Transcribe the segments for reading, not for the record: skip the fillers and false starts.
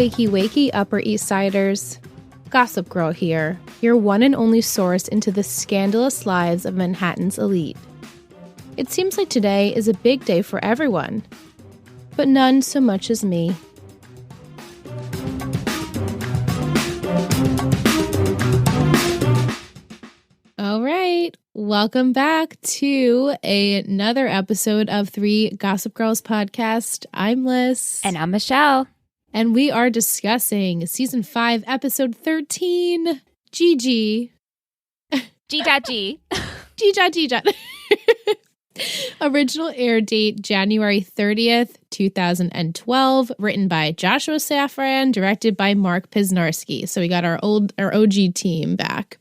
Wakey, wakey, Upper East Siders. Gossip Girl here, your one and only source into the scandalous lives of Manhattan's elite. It seems like today is a big day for everyone, but none so much as me. All right, welcome back to another episode of 3 Gossip Girls podcast. I'm Liz. And I'm Michelle. And we are discussing Season 5, Episode 13, Gigi. G.G. G. Original air date, January 30th, 2012. Written by Joshua Safran, directed by Mark Pisnarski. So we got our OG team back.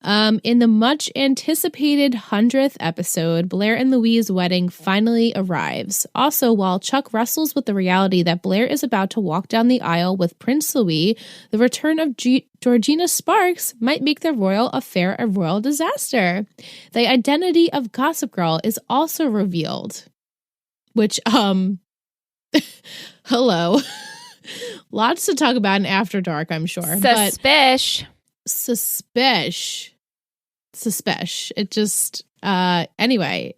In the much-anticipated 100th episode, Blair and Louise's wedding finally arrives. Also, while Chuck wrestles with the reality that Blair is about to walk down the aisle with Prince Louis, the return of Georgina Sparks might make the royal affair a royal disaster. The identity of Gossip Girl is also revealed. Which, hello. Lots to talk about in After Dark, I'm sure. Suspish. It just, anyway.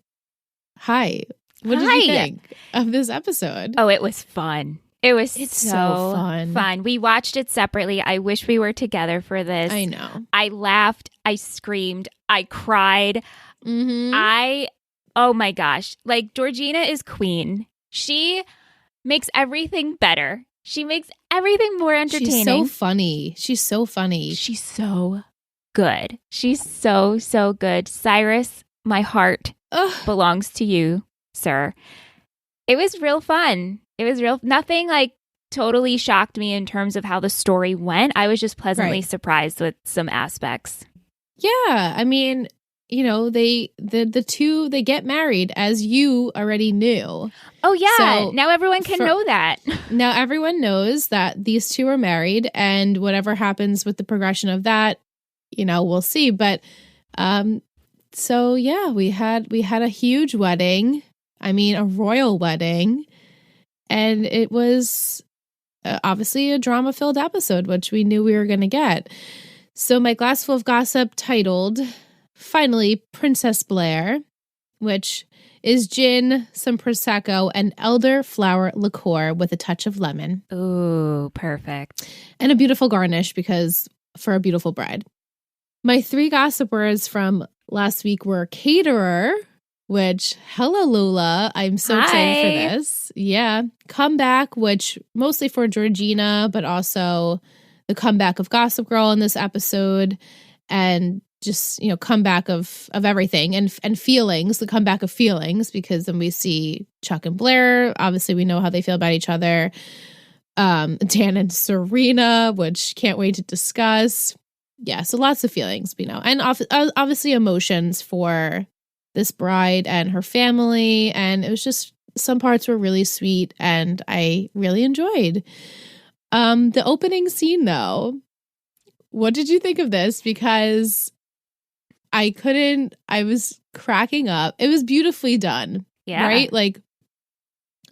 Hi. What did you think of this episode? Oh, it was fun. It's so fun. We watched it separately. I wish we were together for this. I know. I laughed. I screamed. I cried. Oh my gosh. Like, Georgina is queen. She makes everything better. She makes everything more entertaining. She's so funny. She's so good. She's so good. Cyrus, my heart belongs to you, sir. It was real fun. Nothing like totally shocked me in terms of how the story went. I was just pleasantly surprised with some aspects. Yeah. I mean, you know, the two, they get married, as you already knew. Oh, yeah. So now everyone can know that. Now everyone knows that these two are married, and whatever happens with the progression of that, you know, we'll see. But so yeah, we had a huge wedding. I mean, a royal wedding. And it was obviously a drama-filled episode, which we knew we were going to get. So my glassful of gossip titled, finally, Princess Blair, which is gin, some Prosecco, and elderflower liqueur with a touch of lemon. Ooh, perfect. And a beautiful garnish for a beautiful bride. My 3 gossip words from last week were caterer, which, hello, Lola. I'm so excited for this. Yeah. Comeback, which mostly for Georgina, but also the comeback of Gossip Girl in this episode. And just, you know, comeback of everything and feelings, the comeback of feelings, because then we see Chuck and Blair. Obviously, we know how they feel about each other. Dan and Serena, which can't wait to discuss. Yeah, so lots of feelings, you know, and obviously emotions for this bride and her family. And it was just, some parts were really sweet and I really enjoyed. The opening scene, though, what did you think of this? Because I was cracking up. It was beautifully done. Yeah. Right? Like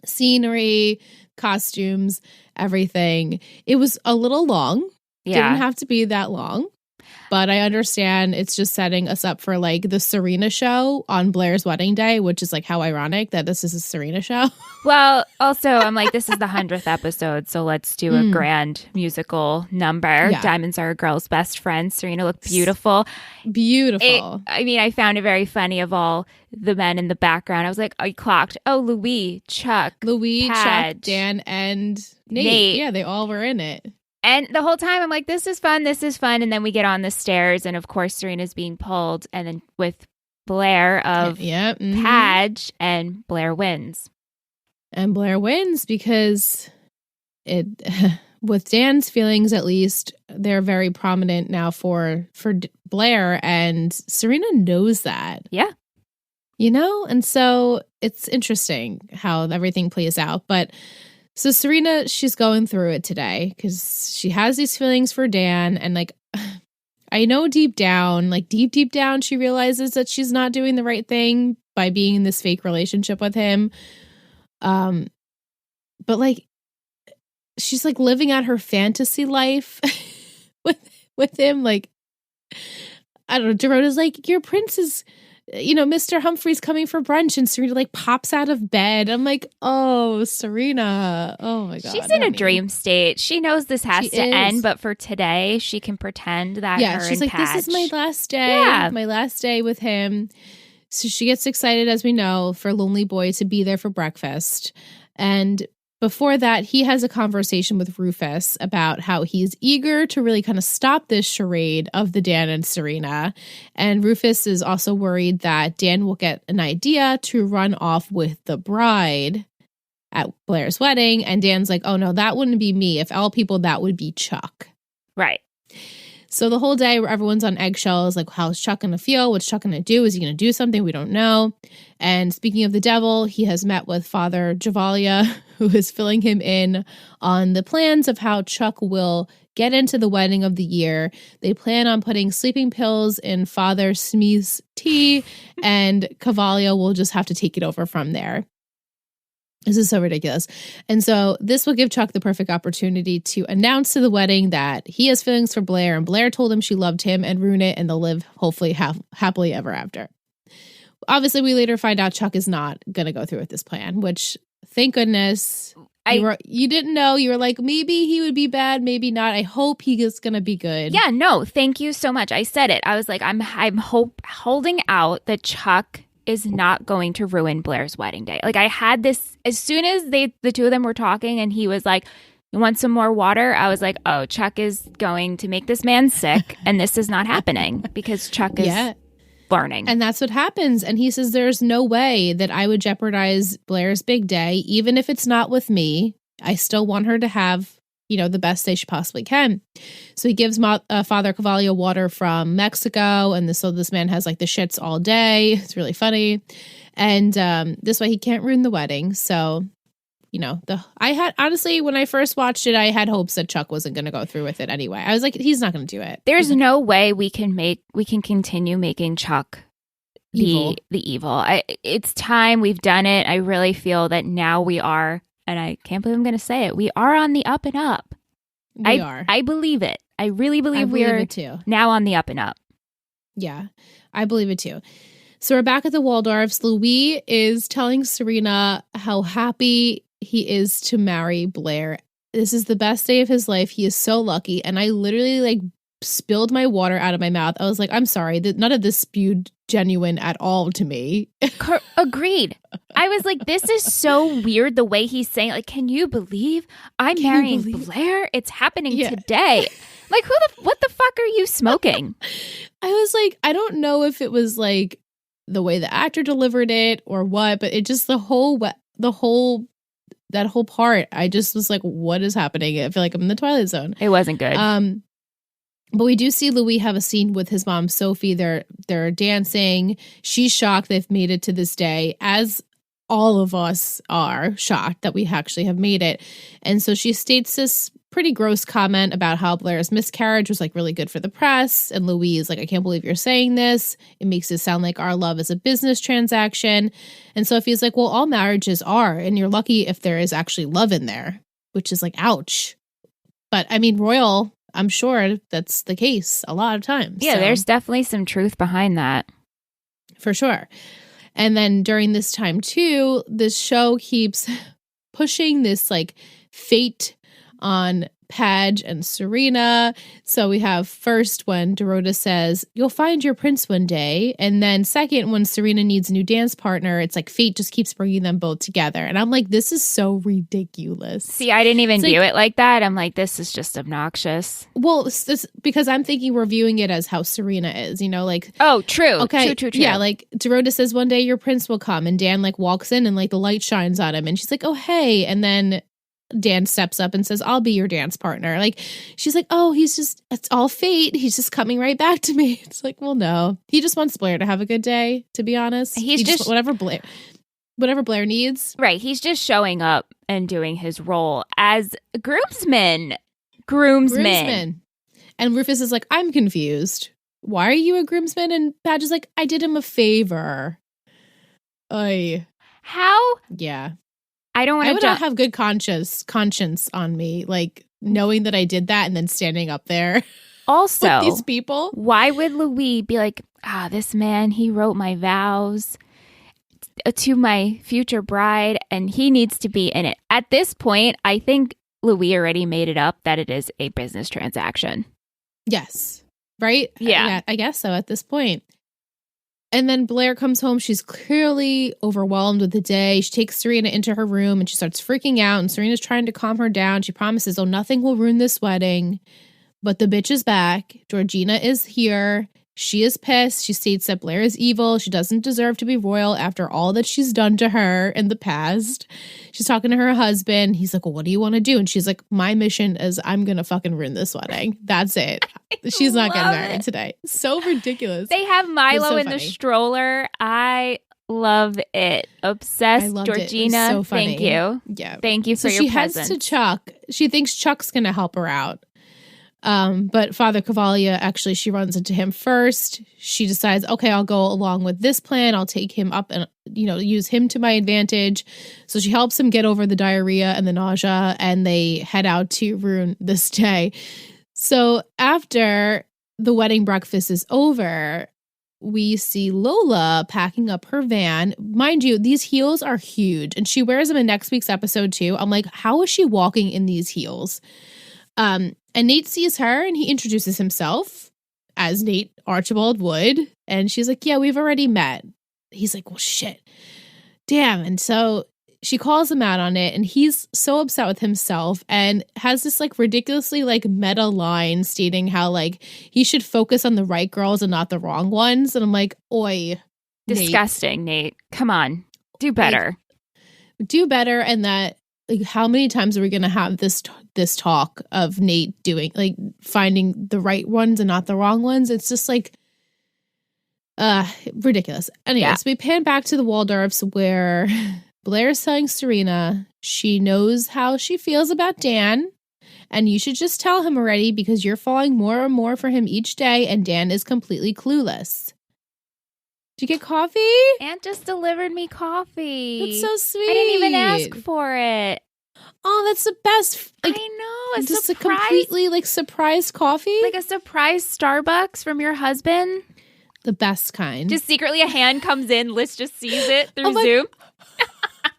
scenery, costumes, everything. It was a little long. Yeah. Didn't have to be that long. But I understand it's just setting us up for like the Serena show on Blair's wedding day, which is like how ironic that this is a Serena show. Well, also, I'm like, this is the 100th episode, so let's do a grand musical number. Yeah. Diamonds are a girl's best friend. Serena looked beautiful. I found it very funny of all the men in the background. I was like, I clocked. Oh, Louis, Chuck, Dan, and Nate. Yeah, they all were in it. And the whole time I'm like, this is fun. And then we get on the stairs and of course Serena's being pulled. And then with Blair of Padge, and Blair wins. And Blair wins because with Dan's feelings, at least, they're very prominent now for Blair, and Serena knows that. Yeah. You know? And so it's interesting how everything plays out. But so Serena, she's going through it today because she has these feelings for Dan. And like, I know deep down, she realizes that she's not doing the right thing by being in this fake relationship with him. But like, she's like living out her fantasy life with him. Like, I don't know. Dorota's like, your prince is, Mr. Humphrey's coming for brunch, and Serena like pops out of bed. I'm like, oh, Serena. Oh my God. She's in a dream state. She knows this has to end, but for today, she can pretend that she's like, Patch. This is my last day. Yeah. My last day with him. So she gets excited, as we know, for Lonely Boy to be there for breakfast. And before that, he has a conversation with Rufus about how he's eager to really kind of stop this charade of the Dan and Serena. And Rufus is also worried that Dan will get an idea to run off with the bride at Blair's wedding. And Dan's like, oh no, that wouldn't be me. If all people, that would be Chuck. Right. So the whole day, everyone's on eggshells, like, how's Chuck going to feel? What's Chuck going to do? Is he going to do something? We don't know. And speaking of the devil, he has met with Father Javalia, who is filling him in on the plans of how Chuck will get into the wedding of the year. They plan on putting sleeping pills in Father Smith's tea, and Cavalia will just have to take it over from there. This is so ridiculous. And so this will give Chuck the perfect opportunity to announce to the wedding that he has feelings for Blair, and Blair told him she loved him, and ruin it, and they'll live hopefully happily ever after. Obviously, we later find out Chuck is not going to go through with this plan, which, thank goodness, you didn't know. You were like, maybe he would be bad, maybe not. I hope he is going to be good. Yeah, no, thank you so much. I said it. I was like, I'm holding out that Chuck is not going to ruin Blair's wedding day. Like, I had this, as soon as the two of them were talking and he was like, you want some more water? I was like, oh, Chuck is going to make this man sick, and this is not happening because Chuck is learning. And that's what happens. And he says, there's no way that I would jeopardize Blair's big day, even if it's not with me. I still want her to have, the best day she possibly can. So he gives Father Cavalia water from Mexico, and so this man has like the shits all day. It's really funny. And this way he can't ruin the wedding. So, I had, honestly, when I first watched it, I had hopes that Chuck wasn't going to go through with it anyway. I was like, he's not going to do it. There's no way we can continue making Chuck the evil. It's time. We've done it. I really feel that now we are, and I can't believe I'm going to say it, we are on the up and up. We are. I believe it. I really believe we are now on the up and up. Yeah, I believe it too. So we're back at the Waldorfs. Louis is telling Serena how happy he is to marry Blair. This is the best day of his life. He is so lucky. And I literally spilled my water out of my mouth. I was like, I'm sorry, none of this spewed genuine at all to me. Agreed. I was like, this is so weird the way he's saying, like, can you believe I'm marrying Blair? It's happening today. Like, what the fuck are you smoking? I was like, I don't know if it was like the way the actor delivered it or what, but it just that whole part, I just was like, what is happening? I feel like I'm in the Twilight Zone. It wasn't good. But we do see Louis have a scene with his mom, Sophie. They're dancing. She's shocked they've made it to this day, as all of us are shocked that we actually have made it. And so she states this pretty gross comment about how Blair's miscarriage was really good for the press. And Louis is like, I can't believe you're saying this. It makes it sound like our love is a business transaction. And Sophie's like, well, all marriages are, and you're lucky if there is actually love in there, which is like, ouch. But I mean, Royal, I'm sure that's the case a lot of times. Yeah, so there's definitely some truth behind that. For sure. And then during this time, too, this show keeps pushing this fate on Padge and Serena. So we have first when Dorota says, you'll find your prince one day. And then second, when Serena needs a new dance partner, it's like fate just keeps bringing them both together. And I'm like, this is so ridiculous. See, I didn't even view it like that. I'm like, this is just obnoxious. Well, because I'm thinking we're viewing it as how Serena is, oh, true. Okay. True. Yeah, Dorota says one day your prince will come, and Dan walks in and the light shines on him, and she's like, oh, hey. And then Dan steps up and says, I'll be your dance partner. She's like, oh, it's all fate. He's just coming right back to me. It's like, well, no. He just wants Blair to have a good day, to be honest. He just whatever Blair needs. Right. He's just showing up and doing his role as groomsman. Groomsman. And Rufus is like, I'm confused. Why are you a groomsman? And Padge is like, I did him a favor. How? Yeah. I don't want to. I would not have good conscience on me, like knowing that I did that and then standing up there. Also, with these people. Why would Louis be like, this man, he wrote my vows to my future bride, and he needs to be in it. At this point, I think Louis already made it up that it is a business transaction. Yes. Right? Yeah. I guess so at this point. And then Blair comes home. She's clearly overwhelmed with the day. She takes Serena into her room and she starts freaking out. And Serena's trying to calm her down. She promises, nothing will ruin this wedding. But the bitch is back. Georgina is here. She is pissed. She states that Blair is evil. She doesn't deserve to be royal after all that she's done to her in the past. She's talking to her husband. He's like, well, what do you want to do? And she's like, my mission is I'm going to fucking ruin this wedding. That's it. She's not getting married today. So ridiculous. They have Milo in the stroller. I love it. Obsessed. Georgina. So funny. Thank you. Yeah. Thank you for your presence. She heads to Chuck. She thinks Chuck's going to help her out. But Father Cavalia, actually, she runs into him first. She decides, okay, I'll go along with this plan. I'll take him up and, use him to my advantage. So she helps him get over the diarrhea and the nausea, and they head out to ruin this day. So after the wedding breakfast is over, we see Lola packing up her van. Mind you, these heels are huge, and she wears them in next week's episode too. I'm like, how is she walking in these heels? And Nate sees her and he introduces himself as Nate Archibald would. And she's like, yeah, we've already met. He's like, well, shit. Damn. And so she calls him out on it and he's so upset with himself and has this like ridiculously like meta line stating how like he should focus on the right girls and not the wrong ones. And I'm like, oi. Disgusting, Nate. Come on. Do better. Like, do better. And that, like, how many times are we going to have this talk of Nate doing, like, finding the right ones and not the wrong ones? It's just, like, ridiculous. Anyways, we pan back to the Waldorfs where Blair is telling Serena she knows how she feels about Dan, and you should just tell him already because you're falling more and more for him each day, and Dan is completely clueless. Did you get coffee? Aunt just delivered me coffee. That's so sweet. I didn't even ask for it. Oh, that's the best. Like, I know. It's just a completely like surprise coffee. Like a surprise Starbucks from your husband. The best kind. Just secretly a hand comes in. Liz just sees it through Zoom.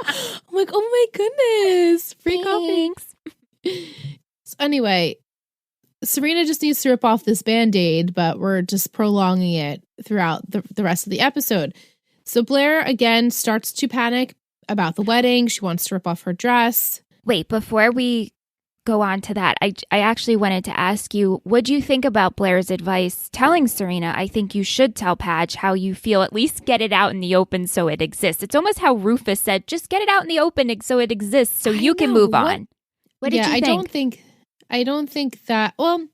I'm like, oh my goodness. Free coffee. So anyway, Serena just needs to rip off this Band-Aid, but we're just prolonging it throughout the rest of the episode. So Blair, again, starts to panic about the wedding. She wants to rip off her dress. Wait, before we go on to that, I actually wanted to ask you, what'd you think about Blair's advice telling Serena, I think you should tell Padge how you feel, at least get it out in the open so it exists. It's almost how Rufus said, just get it out in the open so it exists so you can move on. What did you think? I don't think that, well,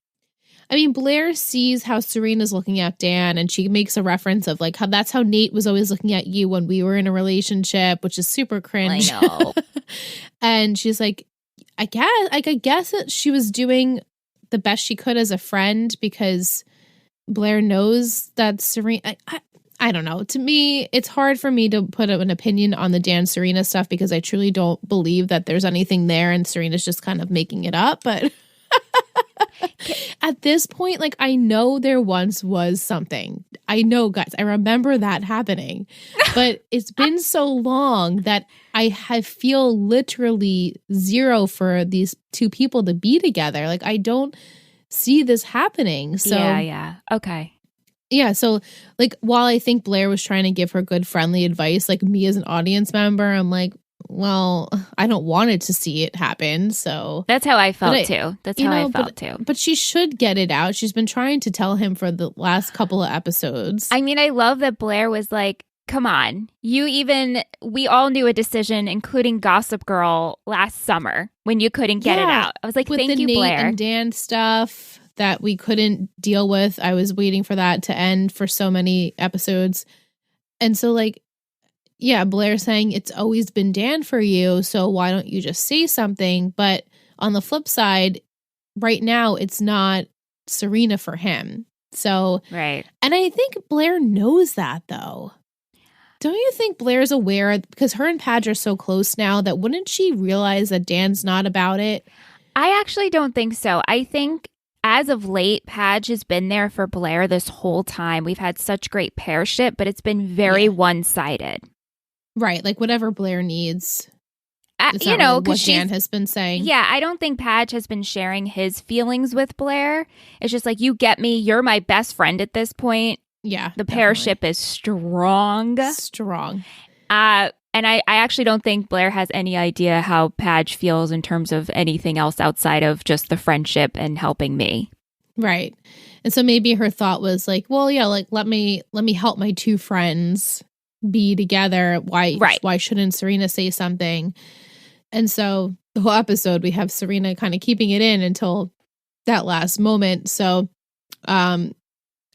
I mean, Blair sees how Serena's looking at Dan and she makes a reference of like how that's how Nate was always looking at you when we were in a relationship, which is super cringe. I know. And she's like, I guess that she was doing the best she could as a friend because Blair knows that Serena, I don't know. To me, it's hard for me to put an opinion on the Dan Serena stuff because I truly don't believe that there's anything there and Serena's just kind of making it up. But at this point, like, I know there once was something. I know, guys, I remember that happening. But it's been so long that I feel literally zero for these two people to be together. Like, I don't see this happening. So yeah. Okay. Yeah, so, like, while I think Blair was trying to give her good, friendly advice, like, me as an audience member, I'm like, well, I don't want it to see it happen, so. That's how I felt, too. That's how I felt, too. But she should get it out. She's been trying to tell him for the last couple of episodes. I mean, I love that Blair was like, come on. We all knew a decision, including Gossip Girl, last summer when you couldn't get it out. I was like, thank you, Nate Blair. And Dan stuff that we couldn't deal with. I was waiting for that to end for so many episodes. And so, like, yeah, Blair saying it's always been Dan for you, so why don't you just say something? But on the flip side, right now, it's not Serena for him. So, right. And I think Blair knows that, though. Don't you think Blair's aware, because her and Padge are so close now, that wouldn't she realize that Dan's not about it? I actually don't think so. I think as of late, Padge has been there for Blair this whole time. We've had such great pairship, but it's been very one-sided. Right. Like whatever Blair needs. It's you not know, really because what Dan has been saying. Yeah, I don't think Padge has been sharing his feelings with Blair. It's just like, you get me. You're my best friend at this point. Yeah. The pairship is strong. Strong. And I actually don't think Blair has any idea how Padge feels in terms of anything else outside of just the friendship and helping me. Right. And so maybe her thought was like, well, yeah, like let me help my two friends be together. Why shouldn't Serena say something? And so the whole episode, we have Serena kind of keeping it in until that last moment. So,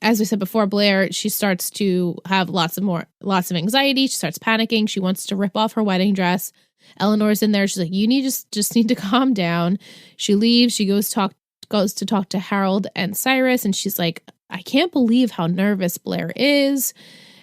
as we said before, Blair, she starts to have lots of anxiety. She starts panicking. She wants to rip off her wedding dress. Eleanor's in there. She's like, you just need to calm down. She leaves. She goes to talk to Harold and Cyrus. And she's like, I can't believe how nervous Blair is.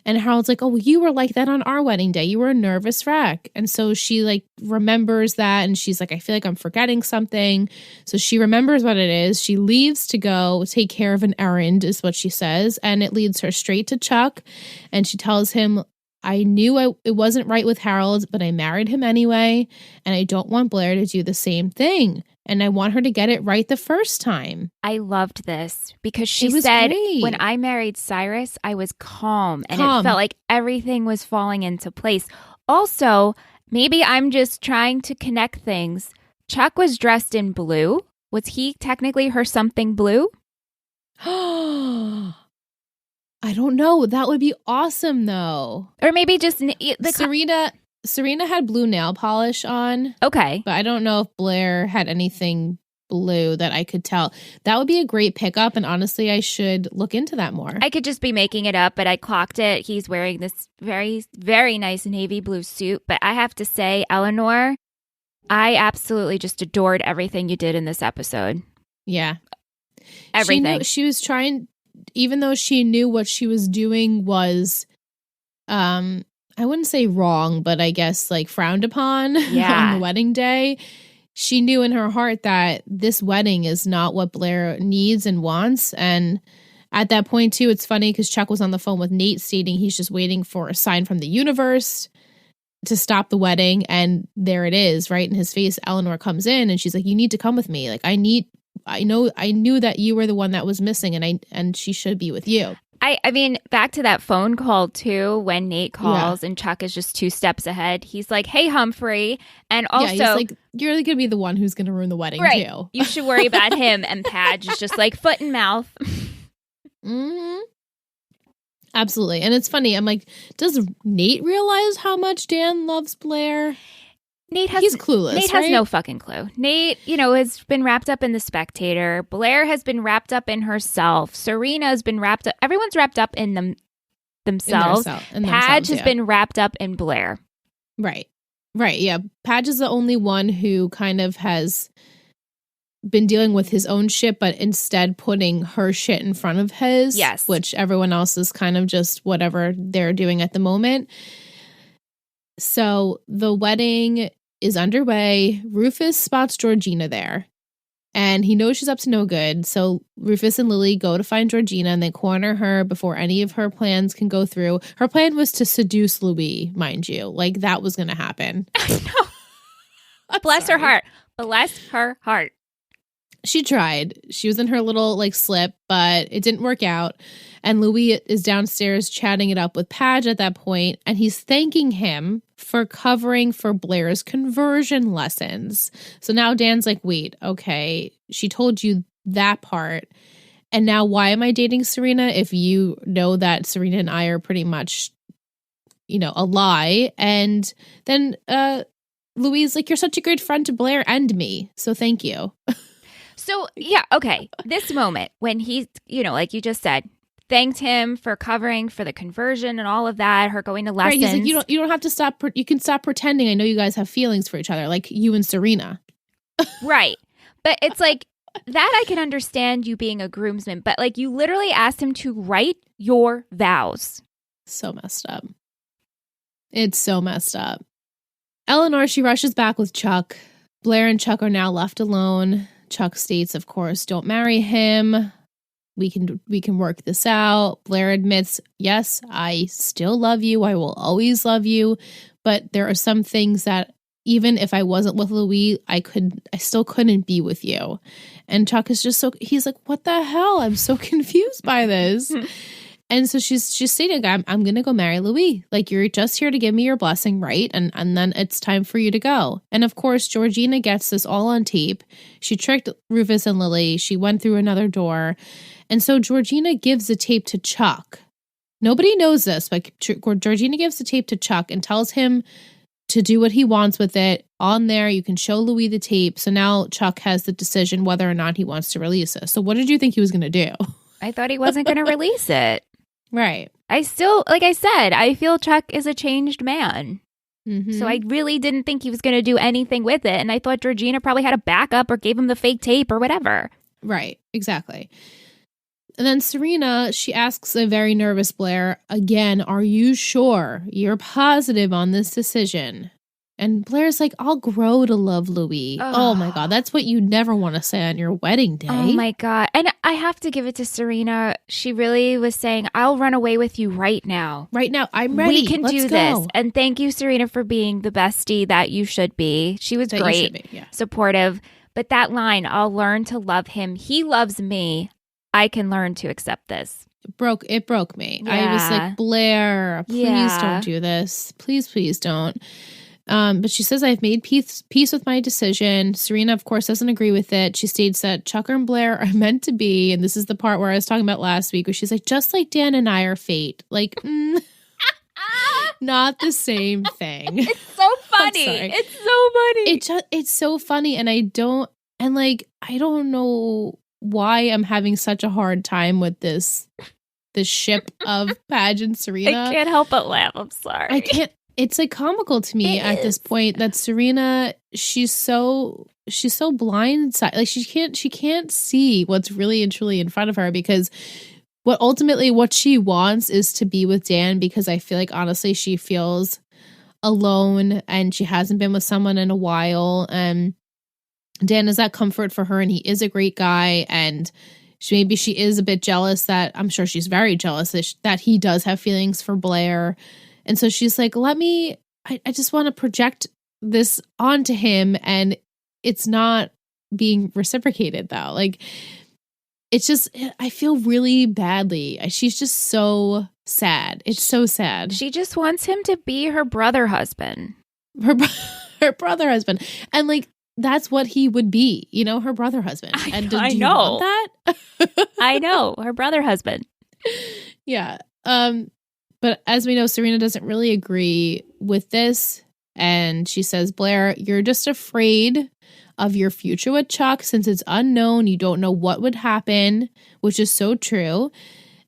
And Harold's like, oh, well, you were like that on our wedding day. You were a nervous wreck. And so she like remembers that. And she's like, I feel like I'm forgetting something. So she remembers what it is. She leaves to go take care of an errand is what she says. And it leads her straight to Chuck. And she tells him, I knew it wasn't right with Harold, but I married him anyway. And I don't want Blair to do the same thing. And I want her to get it right the first time. I loved this because she said, great. When I married Cyrus, I was calm and it felt like everything was falling into place. Also, maybe I'm just trying to connect things. Chuck was dressed in blue. Was he technically her something blue? I don't know. That would be awesome, though. Or maybe just Serena had blue nail polish on. Okay. But I don't know if Blair had anything blue that I could tell. That would be a great pickup. And honestly, I should look into that more. I could just be making it up, but I clocked it. He's wearing this very, very nice navy blue suit. But I have to say, Eleanor, I absolutely just adored everything you did in this episode. Yeah. Everything. She was trying, even though she knew what she was doing was, I wouldn't say wrong, but I guess like frowned upon on the wedding day. She knew in her heart that this wedding is not what Blair needs and wants. And at that point, too, it's funny because Chuck was on the phone with Nate stating he's just waiting for a sign from the universe to stop the wedding. And there it is, right in his face. Eleanor comes in and she's like, you need to come with me. Like, I knew that you were the one that was missing and she should be with you. I mean, back to that phone call, too, when Nate calls and Chuck is just 2 steps ahead. He's like, hey, Humphrey. And also, he's like, you're going to be the one who's going to ruin the wedding, too. You should worry about him. And Padge is just like foot and mouth. Mm-hmm. Absolutely. And it's funny. I'm like, does Nate realize how much Dan loves Blair? He's clueless. Nate has no fucking clue. Nate, has been wrapped up in The Spectator. Blair has been wrapped up in herself. Serena has been wrapped up. Everyone's wrapped up in themselves. Padge has been wrapped up in Blair. Right. Yeah. Padge is the only one who kind of has been dealing with his own shit, but instead putting her shit in front of his. Yes. Which everyone else is kind of just whatever they're doing at the moment. So the wedding is underway. Rufus spots Georgina there and he knows she's up to no good. So Rufus and Lily go to find Georgina and they corner her before any of her plans can go through. Her plan was to seduce Louis, mind you. Like that was going to happen. I know. Bless her heart. Bless her heart. She tried. She was in her little slip, but it didn't work out. And Louis is downstairs chatting it up with Padge at that point, and he's thanking him for covering for Blair's conversion lessons. So now Dan's like, wait, okay, she told you that part. And now why am I dating Serena if you know that Serena and I are pretty much, a lie? And then Louis is like, you're such a great friend to Blair and me. So thank you. So, yeah, okay. This moment when he's, like you just said, thanked him for covering for the conversion and all of that, her going to lessons. Right, he's like, you don't have to stop. You can stop pretending. I know you guys have feelings for each other, like you and Serena. Right. But it's like, that I can understand you being a groomsman, but you literally asked him to write your vows. So messed up. It's so messed up. Eleanor, she rushes back with Chuck. Blair and Chuck are now left alone. Chuck states, of course, don't marry him. We can work this out. Blair admits, yes, I still love you. I will always love you. But there are some things that even if I wasn't with Louis, I still couldn't be with you. And Chuck is just he's like, what the hell? I'm so confused by this. And so she's stating, I'm going to go marry Louis. Like, you're just here to give me your blessing, right? And then it's time for you to go. And of course, Georgina gets this all on tape. She tricked Rufus and Lily. She went through another door. And so Georgina gives the tape to Chuck. Nobody knows this, but Georgina gives the tape to Chuck and tells him to do what he wants with it. On there, you can show Louis the tape. So now Chuck has the decision whether or not he wants to release it. So what did you think he was going to do? I thought he wasn't going to release it. Right. I still, like I said, I feel Chuck is a changed man. Mm-hmm. So I really didn't think he was going to do anything with it. And I thought Georgina probably had a backup or gave him the fake tape or whatever. Right. Exactly. And then Serena, she asks a very nervous Blair, again, are you sure you're positive on this decision? And Blair's like, I'll grow to love Louis. Oh my God. That's what you never want to say on your wedding day. Oh my God. And I have to give it to Serena. She really was saying, I'll run away with you right now. Right now. I'm ready. We can do this. And thank you, Serena, for being the bestie that you should be. She was great, supportive. But that line, I'll learn to love him. He loves me. I can learn to accept this. It broke me. Yeah. I was like, Blair, please don't do this. Please don't. But she says, I've made peace with my decision. Serena, of course, doesn't agree with it. She states that Chuck and Blair are meant to be. And this is the part where I was talking about last week, where she's like, just like Dan and I are fate. Like, not the same thing. It's so funny. It's so funny. It's so funny. And I don't know why I'm having such a hard time with this ship of Paige and Serena. I can't help but laugh. I'm sorry. I can't. It's like comical to me at this point that Serena, she's so blindsided. Like she can't see what's really and truly in front of her, because what she wants is to be with Dan, because I feel like honestly she feels alone and she hasn't been with someone in a while, and Dan is that comfort for her, and he is a great guy, and maybe she is a bit jealous that I'm sure she's very jealous that he does have feelings for Blair. And so she's like, I just want to project this onto him, and it's not being reciprocated though. Like, it's just, I feel really badly. She's just so sad. It's so sad. She just wants him to be her brother husband. Her brother husband. And like, that's what he would be, her brother husband. I know that. I know, her brother husband. Yeah. But as we know, Serena doesn't really agree with this. And she says, Blair, you're just afraid of your future with Chuck since it's unknown. You don't know what would happen, which is so true.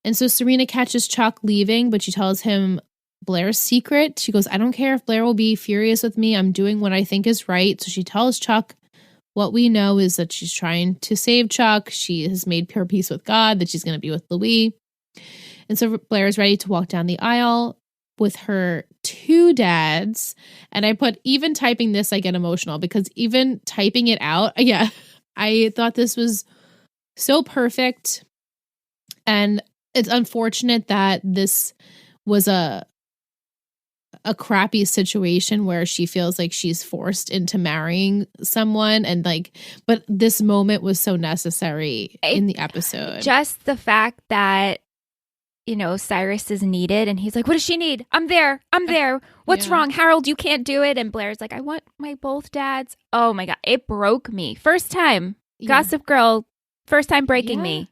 And so Serena catches Chuck leaving, but she tells him Blair's secret. She goes, I don't care if Blair will be furious with me. I'm doing what I think is right. So she tells Chuck what we know is that she's trying to save Chuck. She has made her peace with God, that she's going to be with Louis. And so Blair is ready to walk down the aisle with her two dads. And I put, even typing this, I get emotional, because even typing it out, I thought this was so perfect. And it's unfortunate that this was a crappy situation where she feels like she's forced into marrying someone, and but this moment was so necessary in the episode. Just the fact that Cyrus is needed, and he's like, what does she need? I'm there. What's wrong? Harold, you can't do it. And Blair's like, I want my both dads. Oh my God. It broke me. First time. Gossip Girl. First time breaking me.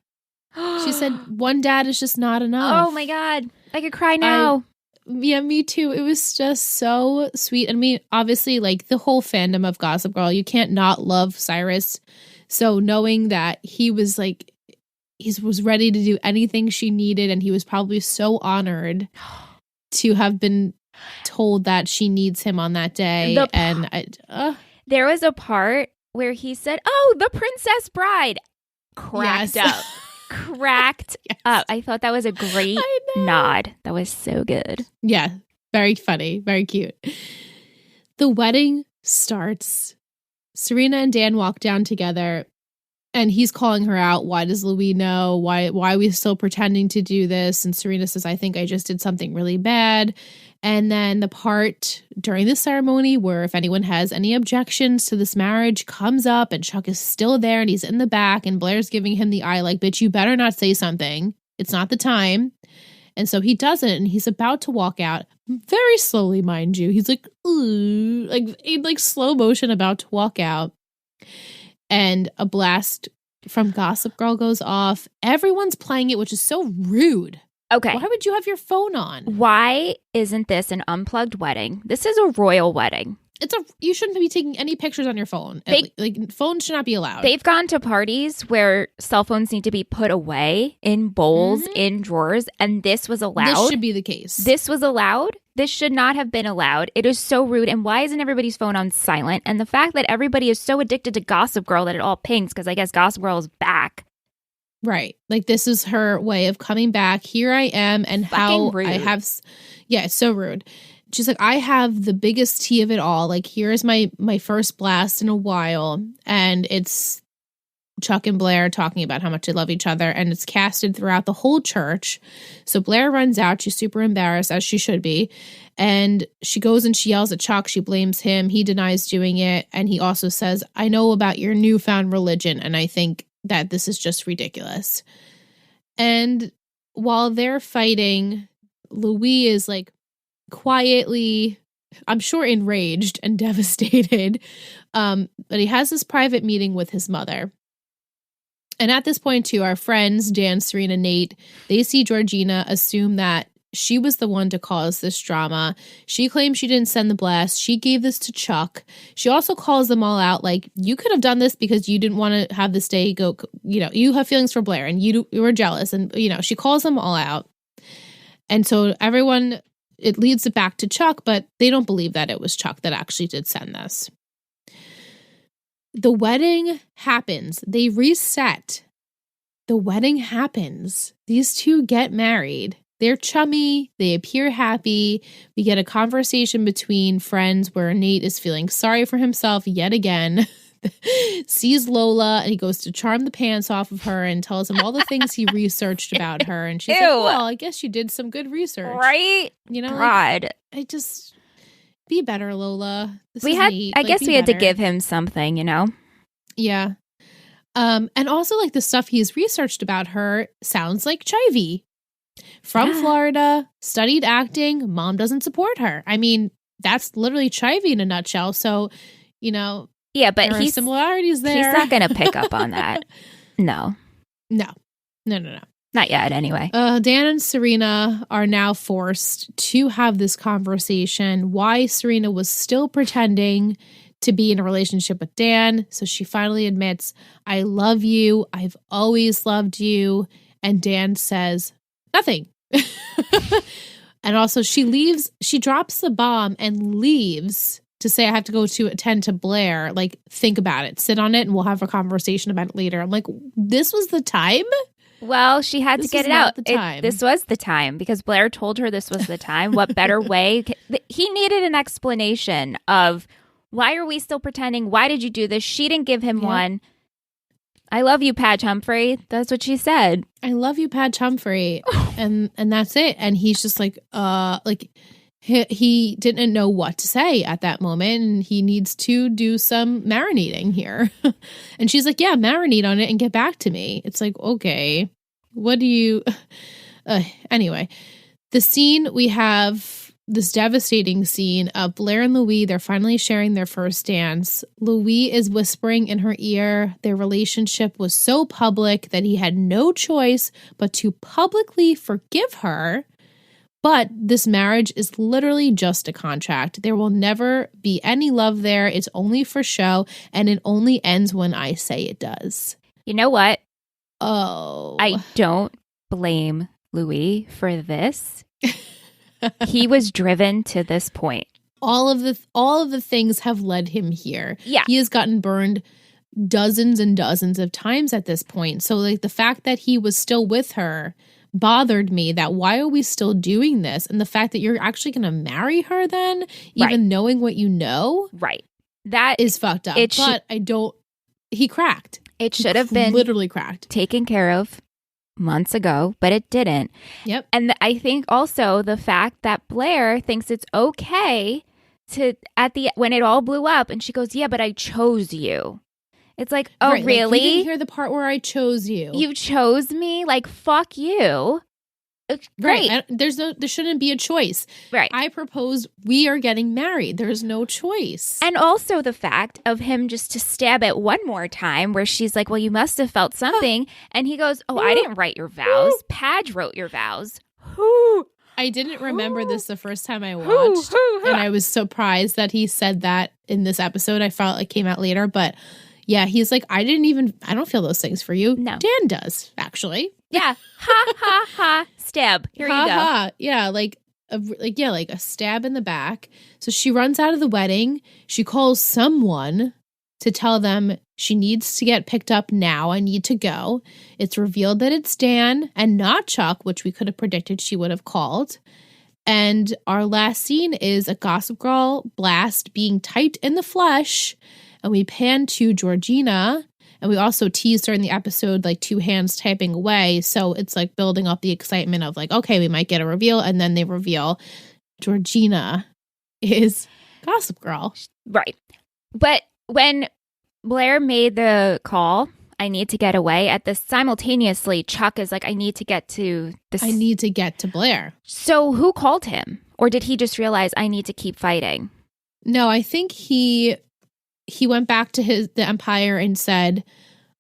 She said, one dad is just not enough. Oh my God. I could cry now. Me too. It was just so sweet. And obviously, the whole fandom of Gossip Girl, you can't not love Cyrus. So knowing that he was he was ready to do anything she needed, and he was probably so honored to have been told that she needs him on that day. There was a part where he said, oh, the princess bride. Cracked up. Cracked up. I thought that was a great nod. That was so good. Yeah. Very funny. Very cute. The wedding starts. Serena and Dan walk down together and he's calling her out. Why does Louis know? Why are we still pretending to do this? And Serena says, I think I just did something really bad. And then the part during the ceremony where if anyone has any objections to this marriage comes up and Chuck is still there and he's in the back and Blair's giving him the eye like, bitch, you better not say something. It's not the time. And so he doesn't, and he's about to walk out very slowly, mind you. He's like, ooh, like slow motion about to walk out. And a blast from Gossip Girl goes off. Everyone's playing it, which is so rude. Okay. Why would you have your phone on? Why isn't this an unplugged wedding? This is a royal wedding. You shouldn't be taking any pictures on your phone. Phones should not be allowed. They've gone to parties where cell phones need to be put away in bowls, in drawers, and this was allowed. This should be the case. This was allowed. This should not have been allowed. It is so rude. And why isn't everybody's phone on silent? And the fact that everybody is so addicted to Gossip Girl that it all pings, because I guess Gossip Girl is back. Right. Like, this is her way of coming back. Here I am, and how rude. I have... Yeah, it's so rude. She's like, I have the biggest tea of it all. Like, here's my first blast in a while. And it's Chuck and Blair talking about how much they love each other. And it's casted throughout the whole church. So Blair runs out. She's super embarrassed, as she should be. And she goes and she yells at Chuck. She blames him. He denies doing it. And he also says, I know about your newfound religion. And I think that this is just ridiculous. And while they're fighting, Louis is like, quietly, I'm sure, enraged and devastated. But he has this private meeting with his mother. And at this point, too, our friends, Dan, Serena, Nate, they see Georgina, assume that she was the one to cause this drama. She claims she didn't send the blast. She gave this to Chuck. She also calls them all out, like, you could have done this because you didn't want to have this day go, you have feelings for Blair and you were jealous. And, she calls them all out. And so everyone... It leads it back to Chuck, but they don't believe that it was Chuck that actually did send this. The wedding happens. They reset. The wedding happens. These two get married. They're chummy. They appear happy. We get a conversation between friends where Nate is feeling sorry for himself yet again. Sees Lola and he goes to charm the pants off of her and tells him all the things he researched about her. And she's like, well, I guess you did some good research. Right? God. Like, I just, be better, Lola. I guess we had to give him something, Yeah. And also, like, the stuff he's researched about her sounds like Chivy. From Florida, studied acting, mom doesn't support her. I mean, that's literally Chivy in a nutshell. So, yeah, but there are similarities there. He's not going to pick up on that. No. No. Not yet, anyway. Dan and Serena are now forced to have this conversation. Why Serena was still pretending to be in a relationship with Dan. So she finally admits, I love you. I've always loved you. And Dan says, nothing. And also she drops the bomb and leaves to say, I have to go to attend to Blair. Like, think about it. Sit on it and we'll have a conversation about it later. I'm like, this was the time? Well, she had to get it out. This was the time because Blair told her this was the time. What better way? He needed an explanation of why are we still pretending? Why did you do this? She didn't give him one. I love you, Padge Humphrey. That's what she said. I love you, Padge Humphrey. and that's it. And he's just like, he didn't know what to say at that moment, and he needs to do some marinating here. And she's like, yeah, marinate on it and get back to me. It's like, okay, what do you... Anyway, the scene, we have this devastating scene of Blair and Louis. They're finally sharing their first dance. Louis is whispering in her ear. Their relationship was so public that he had no choice but to publicly forgive her. But this marriage is literally just a contract. There will never be any love there. It's only for show, and it only ends when I say it does. You know what? Oh. I don't blame Louis for this. He was driven to this point. All of the things have led him here. Yeah. He has gotten burned dozens and dozens of times at this point. So, like, the fact that he was still with her bothered me, that why are we still doing this? And the fact that you're actually going to marry her then, even knowing what you know. Right. That is fucked up. He cracked. It should have been literally cracked. Taken care of months ago, but it didn't. Yep. And I think also the fact that Blair thinks it's okay to, when it all blew up and she goes, yeah, but I chose you. It's like, oh, really? Like, you didn't hear the part where I chose you. You chose me? Like, fuck you. Great. Right. There shouldn't be a choice. Right. I propose we are getting married. There's no choice. And also the fact of him just to stab it one more time where she's like, well, you must have felt something. And he goes, oh, I didn't write your vows. Padge wrote your vows. I didn't remember this the first time I watched. And I was surprised that he said that in this episode. I felt like it came out later. But yeah, he's like, I don't feel those things for you. No. Dan does, actually. Yeah. Ha, ha, ha. Stab. Here you go. Ha. Yeah, like a stab in the back. So she runs out of the wedding. She calls someone to tell them she needs to get picked up now. I need to go. It's revealed that it's Dan and not Chuck, which we could have predicted she would have called. And our last scene is a Gossip Girl blast being typed in the flesh. And we pan to Georgina. And we also teased her in the episode, like 2 hands typing away. So it's like building up the excitement of like, okay, we might get a reveal. And then they reveal Georgina is Gossip Girl. Right. But when Blair made the call, I need to get away, at this simultaneously, Chuck is like, I need to get to this. I need to get to Blair. So who called him? Or did he just realize I need to keep fighting? No, I think he went back to the Empire and said,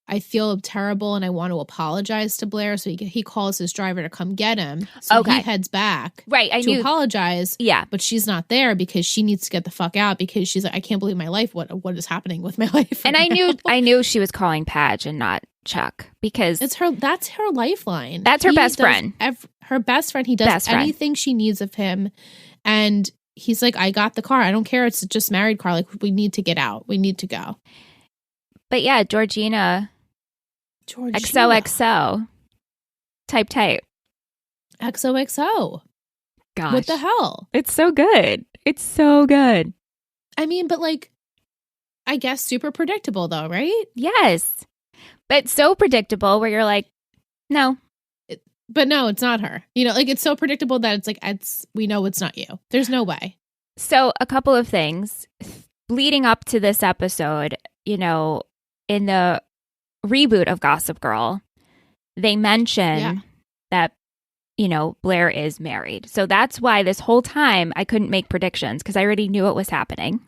I feel terrible and I want to apologize to Blair. So he calls his driver to come get him. So he heads back to apologize. Yeah. But she's not there because she needs to get the fuck out because she's like, I can't believe my life. What is happening with my life? And I knew she was calling Padge and not Chuck because that's her lifeline. That's her best friend. Her best friend. He does anything she needs of him. And he's like, I got the car. I don't care. It's just married car. Like, we need to get out. We need to go. But yeah, Georgina. XOXO. Type. XOXO. Gosh. What the hell? It's so good. It's so good. I mean, but like, I guess super predictable though, right? Yes. But so predictable where you're like, no. But no, it's not her. You know, like it's so predictable that it's like, we know it's not you. There's no way. So a couple of things leading up to this episode, you know, in the reboot of Gossip Girl, they mention that, you know, Blair is married. So that's why this whole time I couldn't make predictions because I already knew it was happening.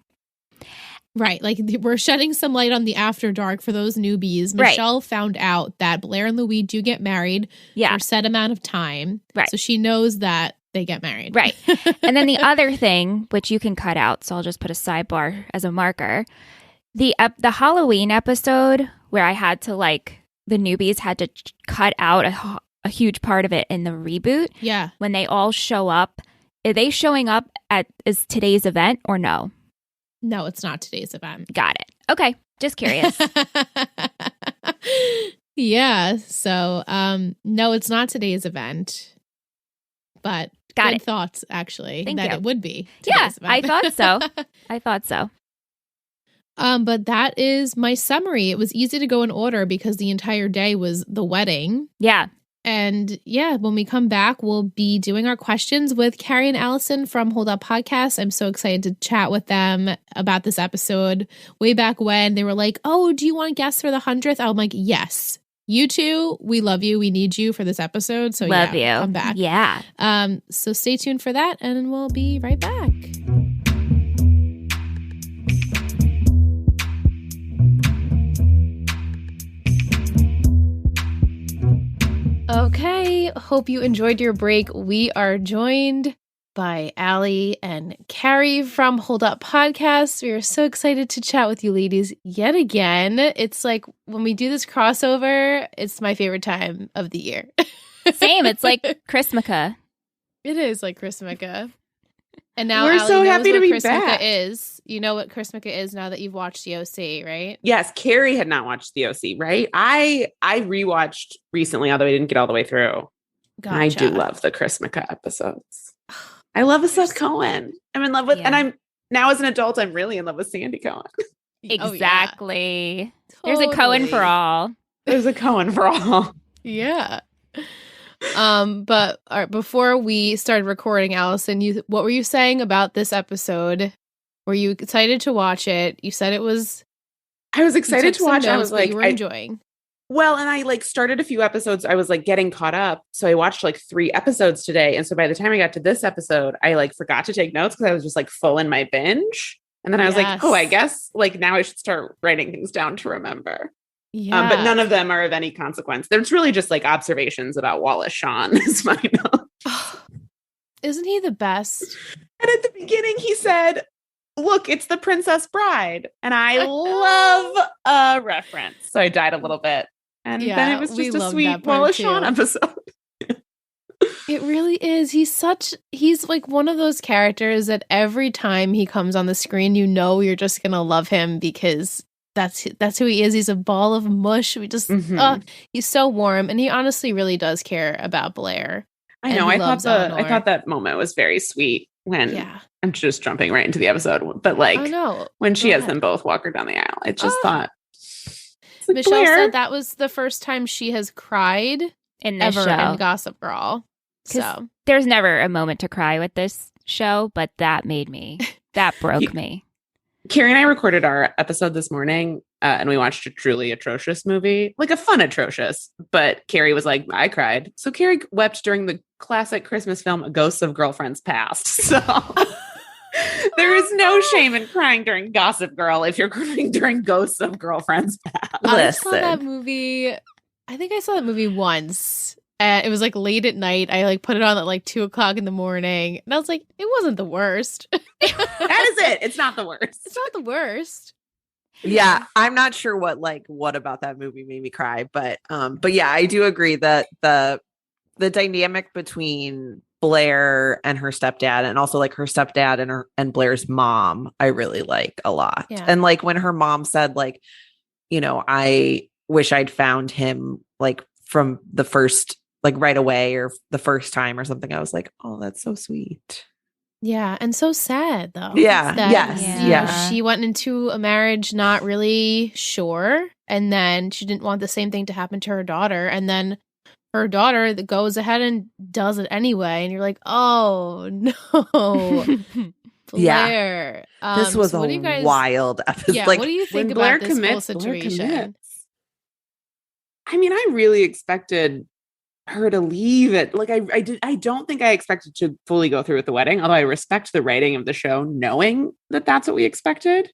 Right. Like we're shedding some light on the After Dark for those newbies. Michelle found out that Blair and Louis do get married for a set amount of time. Right. So she knows that they get married. Right. And then the other thing, which you can cut out, so I'll just put a sidebar as a marker. The Halloween episode where I had to the newbies had to cut out a huge part of it in the reboot. Yeah. When they all show up, are they showing up is today's event or no? No, it's not today's event. Got it. Okay. Just curious. Yeah. So, no, it's not today's event. But good thoughts, actually, Thank that you. It would be. Yeah, event. I thought so. I thought so. But that is my summary. It was easy to go in order because the entire day was the wedding. Yeah. And yeah, when we come back, we'll be doing our questions with Carrie and Allison from Hold Up Podcast. I'm so excited to chat with them about this episode. Way back when they were like, oh, do you want guests for the 100th? I'm like, yes. You two, we love you. We need you for this episode. So love you. Come back. Yeah. So stay tuned for that and we'll be right back. Okay, hope you enjoyed your break. We are joined by Allie and Carrie from Hold Up Podcast. We are so excited to chat with you ladies yet again. It's like when we do this crossover, it's my favorite time of the year. Same, it's like Christmaka. It is like Christmaka. And now we're Allie so knows happy to what be Christmaka back. is. You know what Christmaka is now that you've watched the OC, right? Yes, Carrie had not watched the OC, right? I rewatched recently, although I didn't get all the way through. Gotcha. I do love the Chrismica episodes. I love Seth Cohen. I'm in love with, and I'm now as an adult, I'm really in love with Sandy Cohen. Exactly. Oh, yeah. There's a Cohen for all. There's a Cohen for all. Yeah. But before we started recording, Allison, what were you saying about this episode? Were you excited to watch it? You said it was. I was excited to watch. I was like, you were enjoying. Well, and I started a few episodes. I was getting caught up. So I watched 3 episodes today. And so by the time I got to this episode, I forgot to take notes because I was just full in my binge. And then I was like, oh, I guess now I should start writing things down to remember. Yeah. But none of them are of any consequence. There's really just observations about Wallace Shawn is my note. Isn't he the best? And at the beginning he said, look, it's the Princess Bride. And I love a reference. So I died a little bit. And then it was just a sweet Wallace Shawn episode. It really is. He's one of those characters that every time he comes on the screen, you're just going to love him because that's who he is. He's a ball of mush. He's so warm. And he honestly really does care about Blair. I know. I thought that moment was very sweet when I'm just jumping right into the episode. But when she has them both walk her down the aisle, I just thought. Michelle Blair said that was the first time she has cried in this show. In Gossip Girl. So there's never a moment to cry with this show, but that broke me. Carrie and I recorded our episode this morning, and we watched a truly atrocious movie, a fun atrocious. But Carrie was like, I cried. So Carrie wept during the classic Christmas film, Ghosts of Girlfriends Past. So there is no shame in crying during Gossip Girl if you're crying during Ghosts of Girlfriends Past. I saw that movie. I think I saw that movie once. It was late at night. I put it on at 2:00 in the morning. And I was like, it wasn't the worst. That is it. It's not the worst. It's not the worst. Yeah. I'm not sure what about that movie made me cry, but yeah, I do agree that the dynamic between Blair and her stepdad, and also her stepdad and Blair's mom, I really like a lot. Yeah. And when her mom said I wish I'd found him from the first right away or the first time or something, I was like, oh, that's so sweet. Yeah, and so sad though. Yeah. Yes. She went into a marriage not really sure, and then she didn't want the same thing to happen to her daughter, and then her daughter goes ahead and does it anyway, and you're like, oh no. Blair. This was a wild episode. Yeah, what do you think about this whole situation? I mean, I really expected her to leave it. I don't think I expected to fully go through with the wedding, although I respect the writing of the show, knowing that that's what we expected.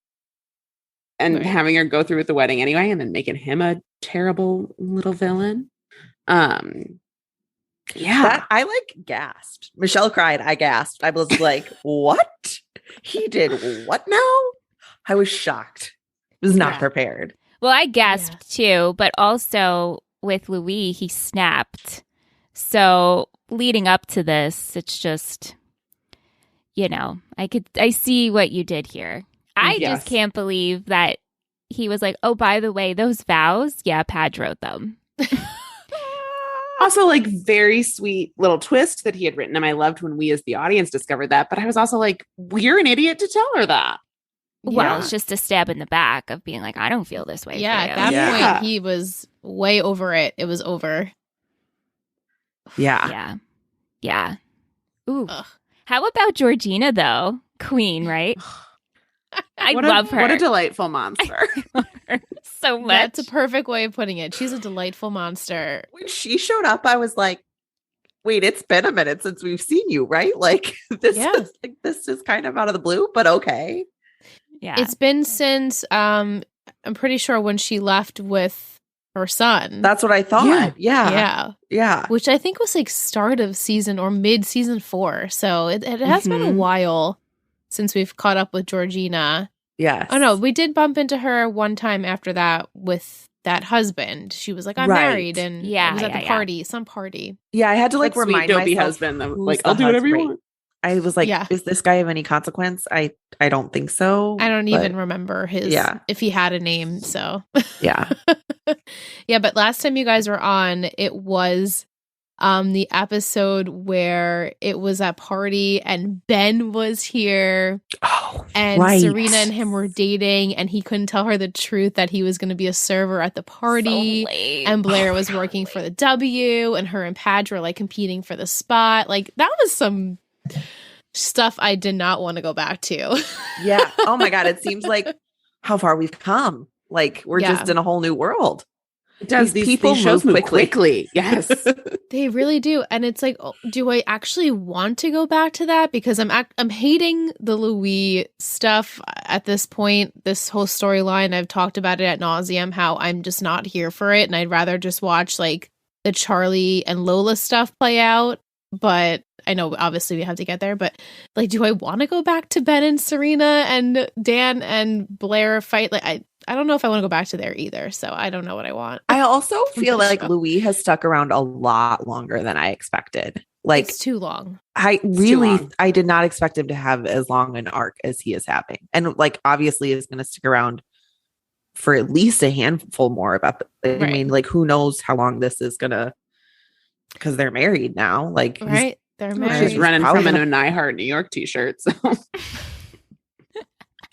And having her go through with the wedding anyway, and then making him a terrible little villain. Yeah. I gasped. Michelle cried. I gasped. I was like, what? He did what now? I was shocked. I was not prepared. Well, I gasped too, but also with Louis, he snapped. So leading up to this, it's just, I see what you did here. I just can't believe that he was like, oh, by the way, those vows, Pad wrote them. Also, very sweet little twist that he had written. And I loved when we as the audience discovered that. But I was also like, you're an idiot to tell her that. Well, it's just a stab in the back of being like, I don't feel this way. Yeah, for you. At that point, he was way over it. It was over. Yeah. Ooh. Ugh. How about Georgina, though? Queen, right? I love her. What a delightful monster. I love her so much. That's a perfect way of putting it. She's a delightful monster. When she showed up, I was like, wait, it's been a minute since we've seen you, right? This is kind of out of the blue, but okay. Yeah. It's been since I'm pretty sure when she left with her son. That's what I thought. Yeah. Which I think was start of season or mid season 4. So it has been a while since we've caught up with Georgina. Yes. Oh no, we did bump into her one time after that with that husband. She was like, I'm married, and it was at the party, some party. Yeah, I had to remind dopey myself. Husband. I'll do whatever you want. I was like, is this guy of any consequence? I don't think so. I don't even remember if he had a name. So yeah. Yeah, but last time you guys were on, it was the episode where it was a party and Ben was here. Oh, and Serena and him were dating and he couldn't tell her the truth that he was going to be a server at the party. So late. And Blair was working for the W and her and Padge were like competing for the spot. Like that was some stuff I did not want to go back to. Yeah. Oh my God. It seems like how far we've come. Like we're just in a whole new world. It does. These people shows move quickly. Yes. They really do. And it's like, do I actually want to go back to that? Because I'm hating the Louis stuff at this point, this whole storyline. I've talked about it ad nauseum, how I'm just not here for it. And I'd rather just watch like the Charlie and Lola stuff play out. But I know obviously we have to get there. But like, do I want to go back to Ben and Serena and Dan and Blair fight? Like, I don't know if I want to go back to there either. So I don't know what I want. I also feel like Louis has stuck around a lot longer than I expected. Like it's too long. I did not expect him to have as long an arc as he is having. And like, obviously is going to stick around for at least a handful more about I mean, like, who knows how long this is going to, because they're married now. Like, right. They're married. She's running from a new I Heart New York t-shirt. So.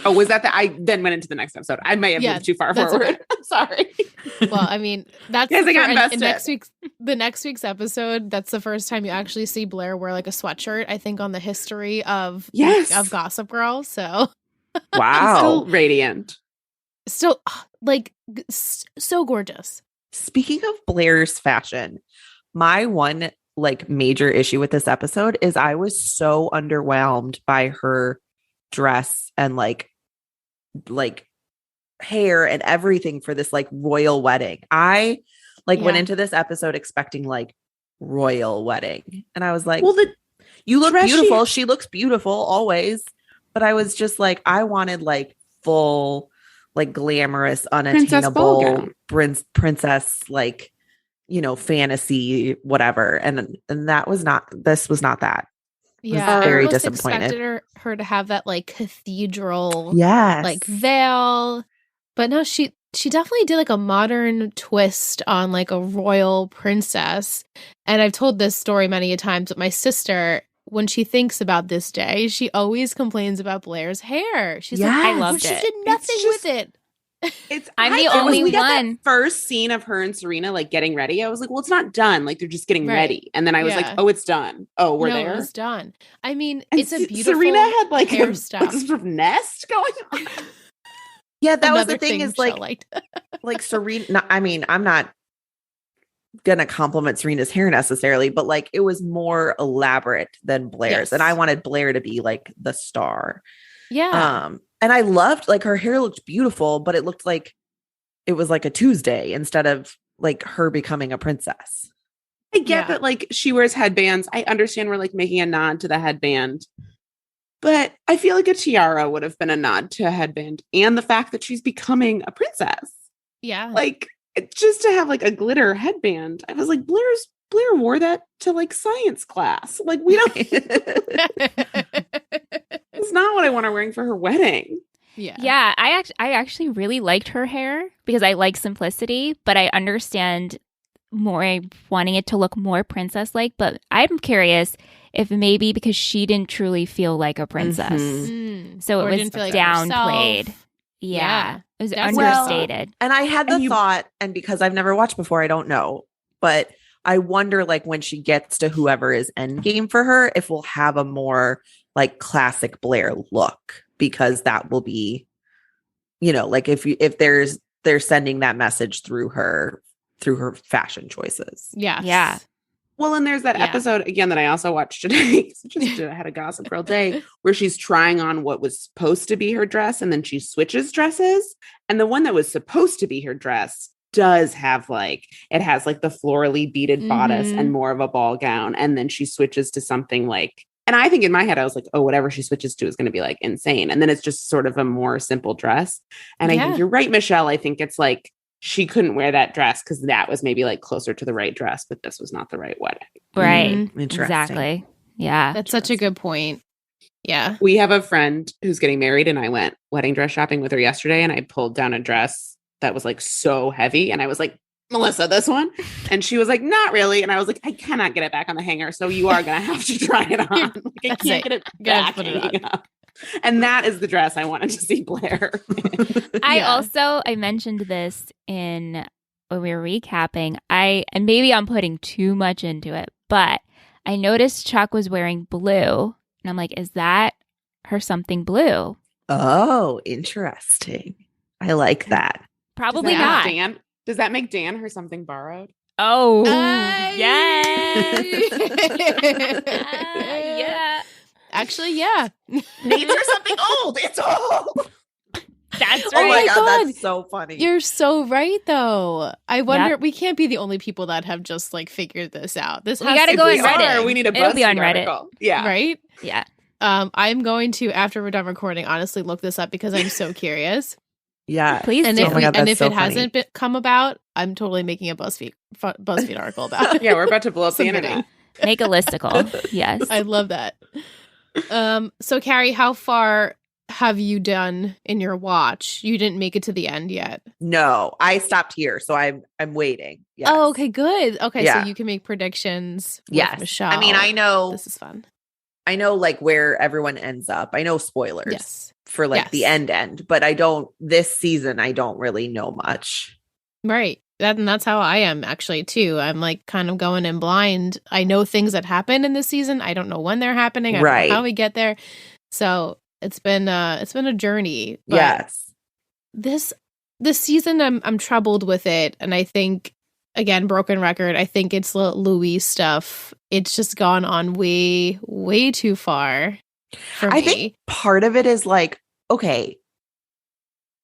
Oh, was that I then went into the next episode? I may have moved too far forward. Okay. I'm sorry. Well, I mean, that's the next week's episode. That's the first time you actually see Blair wear like a sweatshirt, I think, on the history of Gossip Girl. So wow. Still radiant. Still like so gorgeous. Speaking of Blair's fashion, my one like major issue with this episode is I was so underwhelmed by her dress and like hair and everything for this like royal wedding. I went into this episode expecting like royal wedding, and I was like, well, you look beautiful. She looks beautiful always, but I was just like, I wanted like full like glamorous unattainable princess like, you know, fantasy whatever, and this was not that. Yeah, very I disappointed. Expected her to have that like cathedral, like veil, but no, she definitely did like a modern twist on like a royal princess. And I've told this story many a times, but my sister, when she thinks about this day, she always complains about Blair's hair. She's like, I loved it. She did nothing with it. I'm the only one. That first scene of her and Serena like getting ready, I was like, well, it's not done. Like they're just getting ready. And then I was like, oh, it's done. Oh, we're there. It was done. I mean, and it's a beautiful Serena had like hair a stuff. Like, sort of nest going on. Yeah, that was the thing is like Serena. I mean, I'm not gonna compliment Serena's hair necessarily, but like it was more elaborate than Blair's, and I wanted Blair to be like the star. Yeah. And I loved like her hair looked beautiful, but it looked like it was like a Tuesday instead of like her becoming a princess. I get that like she wears headbands. I understand we're like making a nod to the headband, but I feel like a tiara would have been a nod to a headband and the fact that she's becoming a princess. Yeah. Like just to have like a glitter headband. I was like, Blair wore that to like science class. Like we don't. It's not what I want her wearing for her wedding. Yeah. I actually really liked her hair because I like simplicity, but I understand more wanting it to look more princess-like. But I'm curious if maybe because she didn't truly feel like a princess, so it was like downplayed. Yeah, it was understated. And I had the thought, and because I've never watched before, I don't know, but I wonder, like, when she gets to whoever is endgame for her, if we'll have a more like classic Blair look, because that will be, you know, like if they're sending that message through her fashion choices. Yeah. Well, and there's that episode again that I also watched today. Just had a Gossip Girl day where she's trying on what was supposed to be her dress, and then she switches dresses. And the one that was supposed to be her dress does have like, it has like the florally beaded bodice and more of a ball gown. And then she switches to something like, and I think in my head, I was like, oh, whatever she switches to is going to be like insane. And then it's just sort of a more simple dress. And I think you're right, Michelle. I think it's like, she couldn't wear that dress because that was maybe like closer to the right dress, but this was not the right wedding. Right. Interesting. Exactly. Yeah. That's such a good point. Yeah. We have a friend who's getting married, and I went wedding dress shopping with her yesterday, and I pulled down a dress that was like so heavy. And I was like, Melissa, this one? And she was like, not really. And I was like, I cannot get it back on the hanger. So you are going to have to try it on. Like, I can't get it back hanging up. And that is the dress I wanted to see Blair. I mentioned this when we were recapping. And maybe I'm putting too much into it, but I noticed Chuck was wearing blue. And I'm like, is that her something blue? Oh, interesting. I like that. Probably not. Dan? Does that make Dan her something borrowed? Oh, yes. Yeah. Actually, yeah. Names are something old. It's old. That's right. Oh my God, that's so funny. You're so right, though. I wonder, we can't be the only people that have just like figured this out. We gotta go on Reddit. We need a It'll be on BuzzFeed Reddit. article. Yeah. Right? Yeah. I'm going to, after we're done recording, honestly look this up because I'm so curious. Yeah, please. And do. If it hasn't come about, I'm totally making a BuzzFeed article about it. Yeah, we're about to blow up the internet. Make a listicle. Yes, I love that. So Carrie, how far have you done in your watch? You didn't make it to the end yet. No, I stopped here, so I'm waiting. Yes. Oh, okay, good. Okay, yeah. So you can make predictions. Yes, with Michelle. I mean, I know this is fun. I know like where everyone ends up. I know spoilers. Yes. For like the end, but this season, I don't really know much. Right. And that's how I am actually too. I'm like kind of going in blind. I know things that happen in this season. I don't know when they're happening. I don't know how we get there. So it's been a journey. But yes. This season I'm troubled with it. And I think, again, broken record, I think it's Louis stuff. It's just gone on way, way too far. I think part of it is like, okay,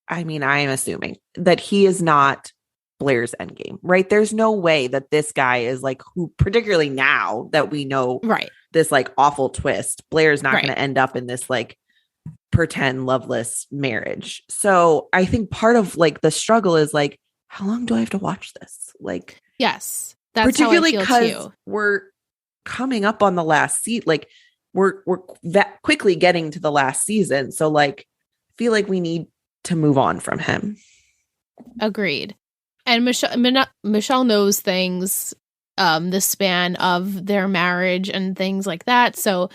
I mean, I am assuming that he is not Blair's endgame, right? There's no way that this guy is like, who, particularly now that we know this like awful twist, Blair's not going to end up in this like pretend loveless marriage. So I think part of like the struggle is like, how long do I have to watch this? Like, yes, that's particularly because we're coming up on the last seat. Like, we're that quickly getting to the last season. So like, I feel like we need to move on from him. Agreed. And Michelle knows things, the span of their marriage and things like that. So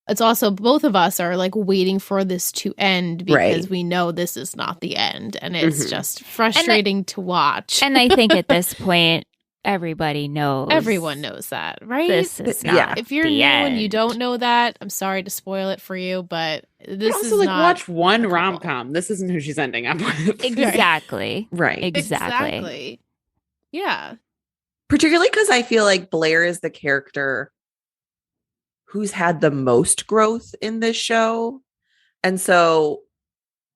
it's also, both of us are like waiting for this to end because we know this is not the end. And it's just frustrating to watch. And I think at this point, everybody knows. Everyone knows that, right? This is not If you're new and you don't know that, I'm sorry to spoil it for you, but this also is like not watch one rom-com. This isn't who she's ending up with. Exactly. Right. Exactly. Yeah. Particularly because I feel like Blair is the character who's had the most growth in this show. And so,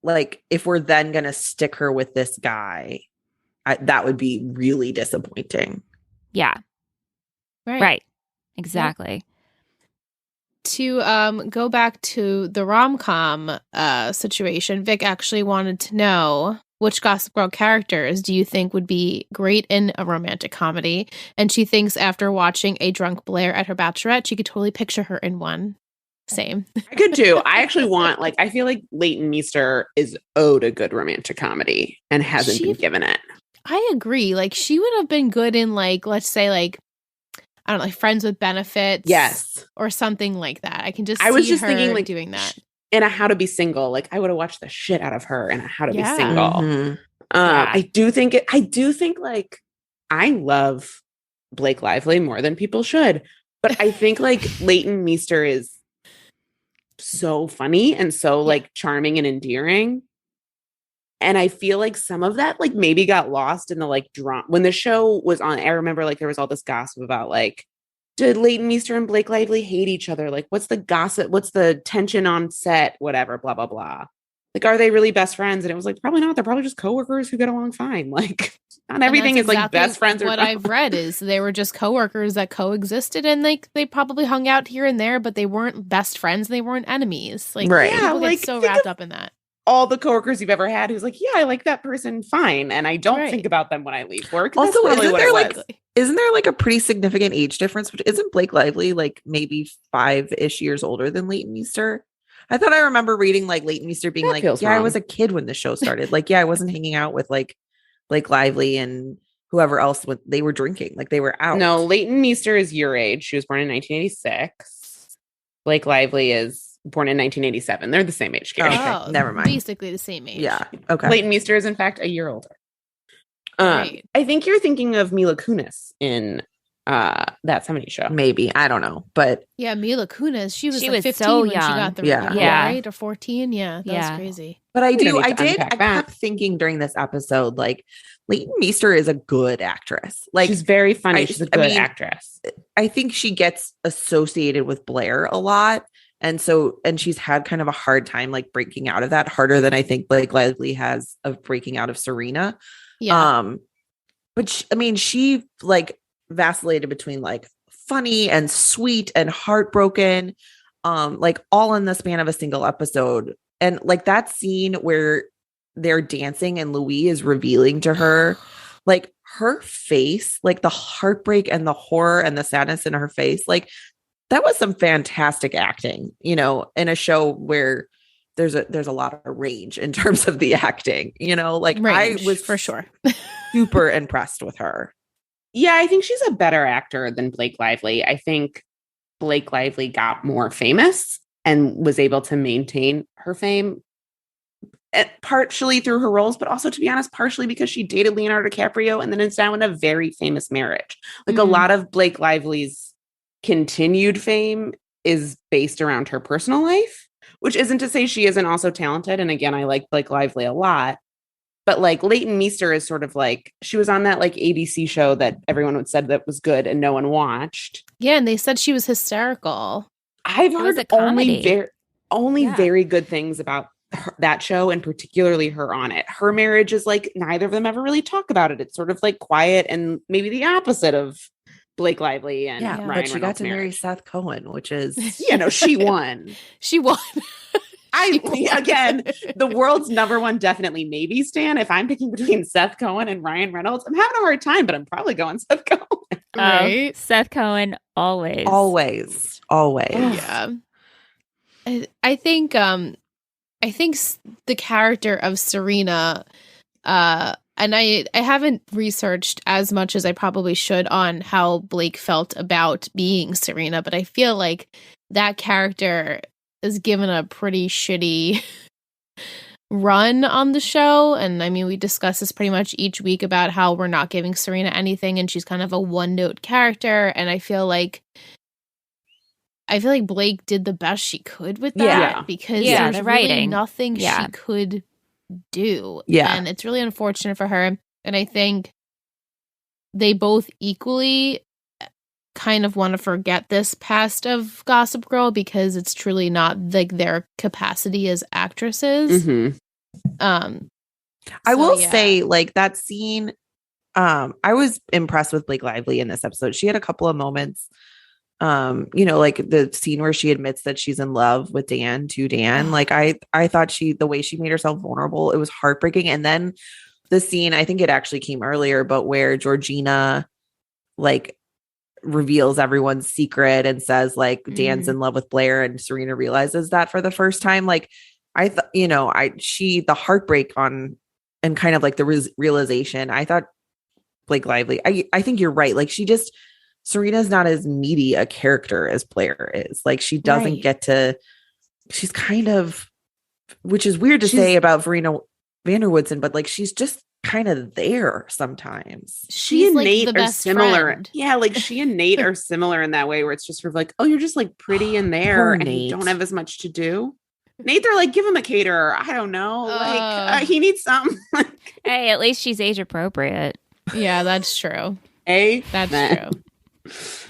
like, if we're then going to stick her with this guy, that would be really disappointing. Yeah. Right. Exactly. To go back to the rom-com situation, Vic actually wanted to know which Gossip Girl characters do you think would be great in a romantic comedy? And she thinks after watching a drunk Blair at her bachelorette, she could totally picture her in one. Same. I could too. I actually want, like, I feel like Leighton Meester is owed a good romantic comedy and hasn't been given it. I agree. Like, she would have been good in, like, let's say, like, I don't know, like Friends with Benefits. Yes. Or something like that. I can just I was see just her thinking, like, doing that. In a How to Be Single. Like, I would have watched the shit out of her in a How to Be Single. Mm-hmm. I do think, like, I love Blake Lively more than people should. But I think, like, Leighton Meester is so funny and so, like, charming and endearing. And I feel like some of that, like, maybe got lost in the, like, drama. When the show was on, I remember, like, there was all this gossip about, like, did Leighton Meester and Blake Lively hate each other? Like, what's the gossip? What's the tension on set? Whatever, blah, blah, blah. Like, are they really best friends? And it was like, probably not. They're probably just coworkers who get along fine. Like, not everything is like best friends. What I've read is they were just coworkers that coexisted, and like they probably hung out here and there, but they weren't best friends. And they weren't enemies. Like, people get so wrapped up in that. All the coworkers you've ever had who's like, yeah, I like that person fine, and I don't think about them when I leave work. Also, isn't there like a pretty significant age difference? Isn't Blake Lively like maybe 5-ish years older than Leighton Meester? I thought I remember reading like Leighton Meester being like, yeah, wrong. I was a kid when the show started. Like, yeah, I wasn't hanging out with like Blake Lively and whoever else they were drinking. Like they were out. No, Leighton Meester is your age. She was born in 1986. Blake Lively is born in 1987. They're the same age. Oh, okay. Never mind. Basically the same age. Yeah. Okay. Leighton Meester is in fact a year older. Right. I think you're thinking of Mila Kunis in That 70s Show. Maybe. I don't know. But yeah, Mila Kunis, she was 15 so when young. she got the right? Or 14. Yeah, that was crazy. But I kept thinking during this episode, like, Leighton Meester is a good actress. Like, she's very funny. She's a good actress. I think she gets associated with Blair a lot. And she's had kind of a hard time like breaking out of that, harder than I think Blake Lively has of breaking out of Serena. Yeah. But she like vacillated between like funny and sweet and heartbroken, like all in the span of a single episode. And like that scene where they're dancing and Louis is revealing to her, like her face, like the heartbreak and the horror and the sadness in her face, like that was some fantastic acting, you know, in a show where there's a lot of range in terms of the acting, you know, like range, I was for sure super impressed with her. Yeah, I think she's a better actor than Blake Lively. I think Blake Lively got more famous and was able to maintain her fame, partially through her roles, but also, to be honest, partially because she dated Leonardo DiCaprio and then is now in a very famous marriage. Like a lot of Blake Lively's continued fame is based around her personal life, which isn't to say she isn't also talented. And again, I like Blake Lively a lot, but like Leighton Meester is sort of like, she was on that like ABC show that everyone had said that was good and no one watched. Yeah. And they said she was hysterical. I've heard only very good things about that show, and particularly her on it. Her marriage is like, neither of them ever really talk about it. It's sort of like quiet and maybe the opposite of Blake Lively and Ryan but she Reynolds' got to marry marriage. Seth Cohen, which is she won. She won. Again, the world's number one definitely maybe stan. If I'm picking between Seth Cohen and Ryan Reynolds, I'm having a hard time, but I'm probably going Seth Cohen. Right? Seth Cohen always. Yeah. I think the character of Serena, and I haven't researched as much as I probably should on how Blake felt about being Serena, but I feel like that character is given a pretty shitty run on the show. And I mean, we discuss this pretty much each week about how we're not giving Serena anything and she's kind of a one-note character. And I feel like Blake did the best she could with that because there's the really writing. Nothing she could do. Yeah. And it's really unfortunate for her. And I think they both equally kind of want to forget this past of Gossip Girl because it's truly not like their capacity as actresses. I will say, like, that scene, I was impressed with Blake Lively in this episode. She had a couple of moments, you know, like the scene where she admits that she's in love with Dan. Like, I thought the way she made herself vulnerable, it was heartbreaking. And then the scene, I think it actually came earlier, but where Georgina, like, reveals everyone's secret and says, like, Dan's in love with Blair, and Serena realizes that for the first time. Like, I thought, you know, the heartbreak on, and kind of like the realization, I thought Blake Lively, I think you're right. Like, Serena's not as meaty a character as Blair is. Like, she doesn't get to, she's kind of, which is weird to say about Verena Vanderwoodson, but like, she's just kind of there sometimes. She and like Nate are similar. Friend. Yeah, like she and Nate are similar in that way where it's just sort of like, oh, you're just like pretty in there and you don't have as much to do. Nate, they're like, give him a caterer. I don't know. Like, he needs some. Hey, at least she's age appropriate. Yeah, that's true. That's true.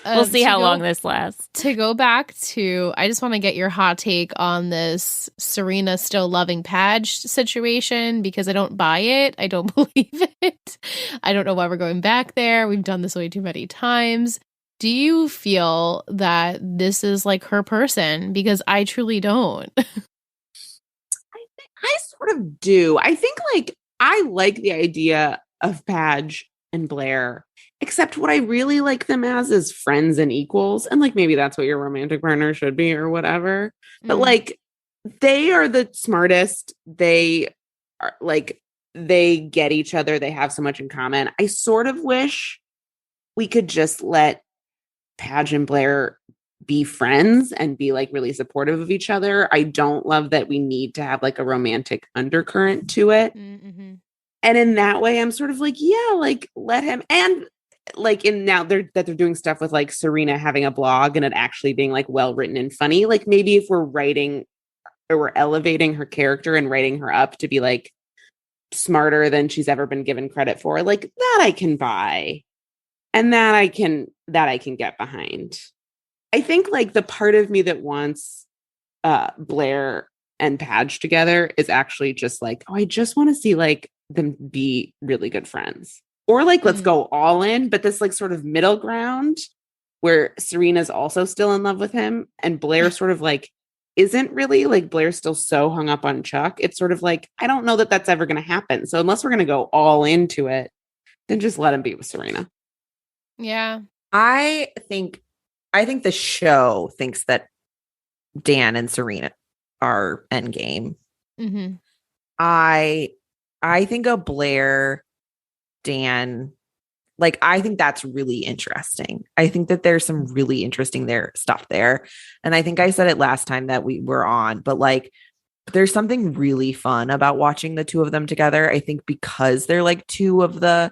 We'll see how long this lasts. To go back to, I just want to get your hot take on this Serena still loving Padge situation because I don't buy it. I don't believe it. I don't know why we're going back there. We've done this way too many times. Do you feel that this is like her person? Because I truly don't. I sort of do. I think like I like the idea of Padge and Blair. Except what I really like them as is friends and equals. And like, maybe that's what your romantic partner should be or whatever. But like, they are the smartest. They are like, they get each other. They have so much in common. I sort of wish we could just let Padge and Blair be friends and be like really supportive of each other. I don't love that we need to have like a romantic undercurrent to it. Mm-hmm. And in that way, I'm sort of like, yeah, like let him. And like in now they're doing stuff with like Serena having a blog and it actually being like well written and funny. Like maybe if we're writing or we're elevating her character and writing her up to be like smarter than she's ever been given credit for, like that I can buy. And that I can get behind. I think like the part of me that wants Blair and Padge together is actually just like, oh, I just want to see like them be really good friends. Or like, let's go all in, but this like sort of middle ground where Serena's also still in love with him and Blair sort of like isn't really, like Blair's still so hung up on Chuck. It's sort of like, I don't know that that's ever going to happen. So unless we're going to go all into it, then just let him be with Serena. Yeah. I think the show thinks that Dan and Serena are endgame. Mm-hmm. I think a Blair, Dan, like I think that's really interesting. I think that there's some really interesting stuff there. And I think I said it last time that we were on, but like there's something really fun about watching the two of them together. I think because they're like two of the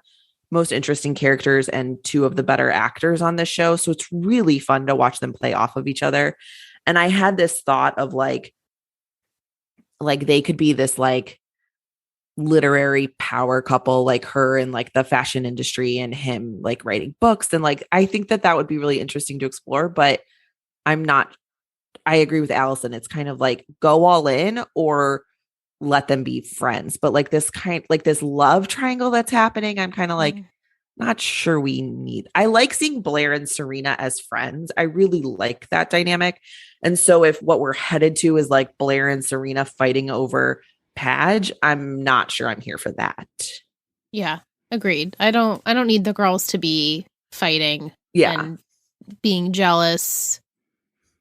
most interesting characters and two of the better actors on this show. So it's really fun to watch them play off of each other. And I had this thought of like they could be this like literary power couple, like her in like the fashion industry and him like writing books. And like, I think that would be really interesting to explore, but I agree with Allison. It's kind of like go all in or let them be friends. But like this love triangle that's happening, I'm kind of like not sure we need. I like seeing Blair and Serena as friends. I really like that dynamic. And so if what we're headed to is like Blair and Serena fighting over Padge, I'm not sure I'm here for that. Yeah, agreed. I don't need the girls to be fighting and being jealous.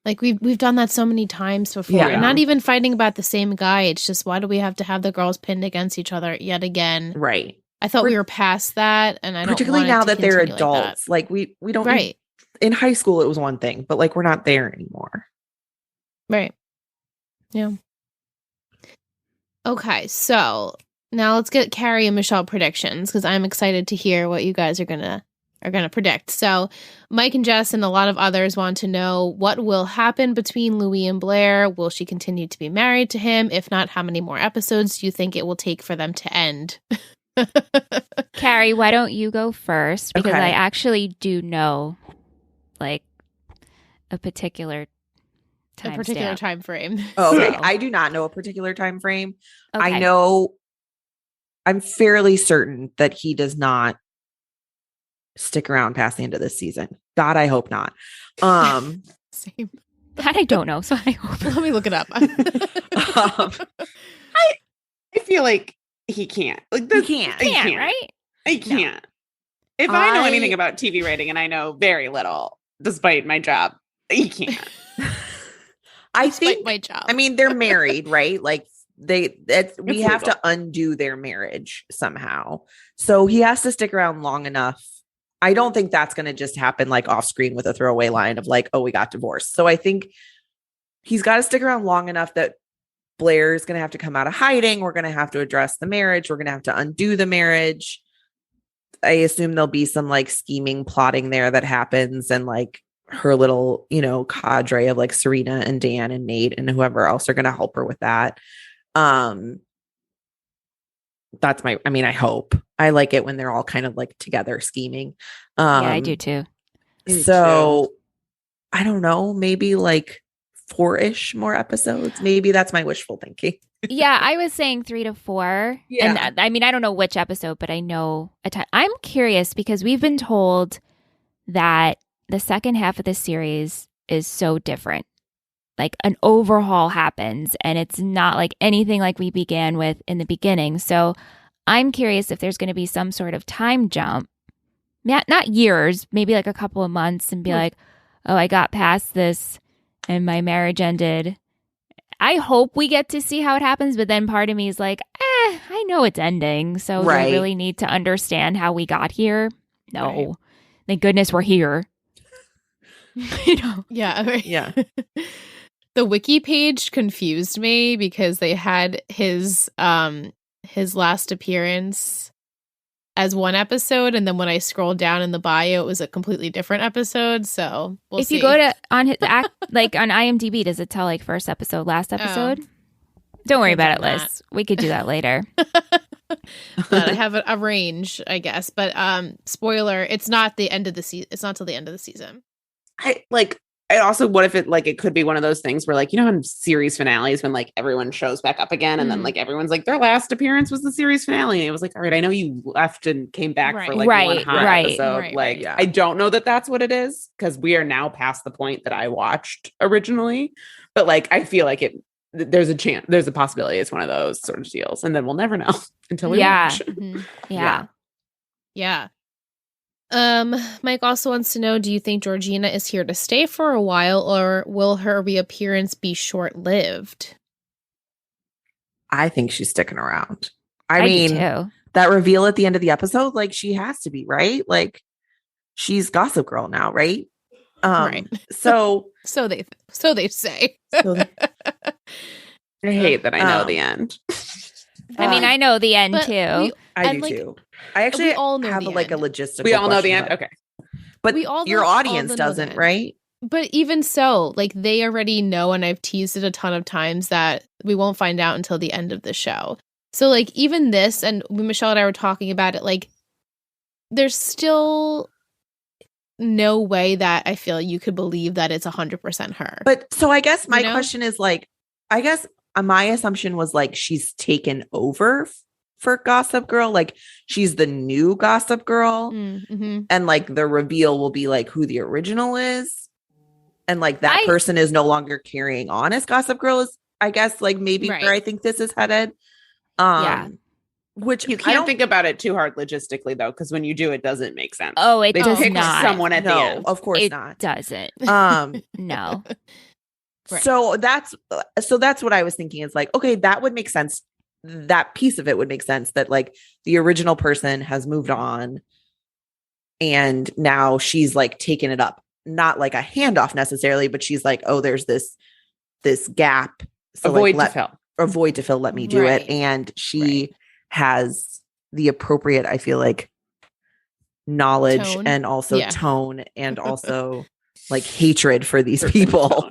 Like we've done that so many times before. Yeah. And not even fighting about the same guy. It's just, why do we have to have the girls pinned against each other yet again? Right. I thought we were past that, and I don't particularly now that they're adults. Like we don't right. In high school it was one thing, but like we're not there anymore. Right. Yeah. Okay, so now let's get Carrie and Michelle predictions, because I'm excited to hear what you guys are gonna predict. So Mike and Jess and a lot of others want to know what will happen between Louis and Blair. Will she continue to be married to him? If not, how many more episodes do you think it will take for them to end? Carrie, why don't you go first? Because I actually do know like a particular time frame. Oh, okay. So. I do not know a particular time frame. Okay. I'm fairly certain that he does not stick around past the end of this season. God, I hope not. Same. That I don't know, so I hope. Let me look it up. I feel like he can't. Like this, he can't, right? I can't. No. If I know anything about TV writing, and I know very little, despite my job, he can't. I think my job. I mean, they're married, right? Like we have to undo their marriage somehow. So he has to stick around long enough. I don't think that's going to just happen like off screen with a throwaway line of like, oh, we got divorced. So I think he's got to stick around long enough that Blair is going to have to come out of hiding. We're going to have to address the marriage. We're going to have to undo the marriage. I assume there'll be some like scheming, plotting there that happens, and like her little, cadre of like Serena and Dan and Nate and whoever else are going to help her with that. That's I hope. I like it when they're all kind of like together scheming. Yeah, I do too. So I don't know, maybe like 4-ish more episodes. Maybe that's my wishful thinking. Yeah, I was saying 3 to 4. Yeah. And I don't know which episode, but I know I'm curious because we've been told that the second half of the series is so different. Like an overhaul happens and it's not like anything like we began with in the beginning. So I'm curious if there's going to be some sort of time jump, not years, maybe like a couple of months, and be like, oh, I got past this and my marriage ended. I hope we get to see how it happens, but then part of me is like, I know it's ending, so do I really need to understand how we got here? No. Right. Thank goodness we're here. Yeah. Right. Yeah. The wiki page confused me because they had his last appearance as one episode, and then when I scrolled down in the bio, it was a completely different episode. So we'll see. If you go to on his like on IMDb, does it tell like first episode, last episode? Don't worry about it, Liz. We could do that later. But I have a range, I guess. But spoiler, it's not the end of the season. It's not till the end of the season. I also, what if it could be one of those things where like, you know, in series finales when like everyone shows back up again and then like everyone's like their last appearance was the series finale. And it was like, all right, I know you left and came back for like one hot episode. I don't know that that's what it is because we are now past the point that I watched originally. But like, I feel like there's a possibility it's one of those sort of deals. And then we'll never know until we watch. Mm-hmm. Yeah. Mike also wants to know, do you think Georgina is here to stay for a while or will her reappearance be short-lived? I think she's sticking around. I mean, that reveal at the end of the episode, like she has to be, right? Like she's Gossip Girl now, right? Right. So they say. I hate that I know the end. I mean, I know the end too. I do too. I actually all have a logistical. We all know the end. Okay. But your audience doesn't, right? But even so, like they already know, and I've teased it a ton of times that we won't find out until the end of the show. So like even this, and Michelle and I were talking about it, like there's still no way that I feel you could believe that it's 100% her. But so I guess my question is like, I guess my assumption was like she's taken over for Gossip Girl, like she's the new Gossip Girl, and like the reveal will be like who the original is, and like that person is no longer carrying on as Gossip Girl is, I guess, like maybe where I think this is headed. Which you can't think about it too hard logistically though, because when you do, it doesn't make sense. Oh, it does not. Someone at the end, of course, it not. Doesn't. No. Right. So that's what I was thinking. Is like, okay, that would make sense. That piece of it would make sense that like the original person has moved on and now she's like taken it up, not like a handoff necessarily, but she's like, oh, there's this gap. So a void to fill. Let me do it. And she has the appropriate, I feel like, knowledge and also tone and also like hatred for these people.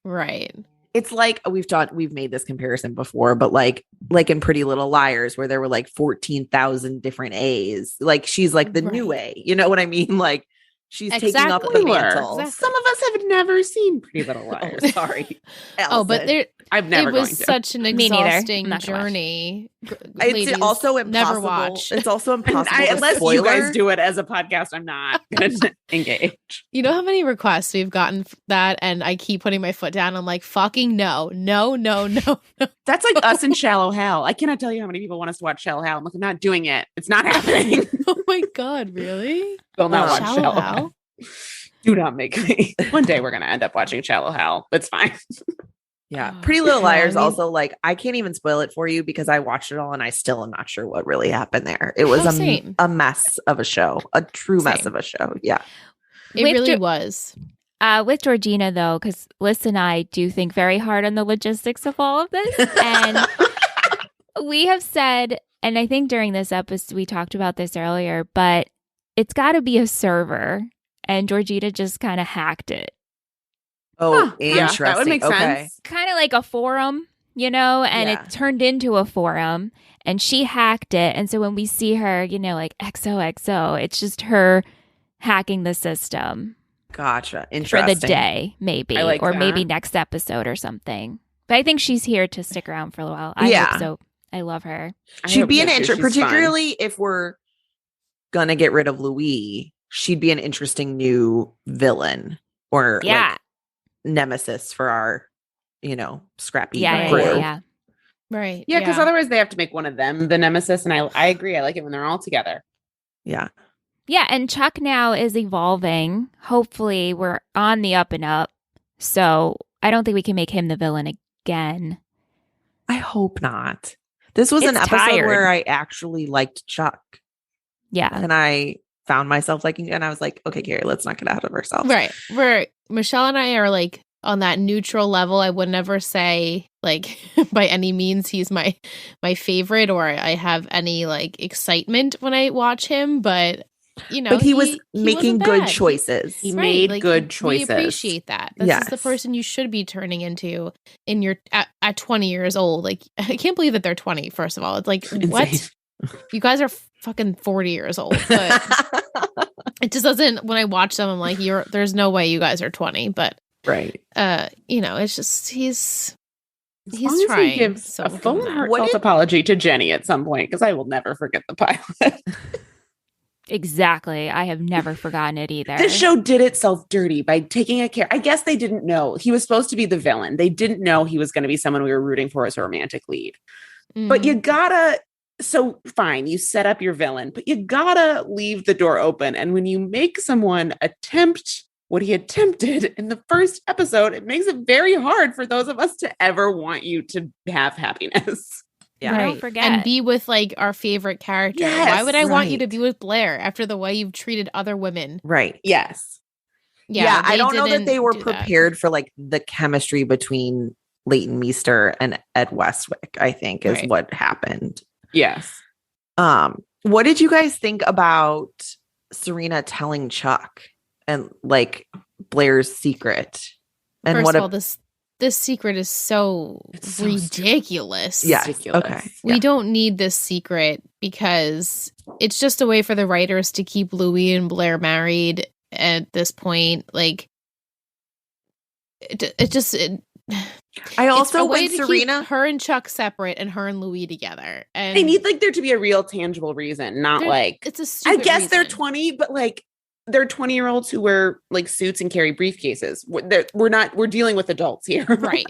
Right. It's like we've made this comparison before, but like in Pretty Little Liars, where there were like 14,000 different A's. Like she's like the new A. You know what I mean? Like she's taking up the mantle. Exactly. Some of us have never seen Pretty Little Liars. Sorry. But I've never. It was such an exhausting journey. It's also impossible. Never watch. It's also impossible. Unless you guys do it as a podcast, I'm not going to engage. You know how many requests we've gotten that, and I keep putting my foot down. I'm like, fucking no. That's like us in Shallow Hal. I cannot tell you how many people want us to watch Shallow Hal. I'm like, I'm not doing it. It's not happening. Oh my God, really? They'll not watch Shallow Hal. Do not make me. One day we're going to end up watching Shallow Hal. It's fine. Yeah. Pretty Little Liars also, like, I can't even spoil it for you because I watched it all and I still am not sure what really happened there. It was a mess of a show, a true mess of a show. Yeah. It really was. With Georgina, though, because Liz and I do think very hard on the logistics of all of this. And we have said, and I think during this episode, we talked about this earlier, but it's got to be a server. And Georgina just kind of hacked it. Oh, interesting. That would make sense. Kind of like a forum, you know, and it turned into a forum and she hacked it. And so when we see her, you know, like XOXO, it's just her hacking the system. Gotcha. Interesting. For the day, maybe. Or maybe next episode or something. But I think she's here to stick around for a while. I hope so. I love her. She'd be an interesting, particularly if we're going to get rid of Louis, she'd be an interesting new villain or like nemesis for our, you know, scrappy crew. Yeah. Right. Yeah, because otherwise they have to make one of them the nemesis. And I agree. I like it when they're all together. Yeah. Yeah. And Chuck now is evolving. Hopefully we're on the up and up. So I don't think we can make him the villain again. I hope not. This was an episode where I actually liked Chuck. Yeah. And I found myself liking it, and I was like, okay, Carrie, let's not get out of ourselves. Right. Michelle and I are like on that neutral level. I would never say like by any means he's my favorite, or I have any like excitement when I watch him, but you know, but he was making good choices. He made good choices. We appreciate that. This is the person you should be turning into in your at 20 years old. Like, I can't believe that they're 20. First of all, it's like insane. What? You guys are fucking 40 years old. But it just doesn't. When I watch them, I'm like, there's no way you guys are 20. But right. You know, it's just he's trying. He gives a full heartfelt apology to Jenny at some point, because I will never forget the pilot. Exactly. I have never forgotten it either. This show did itself dirty by taking a care. I guess they didn't know he was supposed to be the villain. They didn't know he was going to be someone we were rooting for as a romantic lead. But you gotta, so fine, you set up your villain, but you gotta leave the door open. And when you make someone attempt what he attempted in the first episode, it makes it very hard for those of us to ever want you to have happiness. Yeah, right. Don't forget. And be with like our favorite character. Yes, why would I want you to be with Blair after the way you've treated other women? Right. Yes. Yeah, I don't know that they were prepared for like the chemistry between Leighton Meester and Ed Westwick, I think is what happened. Yes. What did you guys think about Serena telling Chuck and like Blair's secret? And first of all, this secret is so ridiculous. Yeah. Okay. We don't need this secret because it's just a way for the writers to keep Louis and Blair married at this point. Like, I also want Serena, keep her and Chuck separate and her and Louis together. And they need like there to be a real tangible reason, not like it's a stupid I guess reason. They're 20, but like they're 20-year-olds who wear like suits and carry briefcases. We're dealing with adults here. Right.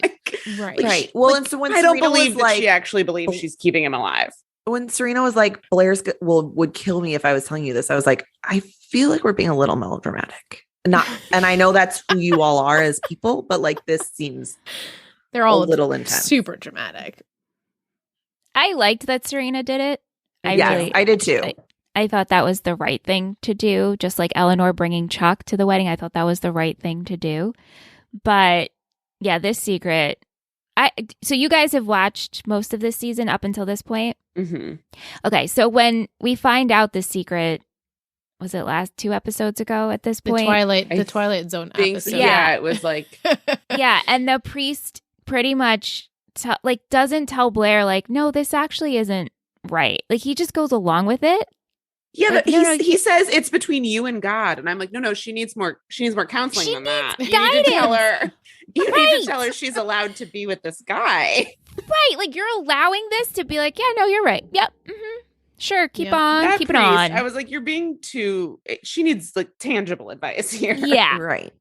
Right. Well, and so when I don't believe that she actually believes she's keeping him alive. When Serena was like, Blair's would kill me if I was telling you this, I was like, I feel like we're being a little melodramatic. And I know that's who you all are as people, but like this seems they're all a little intense. Super dramatic. I liked that Serena did it. I did too. I thought that was the right thing to do. Just like Eleanor bringing Chuck to the wedding, I thought that was the right thing to do. But yeah, this secret. So you guys have watched most of this season up until this point? Mm-hmm. Okay, so when we find out the secret, was it last 2 episodes ago at this point? The Twilight Zone episode. Yeah, it was like... Yeah, and the priest pretty much doesn't tell Blair, like, no, this actually isn't right. Like, he just goes along with it. Yeah, but he says it's between you and God, and I'm like, no, she needs more counseling than that. You need to tell her. You need to tell her she's allowed to be with this guy. Right, like you're allowing this to be like, yeah, no, you're right. Yep, sure, keep on, keep it on. I was like, you're being too. She needs like tangible advice here. Yeah, right.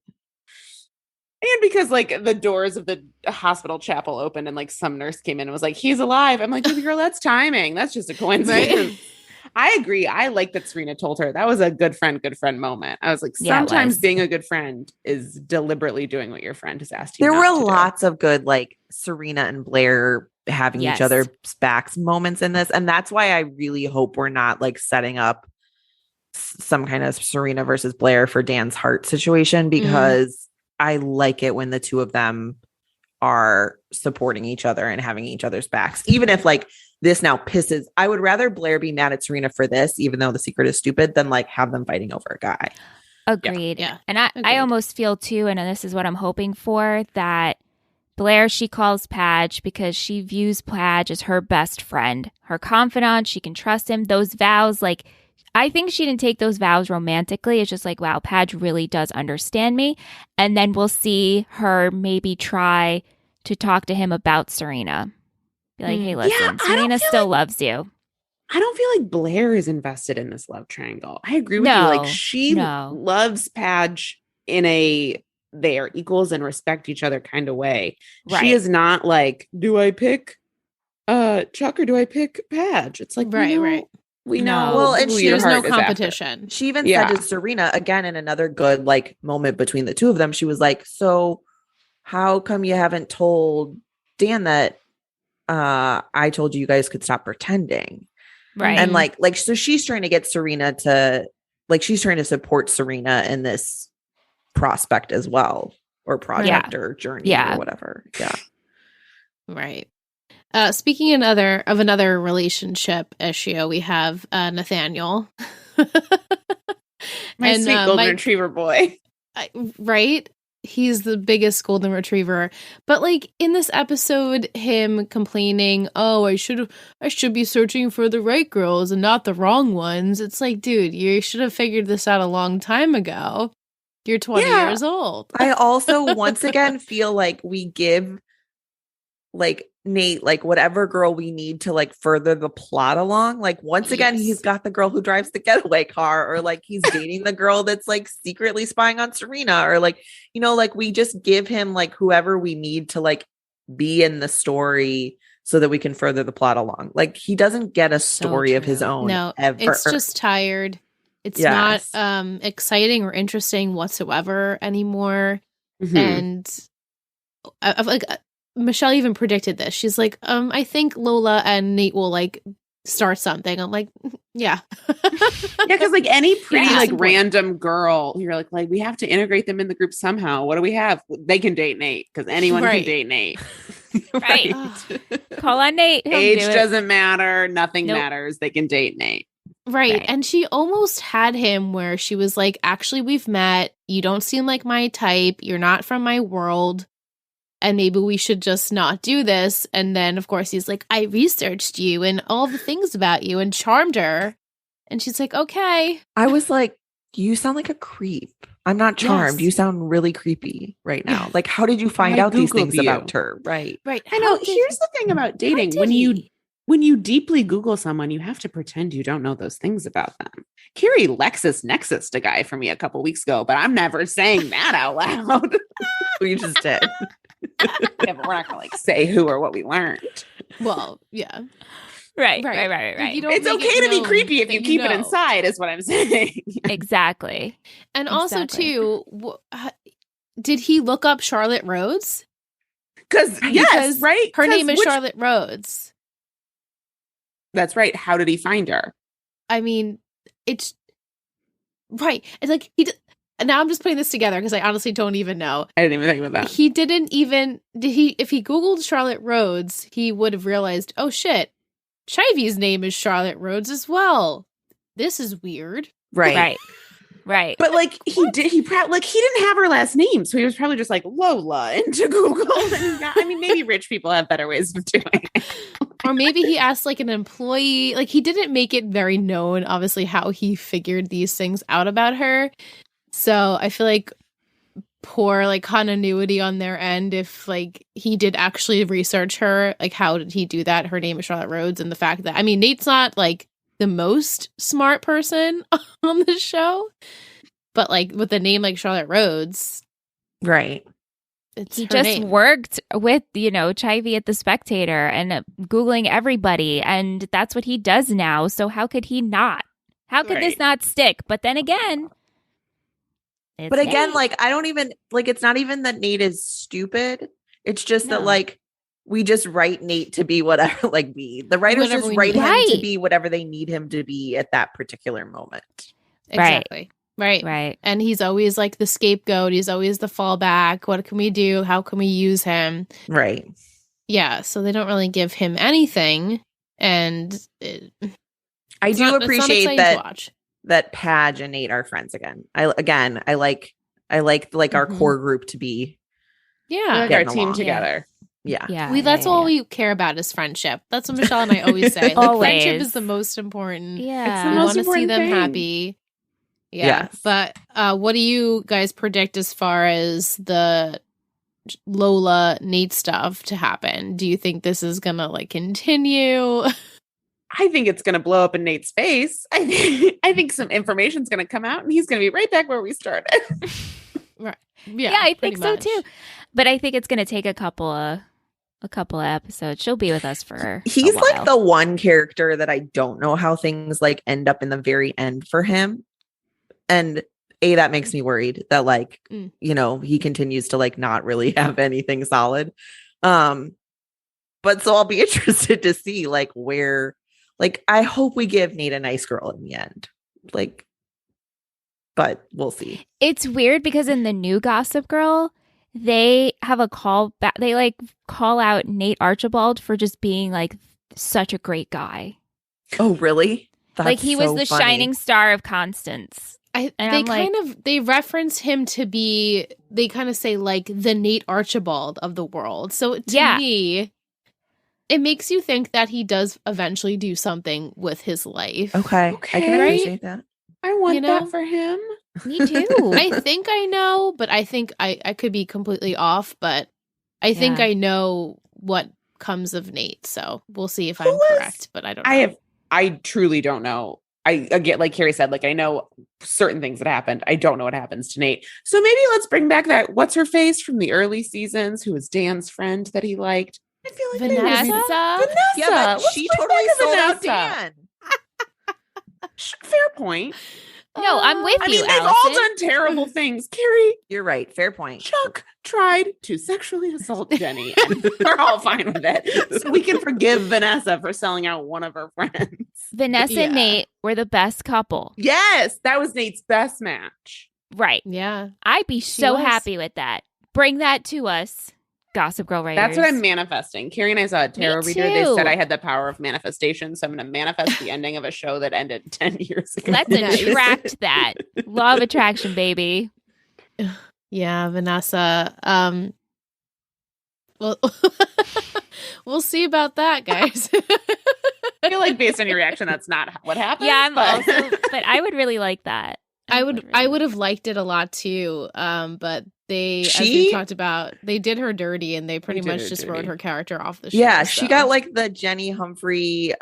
And because like the doors of the hospital chapel opened and like some nurse came in and was like, he's alive. I'm like, girl, that's timing. That's just a coincidence. Right? I agree. I like that Serena told her. That was a good friend moment. I was like, sometimes being a good friend is deliberately doing what your friend has asked you. There were lots of good, like Serena and Blair having each other's backs moments in this. And that's why I really hope we're not like setting up some kind of Serena versus Blair for Dan's heart situation, because I like it when the two of them are supporting each other and having each other's backs, even if like this now pisses. I would rather Blair be mad at Serena for this, even though the secret is stupid, than like have them fighting over a guy. Agreed. Yeah. And I almost feel too, and this is what I'm hoping for, that Blair, she calls Padge because she views Padge as her best friend, her confidant. She can trust him. Those vows, like, I think she didn't take those vows romantically. It's just like, wow, Padge really does understand me. And then we'll see her maybe try to talk to him about Serena. Be like, hey, listen, Serena still loves you. I don't feel like Blair is invested in this love triangle. I agree with you. Like, she loves Padge in a they are equals and respect each other kind of way. Right. She is not like, do I pick Chuck or do I pick Padge? It's like, right. We know. Well, and there's no competition. She even said to Serena, again, in another good like moment between the two of them, she was like, so how come you haven't told Dan that I told you guys could stop pretending? Right. And like, so she's trying to get Serena to, like, she's trying to support Serena in this prospect as well, or project or journey or whatever. Yeah. Right. Speaking of another relationship issue, we have Nathaniel. My sweet golden retriever boy. Right? He's the biggest golden retriever. But like in this episode, him complaining, "Oh, I should be searching for the right girls and not the wrong ones." It's like, dude, you should have figured this out a long time ago. You're 20 years old. I also once again feel like we give like Nate like whatever girl we need to like further the plot along. Like once again, he's got the girl who drives the getaway car, or like he's dating the girl that's like secretly spying on Serena, or like, you know, like we just give him like whoever we need to like be in the story so that we can further the plot along. Like he doesn't get a story of his own. No, ever. It's just tired. It's not exciting or interesting whatsoever anymore. Mm-hmm. And I've like Michelle even predicted this. She's like, I think Lola and Nate will like start something. I'm like, yeah. Because like any pretty like random girl, you're like we have to integrate them in the group somehow. What do we have? They can date Nate because anyone can date Nate. Right. Call on Nate. Age doesn't matter. Nothing matters. They can date Nate. Right. And she almost had him where she was like, actually, we've met. You don't seem like my type. You're not from my world. And maybe we should just not do this. And then, of course, he's like, I researched you and all the things about you and charmed her. And she's like, okay. I was like, you sound like a creep. I'm not charmed. You sound really creepy right now. Like, how did you find out these things about her? Right. Right. I know. Here's the thing about dating. When you deeply Google someone, you have to pretend you don't know those things about them. Carrie LexisNexis a guy for me a couple weeks ago, but I'm never saying that out loud. We just did. Yeah, but we're not gonna like say who or what we learned. Well, yeah. Right. It's okay to be creepy if you keep it inside, is what I'm saying. Exactly. And also, too, did he look up Charlotte Rhodes? Because right? Her name is Charlotte Rhodes. That's right. How did he find her? I mean, it's right. It's like now I'm just putting this together because I honestly don't even know. I didn't even think about that. He didn't even if he Googled Charlotte Rhodes, he would have realized, oh shit, Chivy's name is Charlotte Rhodes as well. This is weird. Right. But like he didn't have her last name, so he was probably just like Lola into Google. I mean, maybe rich people have better ways of doing it. Or maybe he asked like an employee. Like he didn't make it very known, obviously, how he figured these things out about her. So I feel like poor like continuity on their end. If like he did actually research her, like how did he do that? Her name is Charlotte Rhodes, and the fact that Nate's not like the most smart person on the show, but like with a name like Charlotte Rhodes, right? He just worked with, Chivy at The Spectator and Googling everybody. And that's what he does now. So how could he not? How could this not stick? But then again. Like, I don't even, like, it's not even that Nate is stupid. It's just that, like, we just write Nate to be whatever, like, the writers just write him to be whatever they need him to be at that particular moment. Exactly. Right. And he's always like the scapegoat. He's always the fallback. What can we do? How can we use him? Right. Yeah. So they don't really give him anything. And I do appreciate that Padge and Nate are friends again. I like our core group to be. Yeah. Our team together. Yeah. That's all we care about is friendship. That's what Michelle and I always say. Like, friendship is the most important. Yeah. We want to see them happy. Yeah. Yes. But what do you guys predict as far as the Lola Nate stuff to happen? Do you think this is gonna like continue? I think it's gonna blow up in Nate's face. I think some information's gonna come out and he's gonna be right back where we started. Right. Yeah, I think so too. But I think it's gonna take a couple of episodes. She'll be with us for he's a while. Like the one character that I don't know how things like end up in the very end for him. And that makes me worried that like, you know, he continues to like not really have anything solid. But so I'll be interested to see like where, like, I hope we give Nate a nice girl in the end. Like, but we'll see. It's weird because in the new Gossip Girl, they have a call back. They like call out Nate Archibald for just being like such a great guy. Oh, really? That's like he was the funny. shining star of Constance. They reference him to be, they kind of say like the Nate Archibald of the world. So to me, it makes you think that he does eventually do something with his life. Okay. I can appreciate that. I want that for him. Me too. I think I know, but I think I could be completely off, but I think I know what comes of Nate. So we'll see if I'm correct, but I don't know. I truly don't know. I again, like Carrie said, like I know certain things that happened. I don't know what happens to Nate. So maybe let's bring back that what's her face from the early seasons, who was Dan's friend that he liked. I feel like Vanessa. Yeah, but she totally sold out Dan. Fair point. No, I'm with you. They've all done terrible things. Carrie, you're right. Fair point. Chuck tried to sexually assault Jenny, and we're all fine with it. So we can forgive Vanessa for selling out one of her friends. Vanessa and Nate were the best couple. Yes, that was Nate's best match. Right. Yeah. I'd be so happy with that. Bring that to us, Gossip Girl writers. That's what I'm manifesting. Carrie and I saw a tarot reader. They said I had the power of manifestation. So I'm going to manifest the ending of a show that ended 10 years ago. Let's attract that. Law of attraction, baby. Yeah, Vanessa. Well, we'll see about that, guys. I feel like based on your reaction, that's not what happened. Yeah, but I would really like that. I would have liked it a lot too. But as we talked about, they did her dirty and they pretty much just wrote her character off the show. Yeah, she got like the Jenny Humphrey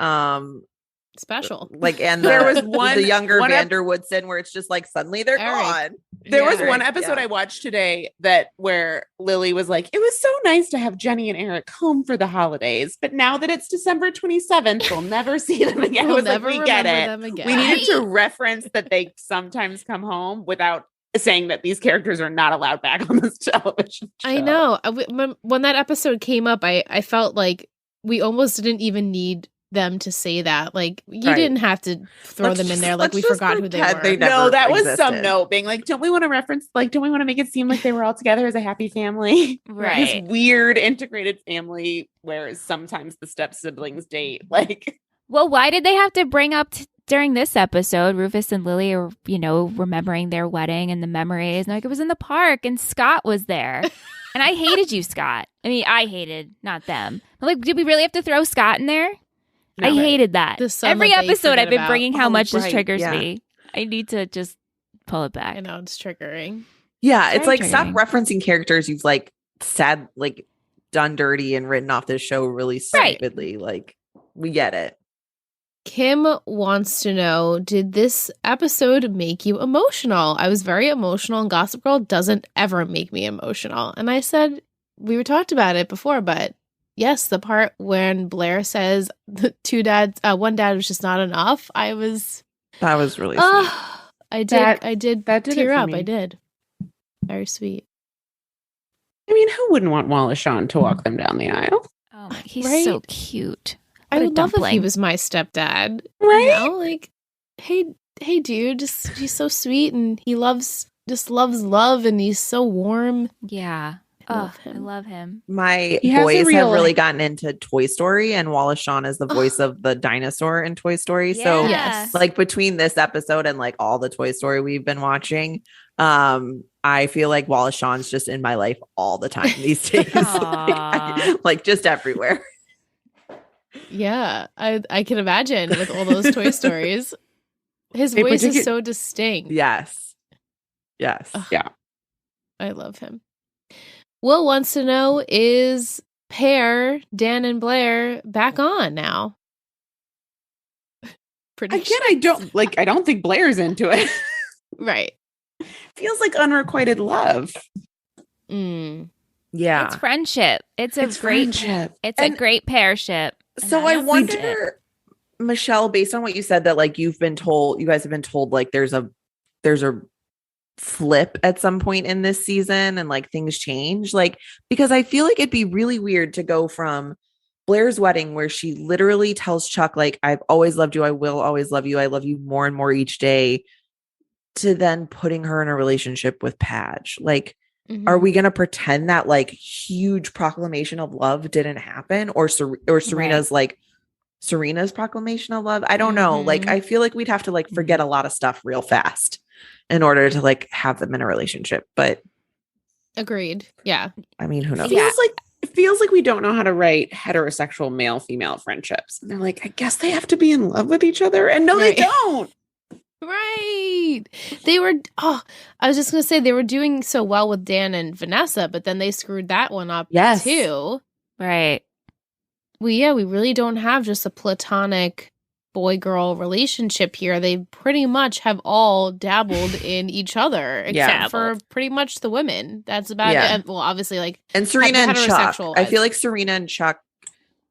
special. Like, and there was the younger Vander Woodson where it's just like suddenly they're gone. There was one episode I watched today where Lily was like, it was so nice to have Jenny and Eric home for the holidays, but now that it's December 27th, we'll never see them again. We'll never like, we get it. Them again. We needed to reference that they sometimes come home without saying that these characters are not allowed back on this television show. I know. When that episode came up, I felt like we almost didn't even need them to say that. Like, you didn't have to throw them in there like we forgot who they were. No, that was some note being like, don't we want to reference, like, don't we want to make it seem like they were all together as a happy family? Right. This weird integrated family where sometimes the step siblings date. Like, well, why did they have to bring up during this episode, Rufus and Lily are, remembering their wedding and the memories. And like, it was in the park and Scott was there. And I hated you, Scott. I mean, I hated, not them. But like, did we really have to throw Scott in there? No, I hated that. Every episode I've been bringing how much this triggers me. I need to just pull it back. I know, it's triggering. Yeah, it's like, stop referencing characters you've like said, like done dirty and written off this show really stupidly. Right. Like, we get it. Kim wants to know, did this episode make you emotional? I was very emotional, and Gossip Girl doesn't ever make me emotional. And I said, we talked about it before, but yes, the part when Blair says the one dad was just not enough, that was really sweet. I did tear up. I did. Very sweet. I mean, who wouldn't want Wallace Shawn to walk them down the aisle? Oh, he's so cute. I would love if he was my stepdad. Right? Like, hey, dude, he's so sweet and he loves love and he's so warm. Yeah. I love him. My boys have really gotten into Toy Story, and Wallace Shawn is the voice of the dinosaur in Toy Story. Yeah. So like between this episode and like all the Toy Story we've been watching, I feel like Wallace Shawn's just in my life all the time these days. like just everywhere. Yeah, I can imagine with all those Toy Stories. His voice is so distinct. Yes. Yeah. I love him. Will wants to know, is pair Dan and Blair back on now? Again, I don't think Blair's into it. Right. Feels like unrequited love. Yeah. It's friendship. It's a great pairship. So I wonder, Michelle, based on what you said, that like you guys have been told like there's a flip at some point in this season and like things change, like, because I feel like it'd be really weird to go from Blair's wedding where she literally tells Chuck, like, I've always loved you, I will always love you, I love you more and more each day, to then putting her in a relationship with Padge. Like, are we going to pretend that like huge proclamation of love didn't happen, or Serena's like Serena's proclamation of love? I don't know. Like, I feel like we'd have to like forget a lot of stuff real fast in order to like have them in a relationship. But agreed. Yeah. I mean, who knows? It feels like we don't know how to write heterosexual male-female friendships. And they're like, I guess they have to be in love with each other. And no, they don't. Right. They were, I was just going to say they were doing so well with Dan and Vanessa, but then they screwed that one up too. Right. We really don't have just a platonic boy-girl relationship here. They pretty much have all dabbled in each other, except for pretty much the women. That's about it. Well, obviously, like, and Serena and Chuck. I feel like Serena and Chuck,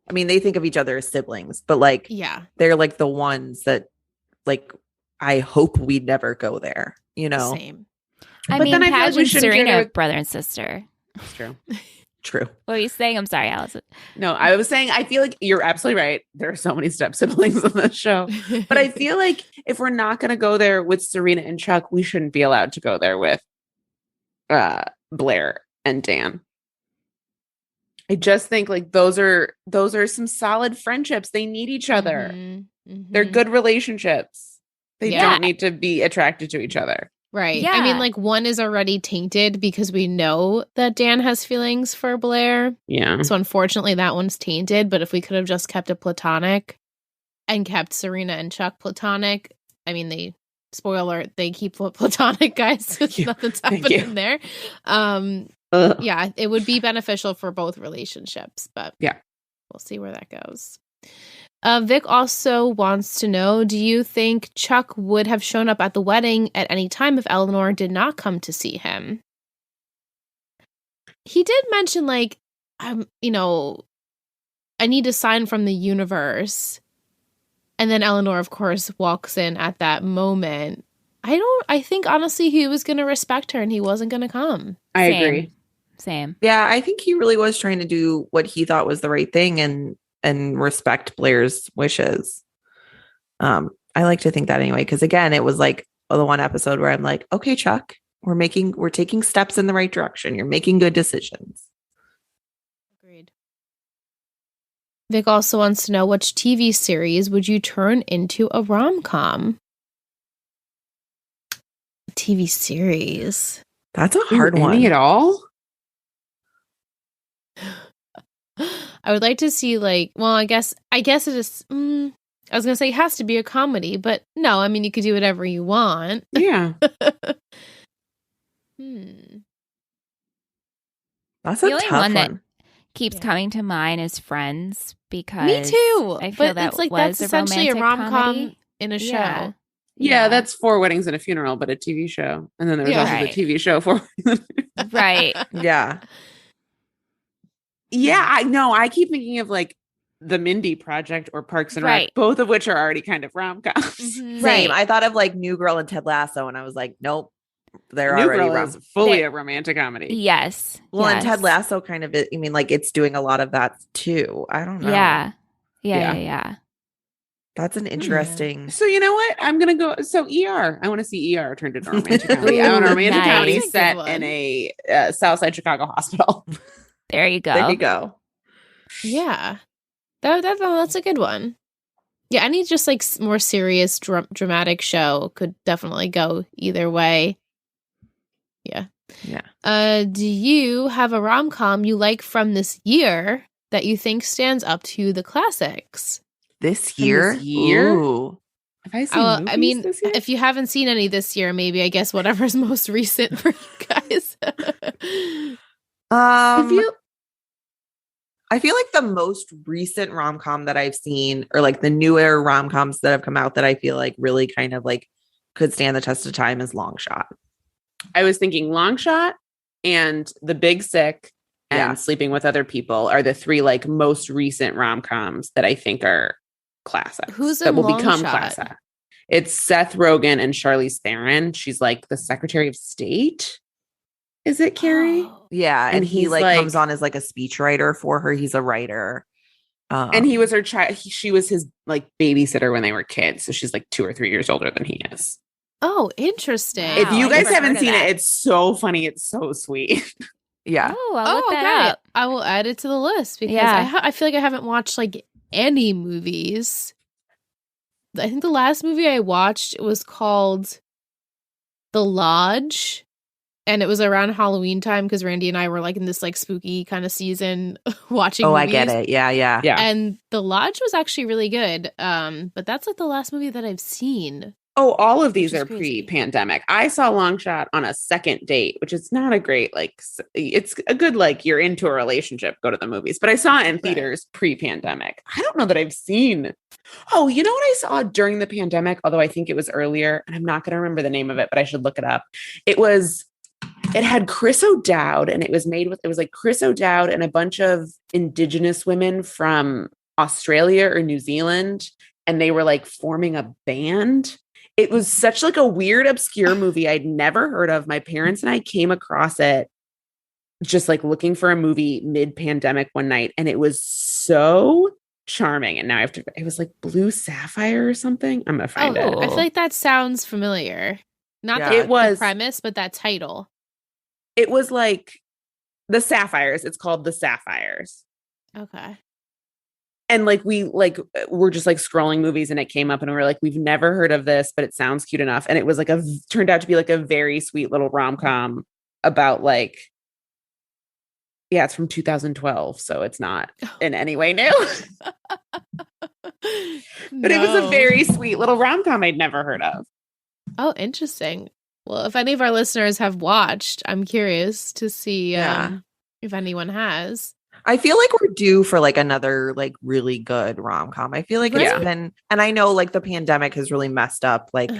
I mean, they think of each other as siblings, but like, they're like the ones that, like, I hope we never go there, you know? Same. I mean, Padge and Serena are brother and sister. That's true. True. What were you saying? I'm sorry, Allison. No, I was saying, I feel like you're absolutely right. There are so many step siblings on this show. But I feel like if we're not going to go there with Serena and Chuck, we shouldn't be allowed to go there with Blair and Dan. I just think like those are some solid friendships. They need each other. They're good relationships. They don't need to be attracted to each other. Right. Yeah. I mean, like, one is already tainted because we know that Dan has feelings for Blair. Yeah. So unfortunately, that one's tainted. But if we could have just kept it platonic and kept Serena and Chuck platonic, I mean, spoiler, they keep platonic, guys. Nothing's happening there. Yeah, it would be beneficial for both relationships. But we'll see where that goes. Vic also wants to know, do you think Chuck would have shown up at the wedding at any time if Eleanor did not come to see him? He did mention, like, I need a sign from the universe. And then Eleanor, of course, walks in at that moment. I think, honestly, he was going to respect her and he wasn't going to come. I agree. Same. Yeah, I think he really was trying to do what he thought was the right thing and respect Blair's wishes. I like to think that anyway, because again, it was like the one episode where I'm like, okay, Chuck, we're taking steps in the right direction. You're making good decisions. Agreed. Vic also wants to know, which TV series would you turn into a rom-com? TV series. That's a hard one. Any at all? I would like to see, like, well, I guess it is. I was gonna say it has to be a comedy, but no. I mean, you could do whatever you want. Yeah. That's a the only tough one one. that keeps coming to mind is Friends, because me too. I feel but it's like that's essentially a rom-com in a show. Yeah, that's 4 Weddings and a Funeral, but a TV show, and then there was also the TV show for right. Yeah. Yeah, I know. I keep thinking of like the Mindy Project or Parks and Rec, both of which are already kind of rom-coms. Same. I thought of like New Girl and Ted Lasso, and I was like, nope, they're New already Girl is fully a romantic comedy. Yes. Well, and Ted Lasso kind of, I mean, like it's doing a lot of that too. I don't know. Yeah. That's an interesting. So you know what? I'm gonna go. So ER. I want to see ER turned into a romantic comedy. I want a romantic comedy set in a Southside Chicago hospital. There you go. There you go. Yeah. That's a good one. Yeah, any just like more serious dramatic show could definitely go either way. Yeah. Do you have a rom-com you like from this year that you think stands up to the classics? This year? Ooh. Have I seen movies I mean, this year? if you haven't seen any this year, maybe I guess whatever's most recent for you guys. I feel like the most recent rom-com that I've seen, or like the newer rom-coms that have come out that I feel like really kind of like could stand the test of time, is Long Shot. I was thinking Long Shot and The Big Sick and Sleeping with Other People are the 3 like most recent rom-coms that I think are classics. Who's that in will Long become Shot? classic. It's Seth Rogen and Charlize Theron. She's like the Secretary of State. Is it Carrie? Oh. Yeah, and he like comes on as like a speechwriter for her. He's a writer. And he was her child. She was his like babysitter when they were kids. So she's like 2 or 3 years older than he is. Oh, interesting. If you guys haven't seen it, it's so funny. It's so sweet. Yeah. Oh, I'll look that up. I will add it to the list because I feel like I haven't watched like any movies. I think the last movie I watched was called The Lodge. And it was around Halloween time because Randy and I were like in this like spooky kind of season watching movies. I get it. Yeah. And The Lodge was actually really good. But that's like the last movie that I've seen. Oh, all of these are pre-pandemic. I saw Long Shot on a second date, which is not a great, like, it's a good, like, you're into a relationship, go to the movies. But I saw it in theaters pre-pandemic. I don't know that I've seen. Oh, you know what I saw during the pandemic? Although I think it was earlier, and I'm not going to remember the name of it, but I should look it up. It had Chris O'Dowd, and it was like Chris O'Dowd and a bunch of Indigenous women from Australia or New Zealand, and they were like forming a band. It was such like a weird, obscure movie I'd never heard of. My parents and I came across it just like looking for a movie mid-pandemic one night, and it was so charming. And now it was like Blue Sapphire or something. I'm gonna find it. I feel like that sounds familiar. Not the premise, but that title. It was like The Sapphires. It's called The Sapphires. Okay. And like we're just like scrolling movies and it came up and we were like, we've never heard of this, but it sounds cute enough. And it was like turned out to be like a very sweet little rom-com about like, yeah, it's from 2012. So it's not in any way new. But it was a very sweet little rom-com I'd never heard of. Oh, interesting. Well, if any of our listeners have watched, I'm curious to see if anyone has. I feel like we're due for like another like really good rom-com. I feel like it's been, and I know like the pandemic has really messed up like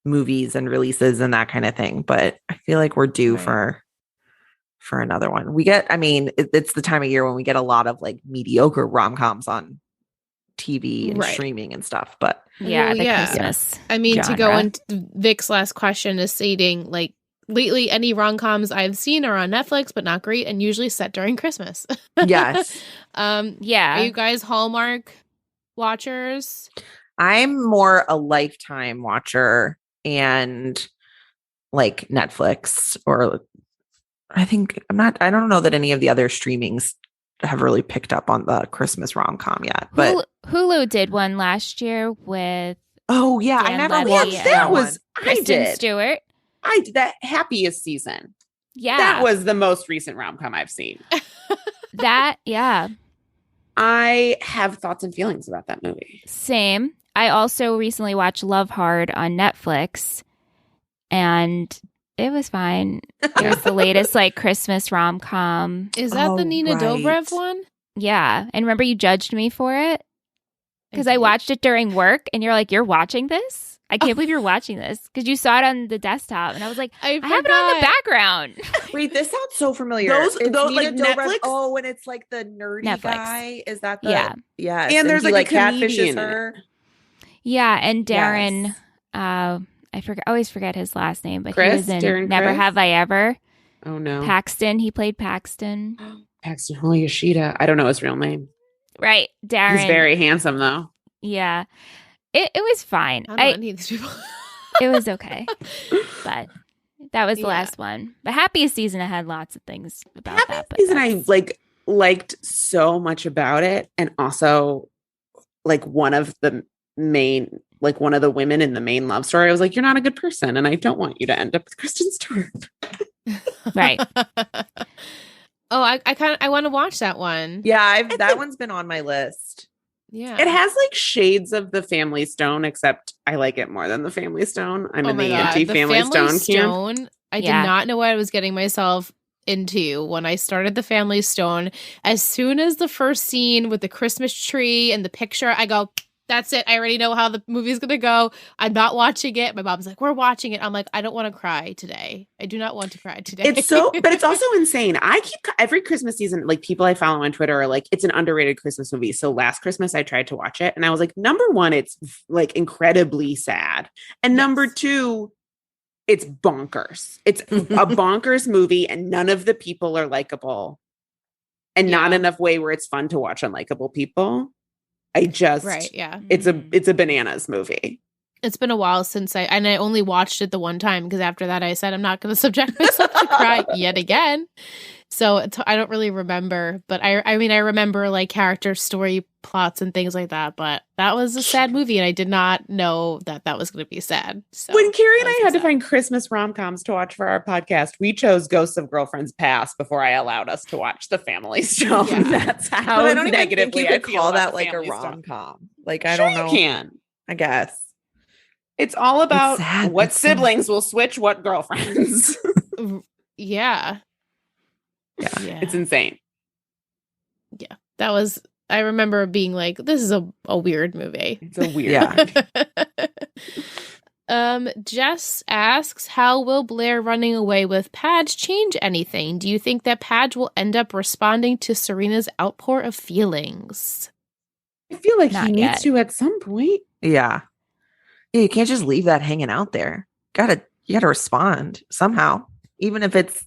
movies and releases and that kind of thing, but I feel like we're due for another one. It's the time of year when we get a lot of like mediocre rom-coms on TV and streaming and stuff, but Christmas. I mean, genre. To go on Vic's last question is stating like, lately, any rom-coms I've seen are on Netflix, but not great, and usually set during Christmas. Yes. Are you guys Hallmark watchers? I'm more a Lifetime watcher and like Netflix, or I don't know that any of the other streamings have really picked up on the Christmas rom-com yet. But Hulu did one last year with I never watched that one. Kristen Stewart. I did that Happiest Season. Yeah. That was the most recent rom-com I've seen. I have thoughts and feelings about that movie. Same. I also recently watched Love Hard on Netflix, and it was fine. It was the latest like Christmas rom-com. Is that the Nina Dobrev one? Yeah. And remember you judged me for it? Because I watched it during work, and you're like, you're watching this? I can't believe you're watching this because you saw it on the desktop, and I was like, I have it on the background. Wait, this sounds so familiar. Those like Netflix. Oh, and it's like the nerdy Netflix guy. Is that the yeah? And there's he, like a catfishes her. Yeah, and Darren. I always forget his last name, but Chris, he was in Darren Never Chris? Have I Ever. Oh no, Paxton. He played Paxton. Paxton Yoshida. I don't know his real name. Right, Darren. He's very handsome though. Yeah, it was fine. I don't know any of these people. It was okay, but that was the last one. The Happiest Season, I had lots of things about that. But Season I liked so much about it, and also like one of the women in the main love story. I was like, you're not a good person, and I don't want you to end up with Kristen Stewart. Right. Oh, I want to watch that one. Yeah, that one's been on my list. Yeah. It has like shades of the Family Stone, except I like it more than the Family Stone. I'm in the anti-Family Stone camp. I did not know what I was getting myself into when I started the Family Stone. As soon as the first scene with the Christmas tree and the picture, I go, That's it. I already know how the movie's going to go. I'm not watching it. My mom's like, we're watching it. I'm like, I don't want to cry today. I do not want to cry today. But it's also insane. I keep every Christmas season, like people I follow on Twitter are like, it's an underrated Christmas movie. So last Christmas I tried to watch it and I was like, number one, it's like incredibly sad. And number two, it's bonkers. It's a bonkers movie and none of the people are likable and not enough way where it's fun to watch unlikable people. It's a bananas movie. It's been a while since I only watched it the one time because after that I said I'm not going to subject myself to cry yet again. So I don't really remember, but I mean I remember like character story plots and things like that. But that was a sad movie, and I did not know that was going to be sad. So when Carrie and I had to find Christmas rom-coms to watch for our podcast, we chose Ghosts of Girlfriends Past before I allowed us to watch The Family Stone. Yeah. That's how I don't negatively even think you could call that like a rom-com. Like I sure don't know. You can. I guess. It's all about what siblings will switch what girlfriends. Yeah. It's insane. Yeah. I remember being like, this is a weird movie. It's a weird movie. Jess asks, how will Blair running away with Padge change anything? Do you think that Padge will end up responding to Serena's outpour of feelings? I feel like he needs to at some point. Yeah. Yeah, you can't just leave that hanging out there. You gotta respond somehow. Even if it's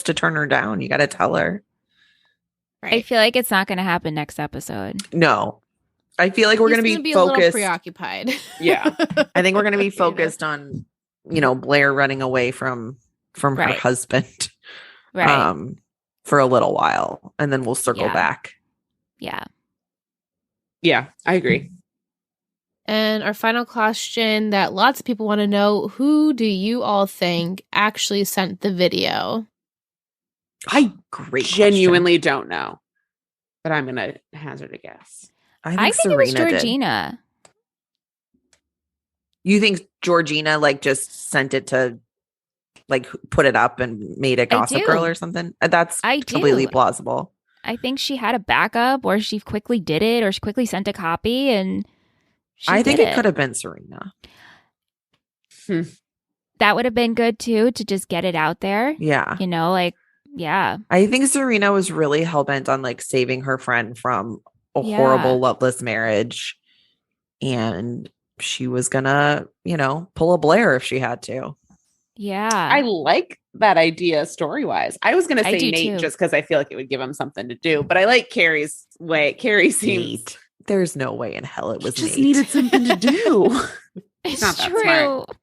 to turn her down, you gotta tell her. Right. I feel like it's not gonna happen next episode. No. I feel like we're gonna be focused. A little preoccupied. Yeah. I think we're gonna be focused on, Blair running away from her husband. Right. For a little while. And then we'll circle back. Yeah. Yeah, I agree. And our final question that lots of people want to know, who do you all think actually sent the video? I genuinely don't know, but I'm going to hazard a guess. I think it was Georgina. You think Georgina just sent it to put it up and made a Gossip Girl or something? That's completely plausible. I think she had a backup, or she quickly did it, or she quickly sent a copy and I think it could have been Serena. That would have been good too, to just get it out there. Yeah. Yeah. I think Serena was really hell-bent on saving her friend from a horrible, loveless marriage. And she was gonna, pull a Blair if she had to. Yeah. I like that idea story-wise. I was gonna say Nate too, just because I feel like it would give him something to do. But I like Carrie's way. Carrie seems... Nate. There's no way in hell it was just Nate. Needed something to do. It's not true. That smart.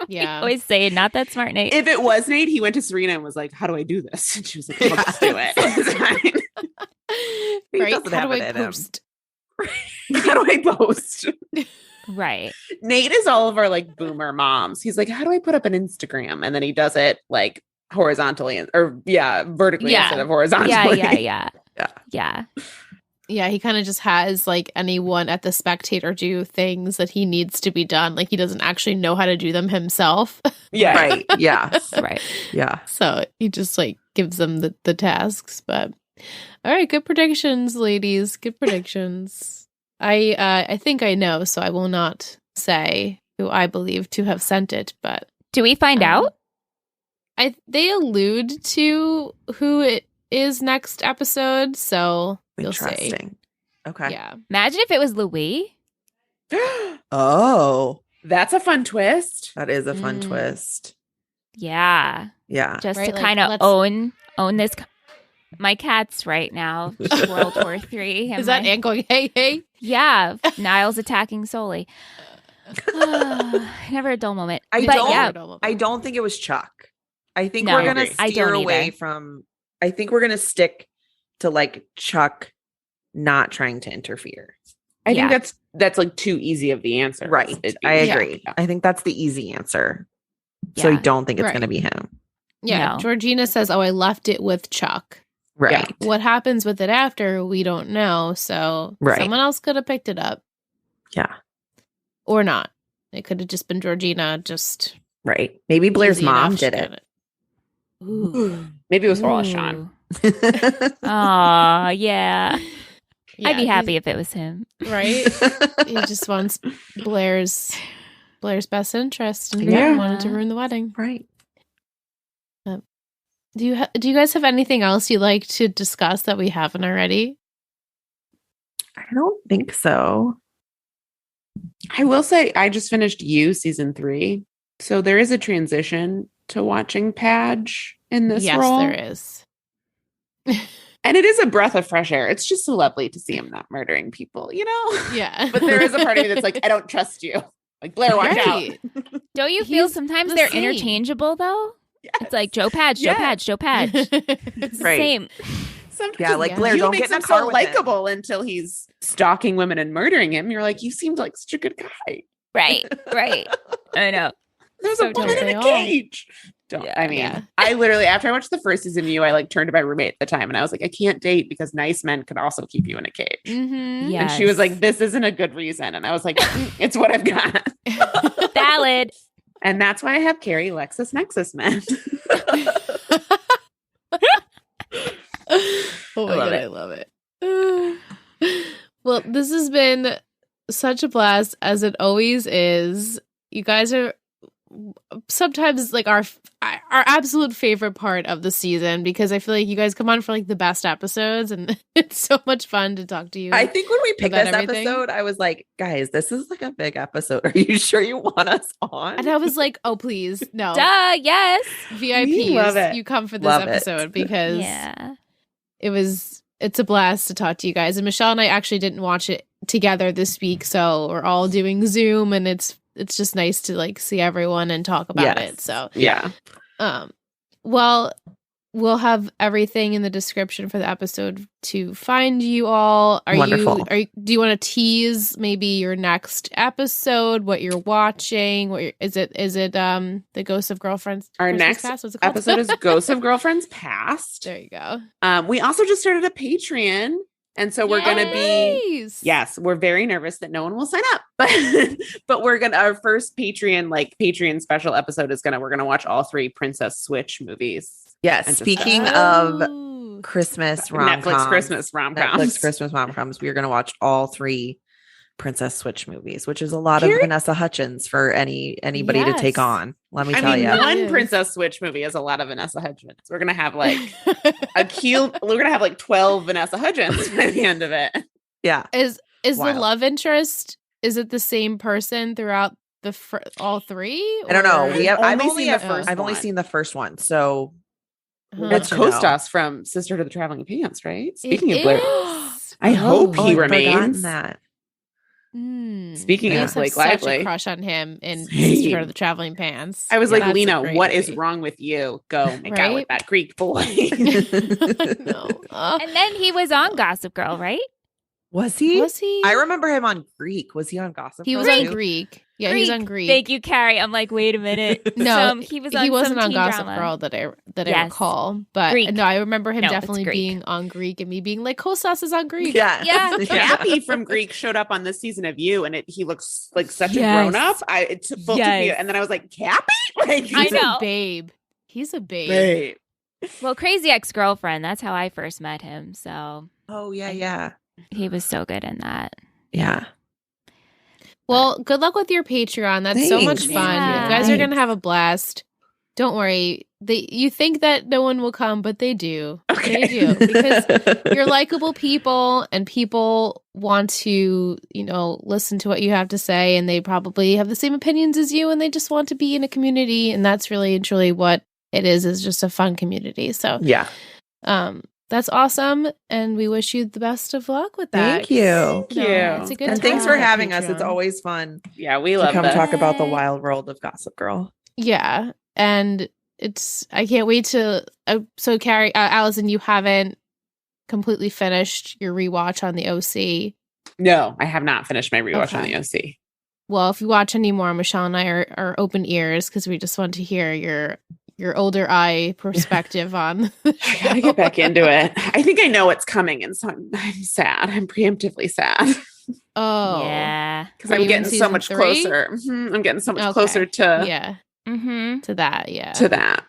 Yeah. I always say not that smart, Nate. If it was Nate, he went to Serena and was like, how do I do this? And she was like, I'll just do it. It's fine. He doesn't have it in him. How do I post? Right. Nate is all of our boomer moms. He's like, how do I put up an Instagram? And then he does it horizontally vertically instead of horizontally. Yeah. Yeah, he kind of just has anyone at the Spectator do things that he needs to be done. He doesn't actually know how to do them himself. Yeah. Right. Yeah. Right. Yeah. So he just gives them the tasks. But all right, good predictions, ladies. Good predictions. I think I know, so I will not say who I believe to have sent it. But do we find out? They allude to who it is next episode, so. You'll see. Okay. Yeah. Imagine if it was Louis. Oh. That's a fun twist. That is a fun twist. Yeah. Yeah. Just to kind of own this. My cat's right now. World War III. Is that Anne going, hey? Yeah. Niall's attacking Sully. Never a dull moment. I don't think it was Chuck. I think we're going to steer away from. I think we're going to stick to Chuck not trying to interfere. I think that's too easy of the answer. Right. I agree. Yeah. I think that's the easy answer. Yeah. So I don't think it's going to be him. Yeah. No. Georgina says, I left it with Chuck. Right. Yeah. What happens with it after, we don't know. So someone else could have picked it up. Yeah. Or not. It could have just been Georgina Right. Maybe Blair's mom did it. Ooh. Maybe it was Sean. Aw, yeah. I'd be happy if it was him. Right? He just wants Blair's best interest and wanted to ruin the wedding. Right. Do you guys have anything else you'd like to discuss that we haven't already? I don't think so. I will say I just finished You season 3. So there is a transition to watching Padge in this role. Yes, there is. And it is a breath of fresh air. It's just so lovely to see him not murdering people, you know? Yeah. But there is a part of me that's like, I don't trust you. Like, Blair, watch out. Don't you feel sometimes they're interchangeable, though? Yes. It's like Joe Padge, Joe Padge, Joe Padge. It's the same. Sometimes, like Blair, don't get in a car with likable until he's stalking women and murdering him. You're like, you seemed like such a good guy. Right. I know. There's a woman in a cage. I literally, after I watched the first season of You, I like turned to my roommate at the time and I was like, I can't date because nice men could also keep you in a cage. Mm-hmm. Yes. And she was like, this isn't a good reason. And I was like, it's what I've got. Valid. And that's why I have Carrie Lexus Nexus men. Oh my God, I love it. Well, this has been such a blast, as it always is. You guys are sometimes like our absolute favorite part of the season, because I feel like you guys come on for like the best episodes, and it's so much fun to talk to you. I think when we picked this episode, I was like, guys, this is like a big episode. Are you sure you want us on? And I was like, oh, please, no. Duh, yes. VIPs, you come for this episode because it's a blast to talk to you guys. And Michelle and I actually didn't watch it together this week, so we're all doing Zoom, and it's just nice to like see everyone and talk about it. So well, we'll have everything in the description for the episode to find you all. Wonderful. Do you want to tease maybe your next episode, what you're watching? Is it the Ghosts of Girlfriends? Our next episode is Ghosts of Girlfriends Past. There you go. We also just started a Patreon. And so we're going to be, we're very nervous that no one will sign up, but our first Patreon special episode is we're going to watch all 3 Princess Switch movies. Yes. Speaking of Christmas rom-coms. Netflix Christmas rom-coms. We are going to watch all 3 Princess Switch movies, which is a lot of Vanessa Hudgens for anybody to take on. Let me tell you. One Princess Switch movie is a lot of Vanessa Hudgens. We're going to have like 12 Vanessa Hudgens by the end of it. Yeah. Is the love interest, is it the same person throughout all 3? I don't know. I've only seen the first one. So it's Kostas from Sister to the Traveling Pants, right? Speaking of Blair, I hope he remains. That. Speaking of Blake Lively, such a crush on him in Sister of the Traveling Pants. I was like, Lena, what is wrong with you? Go make out with that Greek boy. No. And then he was on Gossip Girl, right? Was he? I remember him on Greek. Was he on Gossip Girl? He was on Greek. Yeah, he was on Greek. Thank you, Carrie. I'm like, wait a minute. No, he wasn't on Gossip Girl that I recall. But Greek. No, I remember him definitely being on Greek and me being like, Kostas is on Greek. Yeah. Cappy from Greek showed up on this season of You, and he looks like such a grown up. It took me, and then I was like, Cappy? He's a babe. He's a babe. Well, Crazy Ex-Girlfriend. That's how I first met him. So. Oh yeah. He was so good in that. Yeah. Well, good luck with your Patreon. That's so much fun. Yeah. You guys are going to have a blast. Don't worry. You think that no one will come, but they do. Okay. They do. Because you're likable people, and people want to, listen to what you have to say, and they probably have the same opinions as you, and they just want to be in a community. And that's really and truly what it is just a fun community. So yeah. That's awesome, and we wish you the best of luck with that. Thank you. It's a good time. Thanks for having us. It's always fun. Yeah, we love to come talk about the wild world of Gossip Girl. Yeah, and I can't wait to. So, Carrie, Allison, you haven't completely finished your rewatch on the OC. No, I have not finished my rewatch on the OC. Well, if you watch any more, Michelle and I are open ears because we just want to hear your older eye perspective on the show. I gotta get back into it. I think I know what's coming, and so I'm sad. I'm preemptively sad. Oh, yeah. Because I'm getting so much closer. Mm-hmm. I'm getting so much closer to to that. Yeah, to that.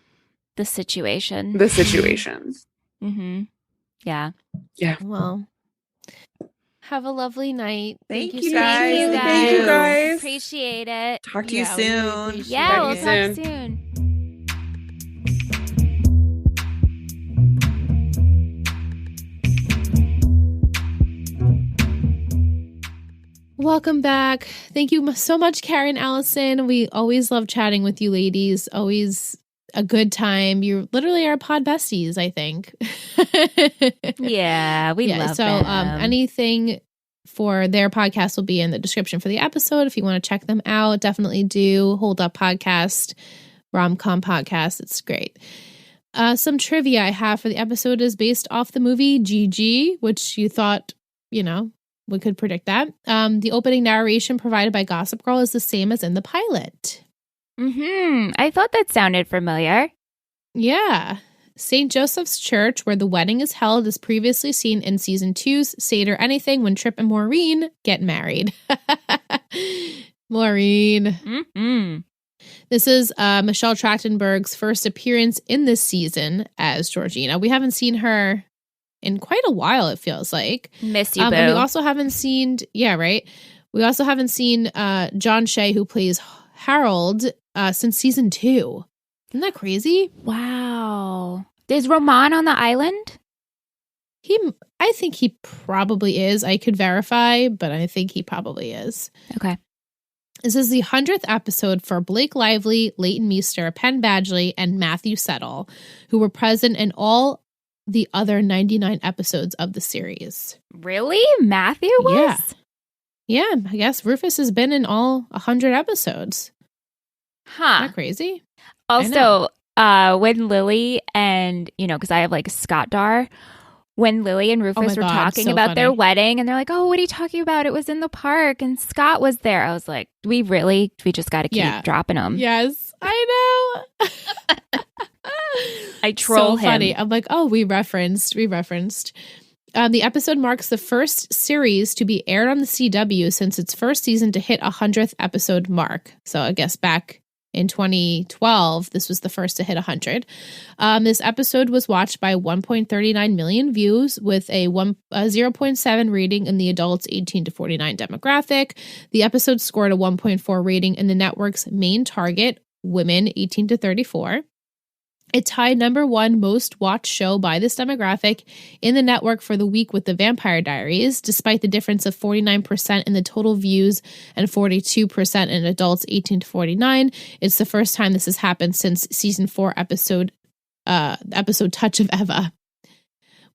The situation. Mm-hmm. Yeah. Yeah. Well, Have a lovely night. Thank you guys. Thank you guys. Appreciate it. Talk to you soon. We'll talk soon. Welcome back. Thank you so much, Karen, Allison. We always love chatting with you ladies. Always a good time. You're literally our pod besties, I think. Yeah, we love so them. Anything for their podcast will be in the description for the episode. If you want to check them out, definitely do. Hold Up Podcast, Rom-Com Podcast. It's great. Some trivia I have for the episode is based off the movie Gigi, which you thought, we could predict that. The opening narration provided by Gossip Girl is the same as in the pilot. I thought that sounded familiar. Yeah. St. Joseph's Church, where the wedding is held, is previously seen in season 2's Seder Anything when Trip and Maureen get married. Maureen. This is Michelle Trachtenberg's first appearance in this season as Georgina. We haven't seen her in quite a while, it feels like. Miss you, boo. And we also haven't seen, we also haven't seen John Shea, who plays Harold, since season 2. Isn't that crazy? Wow. Is Roman on the island? I think he probably is. I could verify, but I think he probably is. Okay. This is the 100th episode for Blake Lively, Leighton Meester, Penn Badgley, and Matthew Settle, who were present in all the other 99 episodes of the series. Really? Matthew was? Yeah, I guess Rufus has been in all 100 episodes. Huh. Isn't that crazy? Also, when Lily and, because I have Scott Dar, when Lily and Rufus were talking about their wedding and they're like, oh, what are you talking about? It was in the park and Scott was there. I was like, we just got to keep dropping them. Yes, I know. I troll him. Funny. I'm like, oh, we referenced. The episode marks the first series to be aired on the CW since its first season to hit 100th episode mark. So I guess back in 2012, this was the first to hit 100. This episode was watched by 1.39 million views with a 0.7 rating in the adults 18 to 49 demographic. The episode scored a 1.4 rating in the network's main target, women 18 to 34. It tied number 1 most watched show by this demographic in the network for the week with The Vampire Diaries, despite the difference of 49% in the total views and 42% in adults 18 to 49. It's the first time this has happened since season 4 episode Touch of Eva.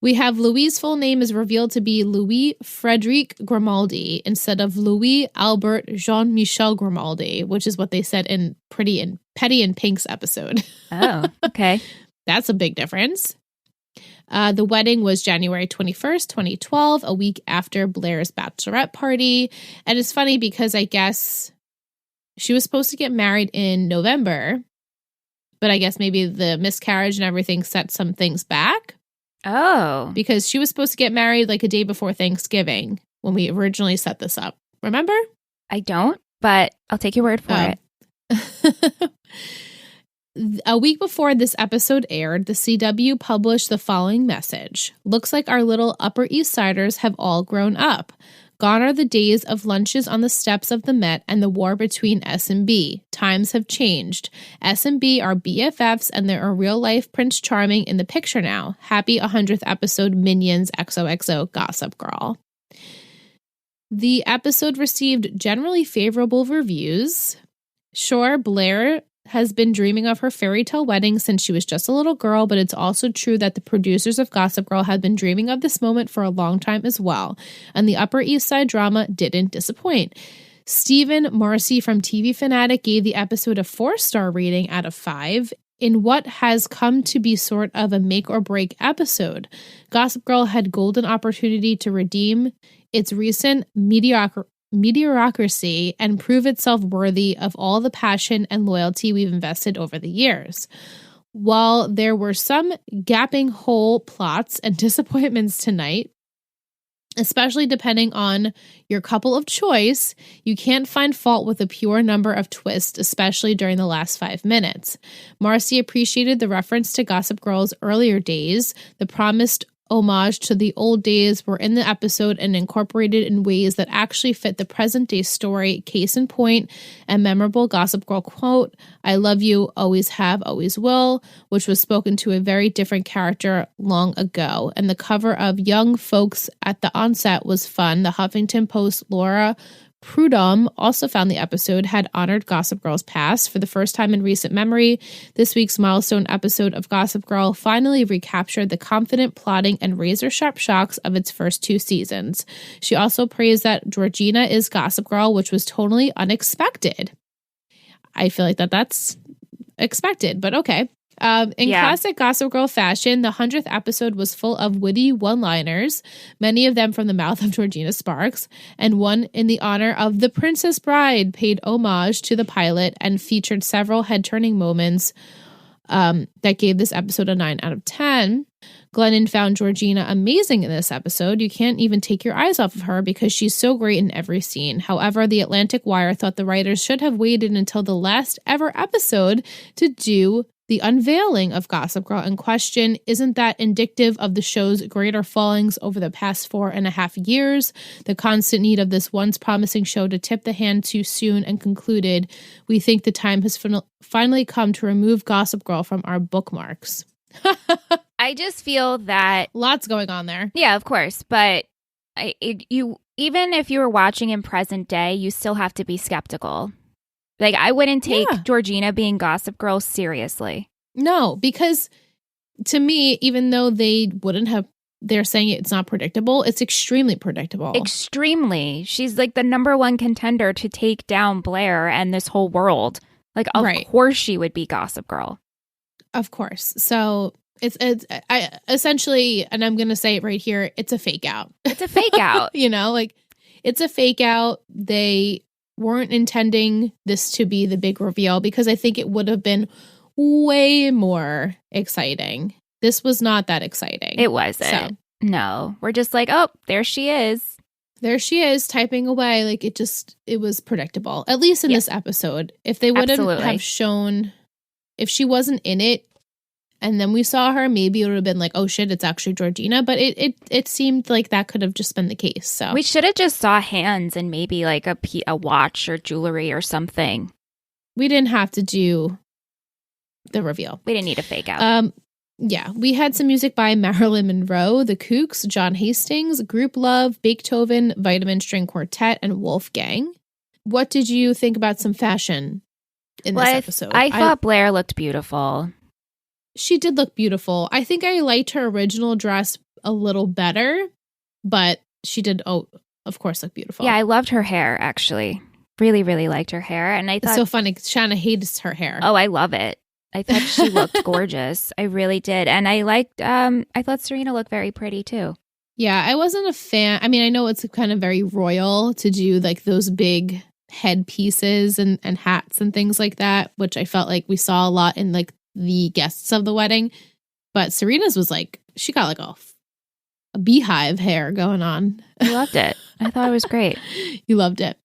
We have Louis' full name is revealed to be Louis Frederic Grimaldi instead of Louis Albert Jean-Michel Grimaldi, which is what they said in Petty and Pink's episode. Oh, okay. That's a big difference. The wedding was January 21st, 2012, a week after Blair's bachelorette party. And it's funny because I guess she was supposed to get married in November, but I guess maybe the miscarriage and everything set some things back. Oh. Because she was supposed to get married a day before Thanksgiving when we originally set this up. Remember? I don't, but I'll take your word for it. A week before this episode aired, the CW published the following message. Looks like our little Upper East Siders have all grown up. Gone are the days of lunches on the steps of the Met and the war between S and B. Times have changed. S and B are BFFs and there are real-life Prince Charming in the picture now. Happy 100th episode Minions XOXO Gossip Girl. The episode received generally favorable reviews. Sure, Blair has been dreaming of her fairy tale wedding since she was just a little girl, but it's also true that the producers of Gossip Girl had been dreaming of this moment for a long time as well, and the Upper East Side drama didn't disappoint. Stephen Marcy from TV Fanatic gave the episode a 4-star rating out of 5 in what has come to be sort of a make-or-break episode. Gossip Girl had golden opportunity to redeem its recent mediocrity and prove itself worthy of all the passion and loyalty we've invested over the years. While there were some gaping hole plots and disappointments tonight, especially depending on your couple of choice, you can't find fault with a pure number of twists, especially during the last 5 minutes. Marcy appreciated the reference to Gossip Girl's earlier days, the promised homage to the old days were in the episode and incorporated in ways that actually fit the present day story. Case in point, a memorable Gossip Girl quote, "I love you, always have, always will," which was spoken to a very different character long ago. And the cover of Young Folks at the Onset was fun. The Huffington Post Laura Prudhomme also found the episode had honored Gossip Girl's past for the first time in recent memory. This week's milestone episode of Gossip Girl finally recaptured the confident plotting and razor-sharp shocks of its first 2 seasons. She also praised that Georgina is Gossip Girl, which was totally unexpected. I feel like that's expected, but okay. In classic Gossip Girl fashion, the 100th episode was full of witty one-liners, many of them from the mouth of Georgina Sparks, and one in the honor of The Princess Bride paid homage to the pilot and featured several head-turning moments that gave this episode a 9 out of 10. Glennon found Georgina amazing in this episode. You can't even take your eyes off of her because she's so great in every scene. However, the Atlantic Wire thought the writers should have waited until the last ever episode to do the unveiling of Gossip Girl in question. Isn't that indicative of the show's greater fallings over the past 4.5 years? The constant need of this once promising show to tip the hand too soon, and concluded, "We think the time has finally come to remove Gossip Girl from our bookmarks." I just feel that lots going on there. Yeah, of course. But you even if you were watching in present day, you still have to be skeptical. Like, I wouldn't take Georgina being Gossip Girl seriously. No, because to me, even though they're saying it's not predictable, it's extremely predictable. Extremely. She's like the number one contender to take down Blair and this whole world. Like, of course she would be Gossip Girl. Of course. So I essentially, and I'm going to say it right here, it's a fake out. It's a fake out. It's a fake out. They weren't intending this to be the big reveal because I think it would have been way more exciting. This was not that exciting. It wasn't. So, no. We're just like, oh, there she is. There she is typing away. Like, it was predictable. At least in this episode. If they wouldn't have shown, if she wasn't in it and then we saw her, maybe it would have been like, oh shit, it's actually Georgina. But it seemed like that could have just been the case. So we should have just saw hands and maybe like a watch or jewelry or something. We didn't have to do the reveal. We didn't need a fake out. Yeah, we had some music by Marilyn Monroe, The Kooks, John Hastings, Group Love, Beethoven, Vitamin String Quartet, and Wolfgang. What did you think about some fashion in this episode? I thought Blair looked beautiful. She did look beautiful. I think I liked her original dress a little better, but she did, of course, look beautiful. Yeah, I loved her hair, actually. Really, really liked her hair. And I thought, it's so funny. Shanna hates her hair. Oh, I love it. I thought she looked gorgeous. I really did. And I thought Serena looked very pretty too. Yeah, I wasn't a fan. I mean, I know it's kind of very royal to do like those big head pieces and hats and things like that, which I felt like we saw a lot in like the guests of the wedding. But Serena's was like, she got like a beehive hair going on. I loved it. I thought it was great. You loved it.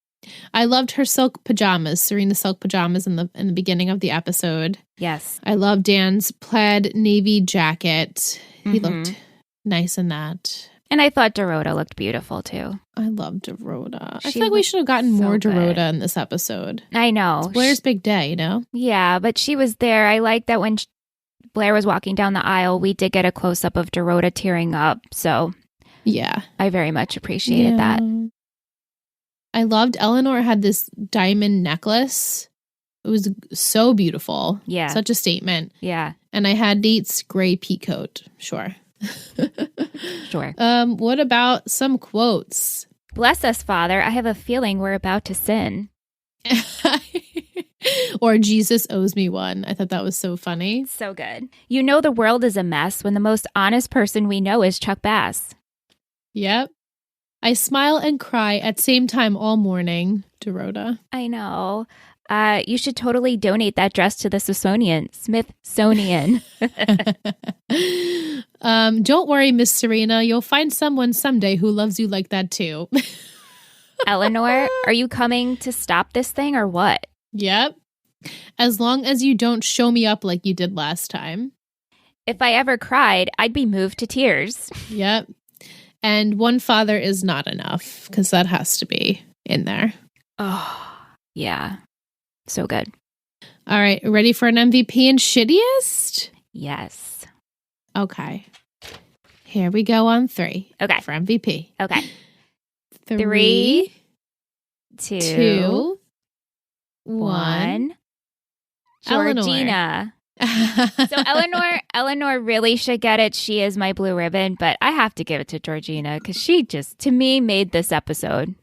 I loved her silk pajamas, Serena's silk pajamas in the beginning of the episode. Yes. I love Dan's plaid navy jacket. He looked nice in that. And I thought Dorota looked beautiful too. I love Dorota. I feel like we should have gotten more Dorota in this episode. I know. It's Blair's big day, you know? Yeah, but she was there. I like that when Blair was walking down the aisle, we did get a close-up of Dorota tearing up. So yeah, I very much appreciated that. I loved Eleanor had this diamond necklace. It was so beautiful. Yeah. Such a statement. Yeah. And I had Nate's gray peacoat. Sure. Sure. What about some quotes? Bless us, Father. I have a feeling we're about to sin. Or Jesus owes me one. I thought that was so funny. So good. You know the world is a mess when the most honest person we know is Chuck Bass. Yep. I smile and cry at same time all morning, Dorota. I know. You should totally donate that dress to the Smithsonian. Don't worry, Miss Serena. You'll find someone someday who loves you like that too. Eleanor, are you coming to stop this thing or what? Yep. As long as you don't show me up like you did last time. if I ever cried, I'd be moved to tears. Yep. And one father is not enough because that has to be in there. Oh, yeah. So good. All right. Ready for an MVP and shittiest? Yes. Okay. Here we go on 3. Okay. For MVP. Okay. 3, 2, 1. Georgina. So Eleanor really should get it. She is my blue ribbon, but I have to give it to Georgina because she just, to me, made this episode.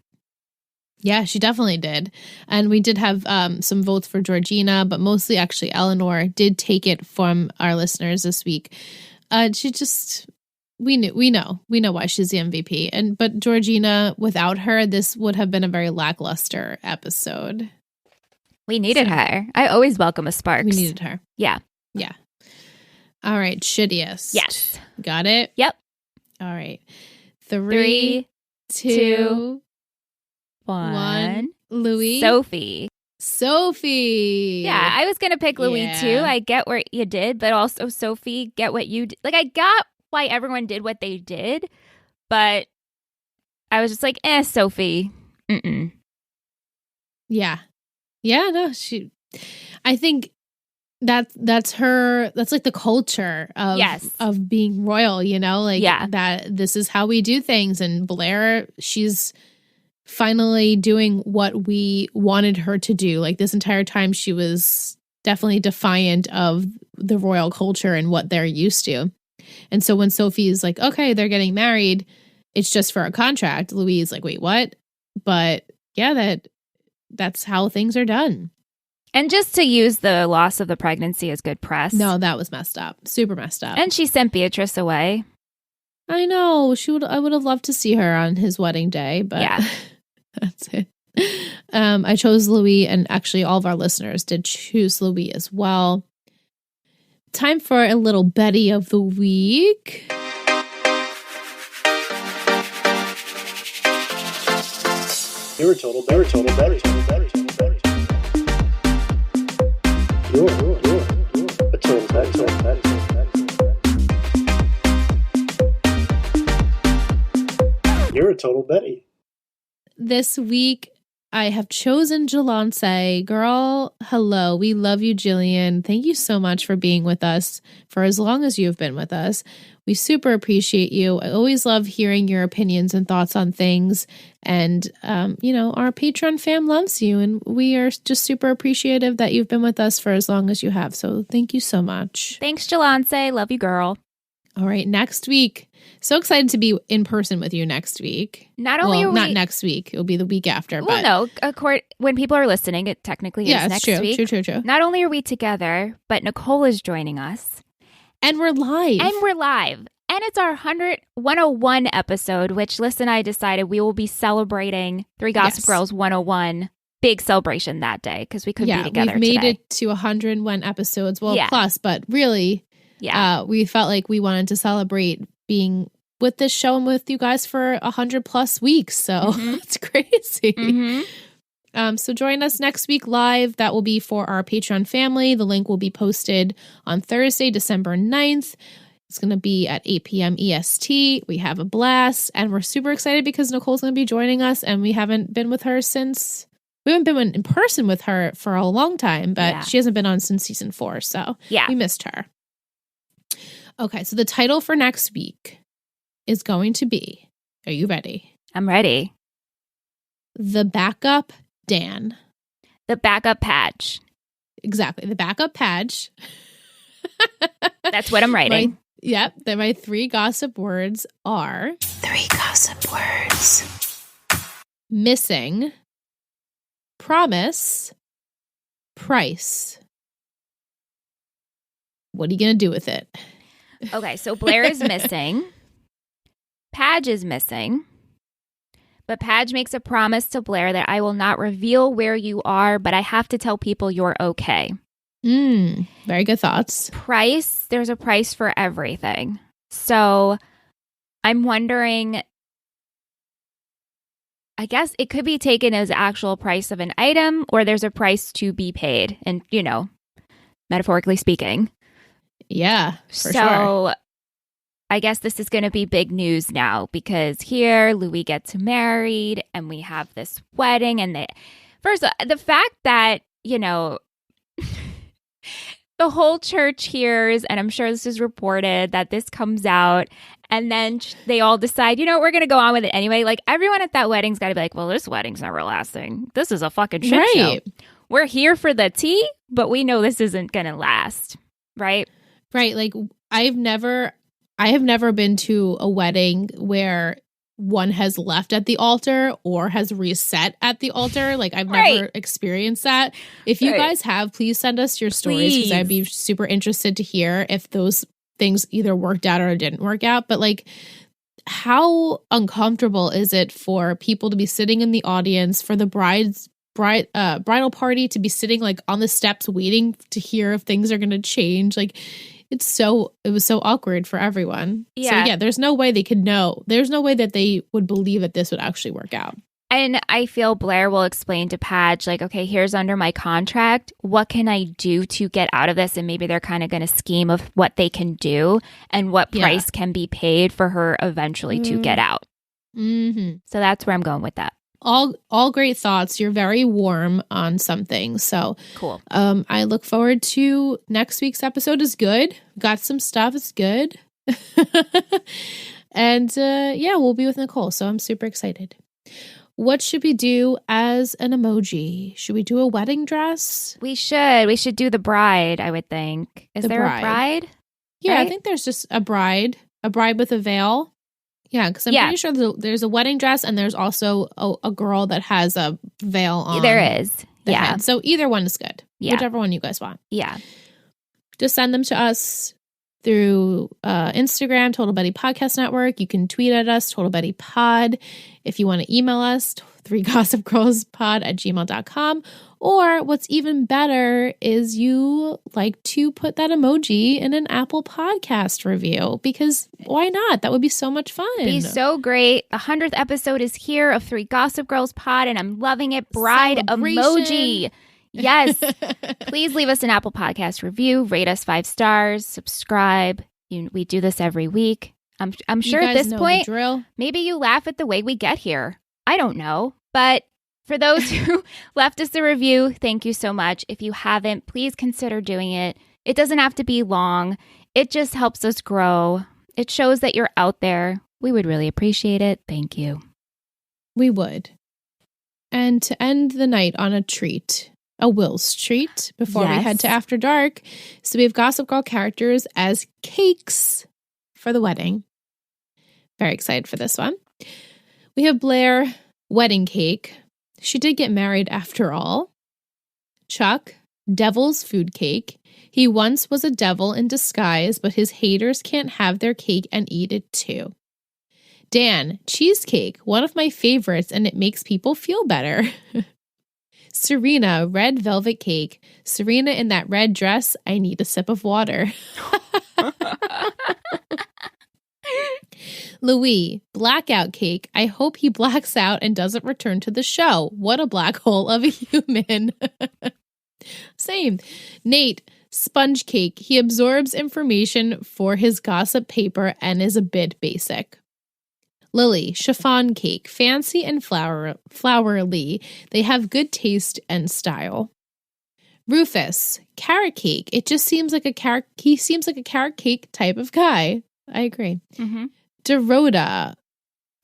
Yeah, she definitely did. And we did have some votes for Georgina, but mostly actually Eleanor did take it from our listeners this week. She just, we know why she's the MVP. But Georgina, without her, this would have been a very lackluster episode. We needed her. I always welcome a Sparks. We needed her. Yeah. Yeah. All right. Shittiest. Yes. Got it? Yep. All right. 3, 2, 1. Louis. Sophie. Yeah. I was going to pick Louis too. I get what you did, but also Sophie, get what you did. Like, I got why everyone did what they did, but I was just like, Sophie. Mm-mm. Yeah. Yeah, no, I think that's her, that's like the culture of being royal, you know, like that this is how we do things. And Blair, she's finally doing what we wanted her to do. Like this entire time she was definitely defiant of the royal culture and what they're used to. And so when Sophie's like, okay, they're getting married, it's just for a contract. Louis is like, wait, what? But yeah, that's how things are done. And just to use the loss of the pregnancy as good press. No, that was messed up. Super messed up. And she sent Beatrice away. I know. I would have loved to see her on his wedding day, but yeah. That's it. I chose Louis, and actually all of our listeners did choose Louis as well. Time for a little Betty of the week. You're a total Betty. You're a total Betty. You're a total Betty. This week, I have chosen Jalance. Girl, hello. We love you, Jillian. Thank you so much for being with us for as long as you've been with us. We super appreciate you. I always love hearing your opinions and thoughts on things. And, our Patreon fam loves you. And we are just super appreciative that you've been with us for as long as you have. So thank you so much. Thanks, Jalance. Love you, girl. All right. Next week. So excited to be in person with you next week. Not next week. It'll be the week after. Well, no. When people are listening, it technically is next week. True. Not only are we together, but Nicole is joining us. And we're live. And it's our 101 episode, which Liz and I decided we will be celebrating Three Gossip Girls 101. Big celebration that day because we could be together we've made today. It to 101 episodes. Well, plus, but really, we felt like we wanted to celebrate being with this show and with you guys for 100+ weeks. So it's crazy. Mm-hmm. So join us next week live. That will be for our Patreon family. The link will be posted on Thursday, December 9th. It's going to be at 8 p.m. EST. We have a blast, and we're super excited because Nicole's going to be joining us, and we haven't been with her since... We haven't been in person with her for a long time, but she hasn't been on since season 4, so we missed her. Okay, so the title for next week is going to be... Are you ready? I'm ready. The Backup Dan. The Backup Padge. Exactly, the Backup Padge. That's what I'm writing. My 3 gossip words are... 3 gossip words. Missing. Promise. Price. What are you going to do with it? Okay, so Blair is missing. Padge is missing. But Padge makes a promise to Blair that I will not reveal where you are, but I have to tell people you're okay. Very good thoughts. Price, there's a price for everything. So I'm wondering, I guess it could be taken as actual price of an item, or there's a price to be paid. And, metaphorically speaking. Yeah, for so sure. I guess this is going to be big news now because here Louis gets married and we have this wedding. And the fact that, you know, the whole church hears, and I'm sure this is reported, that this comes out, and then they all decide, you know, we're going to go on with it anyway. Like, everyone at that wedding's got to be like, well, this wedding's never lasting. This is a fucking shit show. We're here for the tea, but we know this isn't going to last. Right? Right. Like, I have never been to a wedding where one has left at the altar or has reset at the altar. Like, I've never experienced that. If you guys have, please send us your stories because I'd be super interested to hear if those things either worked out or didn't work out. But like, how uncomfortable is it for people to be sitting in the audience, for the bridal party to be sitting like on the steps waiting to hear if things are going to change? Like, it was so awkward for everyone. Yeah. So yeah, there's no way they could know. There's no way that they would believe that this would actually work out. And I feel Blair will explain to Padge, like, okay, here's under my contract. What can I do to get out of this? And maybe they're kind of going to scheme of what they can do and what price can be paid for her eventually to get out. Mm-hmm. So that's where I'm going with that. All great thoughts. You're very warm on something. So cool. I look forward to next week's episode. Is good. Got some stuff. It's good. And we'll be with Nicole. So I'm super excited. What should we do as an emoji? Should we do a wedding dress? We should. We should do the bride, I would think. Is there a bride? Yeah, right? I think there's just a bride with a veil. Yeah, because I'm pretty sure there's a wedding dress and there's also a girl that has a veil on. There is. Head. So either one is good. Yeah. Whichever one you guys want. Yeah. Just send them to us through Instagram, Total Betty Podcast Network. You can tweet at us, Total Betty Pod. If you want to email us, 3gossipgirlspod@gmail.com. Or what's even better is you like to put that emoji in an Apple Podcast review, because why not? That would be so much fun. Be so great. The 100th episode is here of 3 Gossip Girls Pod, and I'm loving it. Bride emoji. Yes. Please leave us an Apple Podcast review, rate us 5 stars, subscribe. We do this every week. I'm sure at this point, maybe you laugh at the way we get here. I don't know. But for those who left us a review, thank you so much. If you haven't, please consider doing it. It doesn't have to be long. It just helps us grow. It shows that you're out there. We would really appreciate it. Thank you. We would. And to end the night on a treat, a Will's treat before we head to After Dark. So we have Gossip Girl characters as cakes for the wedding. Very excited for this one. We have Blair, wedding cake. She did get married after all. Chuck, devil's food cake. He once was a devil in disguise, but his haters can't have their cake and eat it too. Dan, cheesecake, one of my favorites, and it makes people feel better. Serena, red velvet cake. Serena in that red dress, I need a sip of water. Louis, blackout cake. I hope he blacks out and doesn't return to the show. What a black hole of a human. Same. Nate, sponge cake. He absorbs information for his gossip paper and is a bit basic. Lily, chiffon cake. Fancy and flowery. They have good taste and style. Rufus, carrot cake. It just seems like he seems like a carrot cake type of guy. I agree. Mm-hmm. Dorota,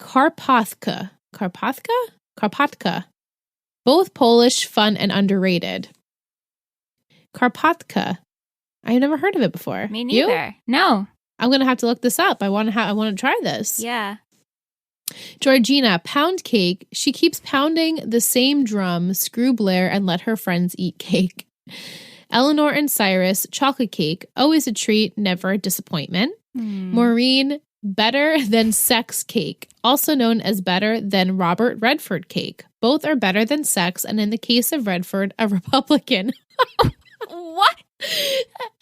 Karpatka. Both Polish, fun, and underrated. Karpatka. I've never heard of it before. Me neither. You? No. I'm gonna have to look this up. I want to try this. Yeah. Georgina, pound cake. She keeps pounding the same drum. Screw Blair and let her friends eat cake. Eleanor and Cyrus, chocolate cake. Always a treat, never a disappointment. Maureen, better than sex cake, also known as better than Robert Redford cake. Both are better than sex, and in the case of Redford, a Republican. What?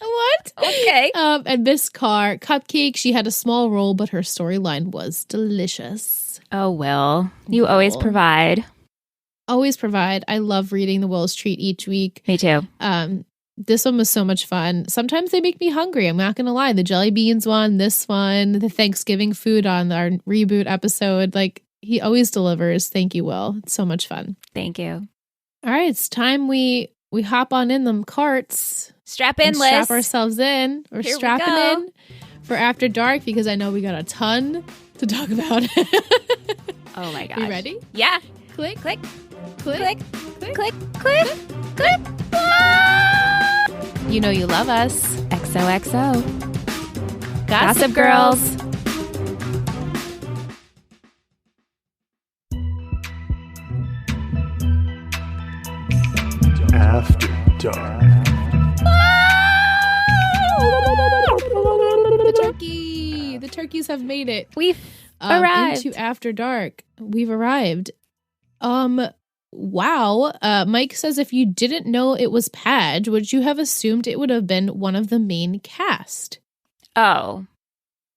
What? Okay. And Miss Carr, cupcake. She had a small role, but her storyline was delicious. Oh, Will. You always provide. Always provide. I love reading the Will's Treat each week. Me too. This one was so much fun. Sometimes they make me hungry. I'm not going to lie. The jelly beans one, this one, the Thanksgiving food on our reboot episode. Like, he always delivers. Thank you, Will. It's so much fun. Thank you. All right. It's time we hop on in them carts. Strap in, Liz. Strap ourselves in. We're strapping in for After Dark because I know we got a ton to talk about. Oh my gosh. You ready? Yeah. Click, click, click, click, click, click, click. You know you love us. XOXO. Gossip Girls. After Dark. The turkeys have made it. We've arrived. Into After Dark. We've arrived. Wow. Mike says if you didn't know it was Padge, would you have assumed it would have been one of the main cast? Oh,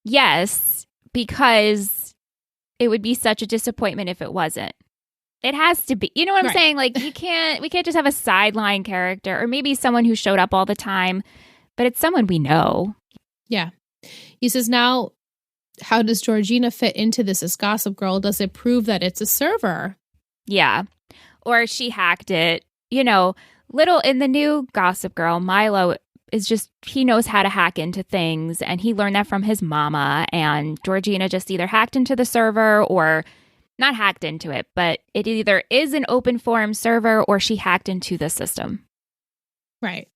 yes, because it would be such a disappointment if it wasn't. It has to be. You know what I'm saying? Like, we can't just have a sideline character or maybe someone who showed up all the time, but it's someone we know. Yeah. He says, now, how does Georgina fit into this as Gossip Girl? Does it prove that it's a server? Yeah. Or she hacked it. You know, little in the new Gossip Girl, Milo is just, he knows how to hack into things, and he learned that from his mama, and Georgina just either hacked into the server or not hacked into it, but it either is an open forum server or she hacked into the system. Right.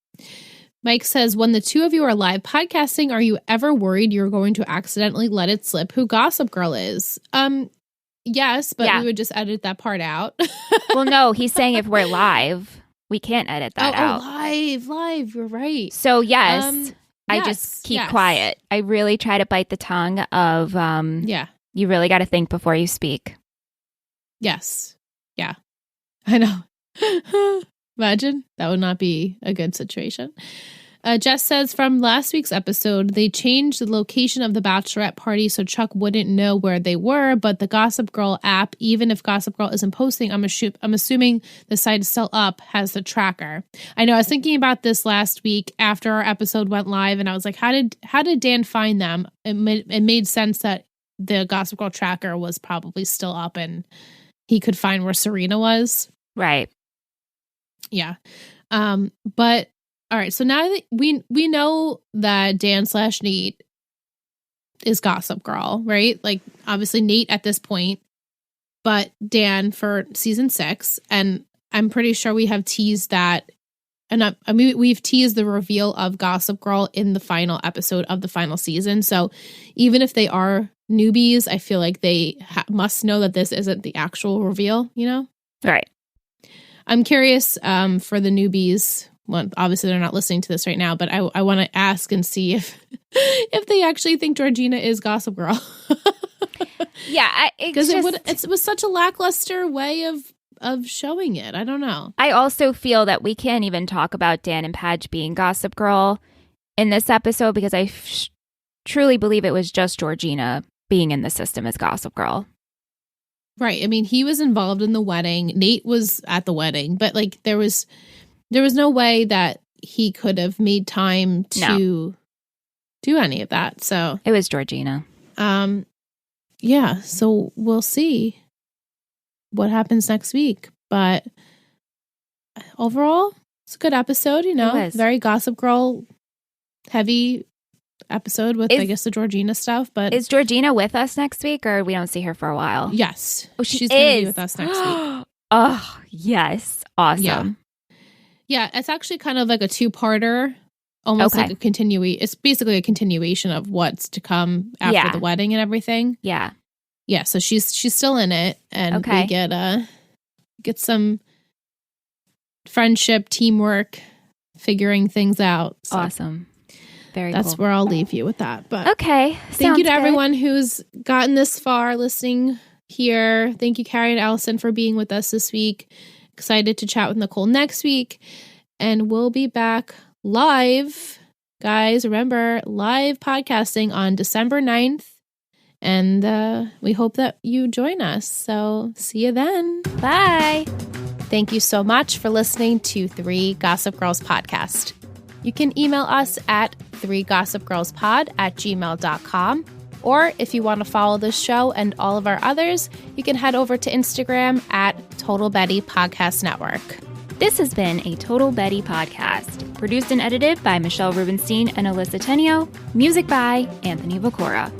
Mike says, when the two of you are live podcasting, are you ever worried you're going to accidentally let it slip who Gossip Girl is? Yes, but we would just edit that part out. Well, no, he's saying if we're live, we can't edit that out. Live, you're right. So yes, I just keep quiet. I really try to bite the tongue of, you really got to think before you speak. Yes. Yeah. I know. Imagine. That would not be a good situation. Jess says, from last week's episode, they changed the location of the bachelorette party so Chuck wouldn't know where they were, but the Gossip Girl app, even if Gossip Girl isn't posting, I'm assuming the site is still up, has the tracker. I know I was thinking about this last week after our episode went live, and I was like, how did Dan find them? It made sense that the Gossip Girl tracker was probably still up and he could find where Serena was. Right. Yeah. But all right, so now that we know that Dan/Nate is Gossip Girl, right? Like, obviously Nate at this point, but Dan for season 6, and I'm pretty sure we have teased that, and we've teased the reveal of Gossip Girl in the final episode of the final season. So even if they are newbies, I feel like they must know that this isn't the actual reveal, you know? Right. I'm curious for the newbies. Well, obviously they're not listening to this right now, but I want to ask and see if they actually think Georgina is Gossip Girl. Yeah, because it was such a lackluster way of showing it. I don't know. I also feel that we can't even talk about Dan and Padge being Gossip Girl in this episode because I truly believe it was just Georgina being in the system as Gossip Girl. Right. I mean, he was involved in the wedding. Nate was at the wedding, but like there was no way that he could have made time to do any of that. So it was Georgina. Yeah. So we'll see what happens next week. But overall, it's a good episode, you know, very Gossip Girl heavy episode with, I guess, the Georgina stuff. But is Georgina with us next week, or we don't see her for a while? Yes. Oh, she's going to be with us next week. Oh, yes. Awesome. Yeah, it's actually kind of like a two-parter, almost like a continuation. It's basically a continuation of what's to come after the wedding and everything. Yeah. Yeah, so she's still in it, and we get some friendship, teamwork, figuring things out. So awesome. Very that's cool. where I'll leave you with that. But okay. Thank you to everyone who's gotten this far listening here. Thank you, Carrie and Allison, for being with us this week. Excited to chat with Nicole next week. And we'll be back live. Guys, remember, live podcasting on December 9th. And we hope that you join us. So see you then. Bye. Thank you so much for listening to 3 Gossip Girls podcast. You can email us at 3gossipgirlspod@gmail.com. Or if you want to follow this show and all of our others, you can head over to Instagram at Total Betty Podcast Network. This has been a Total Betty podcast, produced and edited by Michelle Rubenstein and Alyssa Tenio, music by Anthony Viccora.